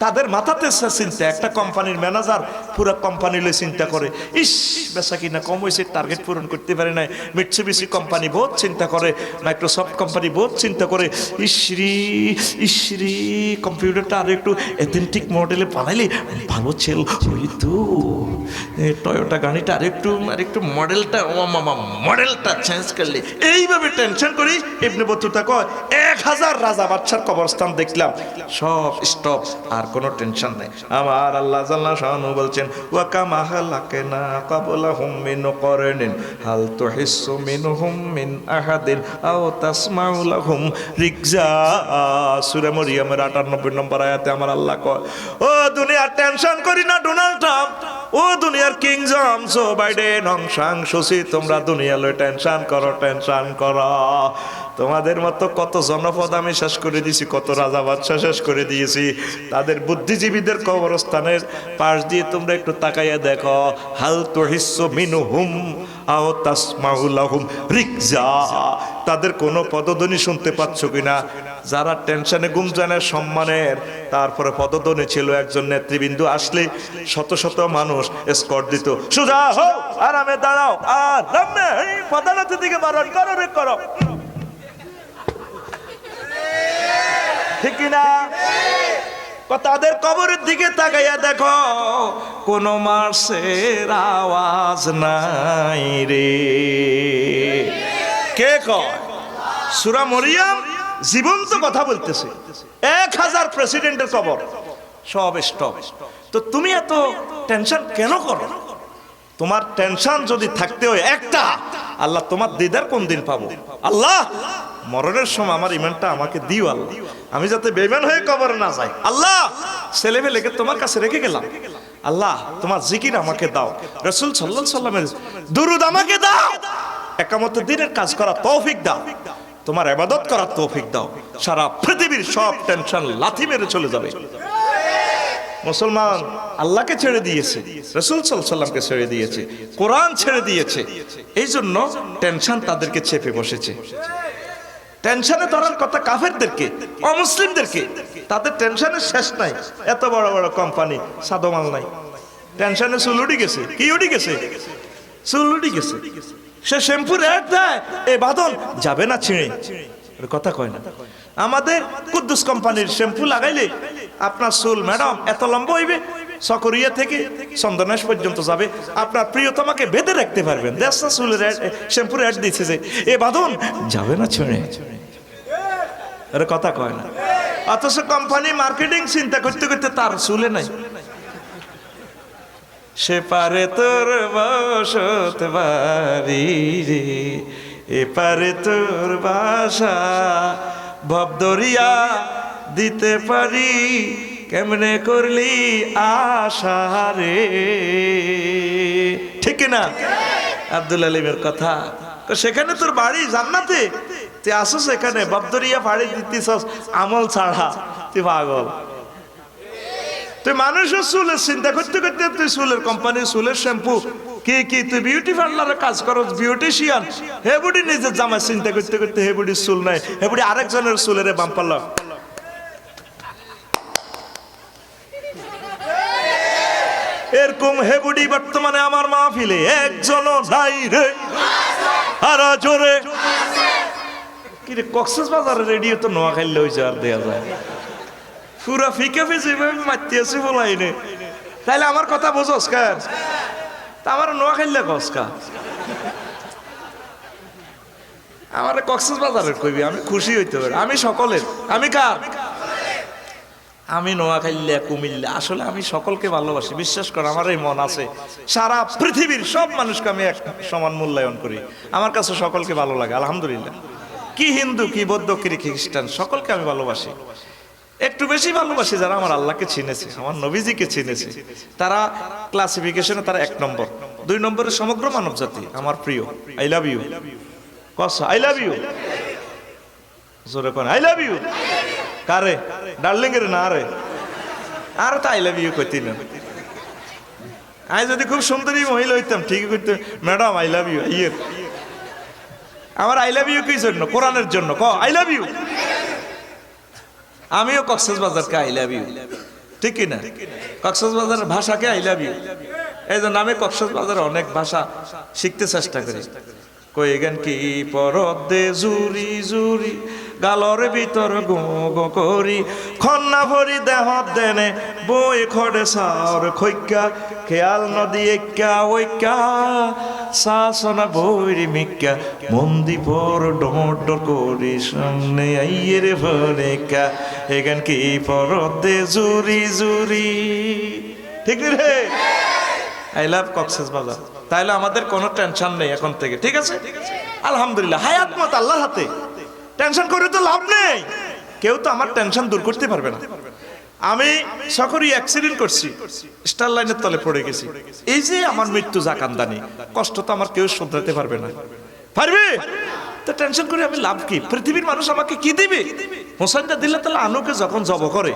তাদের মাথাতে চিন্তা, একটা কোম্পানির ম্যানেজার পুরো কোম্পানি লয়ে চিন্তা করে, ইস বেচা কিনা কম হয়েছে, টার্গেট পূরণ করতে পারে না। মিটসুবিশি কোম্পানি বহুত চিন্তা করে, মাইক্রোসফট কোম্পানি বহুত চিন্তা করে, ইসরি ইসরি কম্পিউটারটা আরো একটু অথেন্টিক মডেলে বানাইলে ভালো ছেল হইতো। টয়োটা গাড়িটা আরেকটু মডেলটা চেঞ্জ করলে। এইভাবে টেনশন করি। ইবনে বতুতা কয় 1000 রাজা বাদশার কবরস্থান দেখলাম, সব স্টপ, আর কোনো টেনশন নাই। আমার আল্লাহ জাল্লা শানু বলছেন ওয়া কামা হালাকনা ক্বাবলাহুম মিন করনিন হাল তুহিসসু মিনহুম মিন আহাদিন আও তাসমাউ লাহুম রিকজা। সূরা মরিয়মের 98 নম্বর আয়াতে আমার আল্লাহ কয়, ও দুনিয়া টেনশন করি না ডোনাল্ড ট্রাম্প, ও দুনিয়ার কিংডম জো বাইডেন অং সাং সুচি, তোমরা দুনিয়া লই টেনশন করো। তোমাদের মতো কত জনপদ আমি শেষ করে দিয়েছি, কত রাজা বাদশা শেষ করে দিয়েছি। তাদের বুদ্ধিজীবীদের কবরস্থানের পাশ দিয়ে তোমরা একটু তাকাইয়া দেখো, হাল তুহিসসু মিনহুম আও তাসমাউ লাহুম রিকজা, তাদের কোনো পদধ্বনি শুনতে পাচ্ছ কিনা? যারা টেনশনে গুমজানের সম্মানের, তারপরে পদধ্বনি ছিল, একজন নেতৃবৃন্দু আসলে শত শত মানুষ এসকর্ট দিত, সোজা হও, আরামে দাঁড়াও, আর রামে প্রধানমন্ত্রীর দিকে বারণ করো। ঠিক কিনা? তাদের কবরের দিকে তাকাইয়া দেখো, কোন মার্সের আওয়াজ নাই রে। কে কয়? সূরা মরিয়ম জীবন্ত কথা বলতেছে। 1000 প্রেসিডেন্টের কবর সব স্টপ। তো তুমি এত টেনশন কেন করো? তোমার টেনশন যদি থাকতে হয় একটা, আল্লাহ তোমার দিদার কোন দিন পাবো? আল্লাহ মরণের সময় আমার ইমানটা আমাকে দিও আল্লাহ, আমি যাতে বেঈমান হয়ে কবরে না যাই। আল্লাহ ছেলে মেয়েকে তোমার কাছে রেখে গেলাম, আল্লাহ তোমার জিকির আমাকে দাও, রাসূল সাল্লাল্লাহু আলাইহি ওয়াসাল্লামের দুরূদ আমাকে দাও, একামতের দিনের কাজ করার তৌফিক দাও, তোমার ইবাদত করার তৌফিক দাও। সারা পৃথিবীর সব টেনশন লাথি মেরে চলে যাবে। মুসলমান আল্লাহকে ছেড়ে দিয়েছে, রাসূল সাল্লাল্লাহু আলাইহি ওয়াসাল্লামকে ছেড়ে দিয়েছে, কোরআন ছেড়ে দিয়েছে, এই জন্য টেনশন তাদেরকে চেপে বসেছে। টেনশনে ধরার কথা কাফেরদেরকে, অমুসলিমদেরকে, তাদের টেনশনের শেষ নাই। এত বড় বড় কোম্পানি, সাদমাল নাই, টেনশনে চুল উঠে গেছে। কি উঠে গেছে? চুল উঠে গেছে। সে শ্যাম্পুর অ্যাড দেয়, এ বাদন যাবে না ছিঁড়ে, কথা কয় না। আমাদের কুদ্দুস কোম্পানির শ্যাম্পু লাগাইলে আপনার চুল ম্যাডাম এত লম্বা হইবে, সকরিয়া থেকে চন্দনেশ পর্যন্ত যাবে, আপনার প্রিয়তমাকে বেঁধে রাখতে পারবেন। দেশটা চুলের শ্যাম্পুর অ্যাড দিচ্ছে যে এ বাদন যাবে না ছিঁড়ে, এর কথা কয় না। অথচ কোম্পানি মার্কেটিং চিন্তা করতে করতে তার চুলে নাই। সে পারে তোর বসত বাড়ি রে, এ পারে তোর বাসা, ভবদরিয়া দিতে পারি, কেমনে করলি আশা রে। ঠিক না আব্দুল আলিমের কথা? সেখানে তোর বাড়ি জান্নাতে, তুই আসস এখানে ভবদরিয়া ফাড়ি দিতেছস আমল ছাড়া, তুই পাগল। তুই মানুষের চুলের চিন্তা করতে করতে তুই চুলের কোম্পানি, চুলের শ্যাম্পু কি তুই বিউটি পার্লারে কাজ করো, বিউটিশিয়ান, হে বুড়ি নিজের জামা চিন্তা করতে করতে হে বুড়ির চুল নাই, হে বুড়ি আরেকজনের চুলের বাম পাল্লা। এরকম হে বুড়ি বর্তমানে আমার মাহফিলে একজনও নাই রে। আর জোরে কি রে, কক্সবাজারের রেডিও তো নোয়াখাইলে হয়েছে, আর দেয়া যায় পুরা ফিকে ফিজে মারতে আছে বলাই নে। তাইলে আমার কথা বোঝস কার? তা আমার নোয়াখাইলে কসকা, আমার কক্সবাজারের কইবি, আমি খুশি হইতে পারি। আমি সকলের, আমি কার? আমি নোয়াখাইলে কুমিল্লা, আসলে আমি সকলকে ভালোবাসি, বিশ্বাস কর আমার এই মন আছে। সারা পৃথিবীর সব মানুষকে আমি এক সমান মূল্যায়ন করি, আমার কাছে সকলকে ভালো লাগে আলহামদুলিল্লাহ। কি হিন্দু, কি বৌদ্ধ, কি খ্রিস্টান, সকলকে আমি ভালোবাসি। একটু বেশি ভালোবাসি যারা আমার আল্লাহকে চিনেছে, আমার নবীজিকে চিনেছে, তারা ক্লাসিফিকেশনে তারা 1 নম্বর। 2 নম্বরে সমগ্র মানব জাতি আমার প্রিয়। I love you, cause I love you, জোরে কোন আই লাভ ইউ। কারে? ডার্লিং এর না রে, আর তো আই লাভ ইউ কইতি না। আমি যদি খুব সুন্দরী মহিলা হইতাম ঠিকই করতে, ম্যাডাম আই লাভ ইউ। ইয়ের আমার আই লাভ ইউ কি জন্য? কোরআনের জন্য। ক আই লাভ ইউ। আমিও কক্সবাজারকে আই লাভ ইউ, ঠিক না? কক্সবাজারের ভাষাকে আই লাভ ইউ। এই জন্য আমি কক্সবাজারে অনেক ভাষা শিখতে চেষ্টা করি। কই গান কি পরদ দে জুরি জুরি, গালর ভিতর গো গো করি, খন্না ভরি দেহ দেনে বই খড়ে সার খৈকা, খেয়াল নদী একা ওইকা, শাসনা বইরি মিকা, মন্দি পর ডর ডর করি, সামনে আইয়ের ভরেকা, এ গান কি পরদ দে জুরি জুরি। ঠিক রে? I love Cox's Bazar. তাইলে আমাদের কোনো টেনশন নেই এখন থেকে, ঠিক আছে? আলহামদুলিল্লাহ, হায়াত মত আল্লাহর হাতে। টেনশন করে তো লাভ নেই, কেউ তো আমার টেনশন দূর করতে পারবে না। আমি সকরি অ্যাক্সিডেন্ট করছি, স্টার লাইনের তলে পড়ে গেছি, এই যে আমার মৃত্যু জাকান্দানি, কষ্ট তো আমার কেউ শুধরাতে পারবে না। পারবে তো টেনশন করে আমি লাভ কি? পৃথিবীর মানুষ আমাকে কি দিবে? হোসেনটা দিলে তাহলে আনুকে যখন জব করে,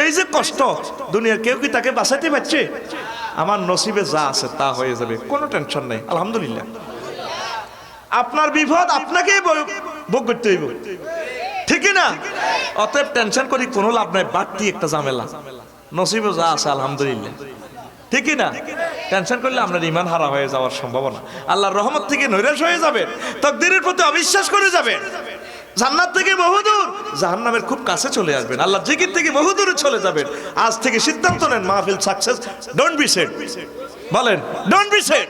এই যে কষ্ট, দুনিয়ার কেউ কি তাকে বাঁচাইতে পারছে? আমার নসিবে যা আছে তা হয়ে যাবে, কোনো টেনশন নেই, আলহামদুলিল্লাহ। আপনার বিপদ আপনাকেই ভোগ করতে হইব, ঠিক না? অতএব টেনশন করি কোনো লাভ নাই, বাড়তি একটা ঝামেলা। নসিবে যা আছে আলহামদুলিল্লাহ, ঠিক না? টেনশন করলে আপনার ইমান হারা হয়ে যাওয়ার সম্ভাবনা, আল্লাহর রহমত থেকে নৈরাশ হয়ে যাবে, তাকদীরের প্রতি অবিশ্বাস করে যাবে, জান্নাত থেকে বহুদূর জাহান্নামের খুব কাছে চলে আসবেন, আল্লাহ জিকির থেকে বহুদূরে চলে যাবেন। আজ থেকে সিদ্ধান্ত নেন, মাহফিল সাকসেস, ডোন্ট বি সেড, বলেন ডোন্ট বি সেড,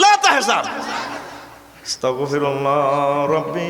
লা তাহজান, আস্তাগফিরুল্লাহ রাব্বি।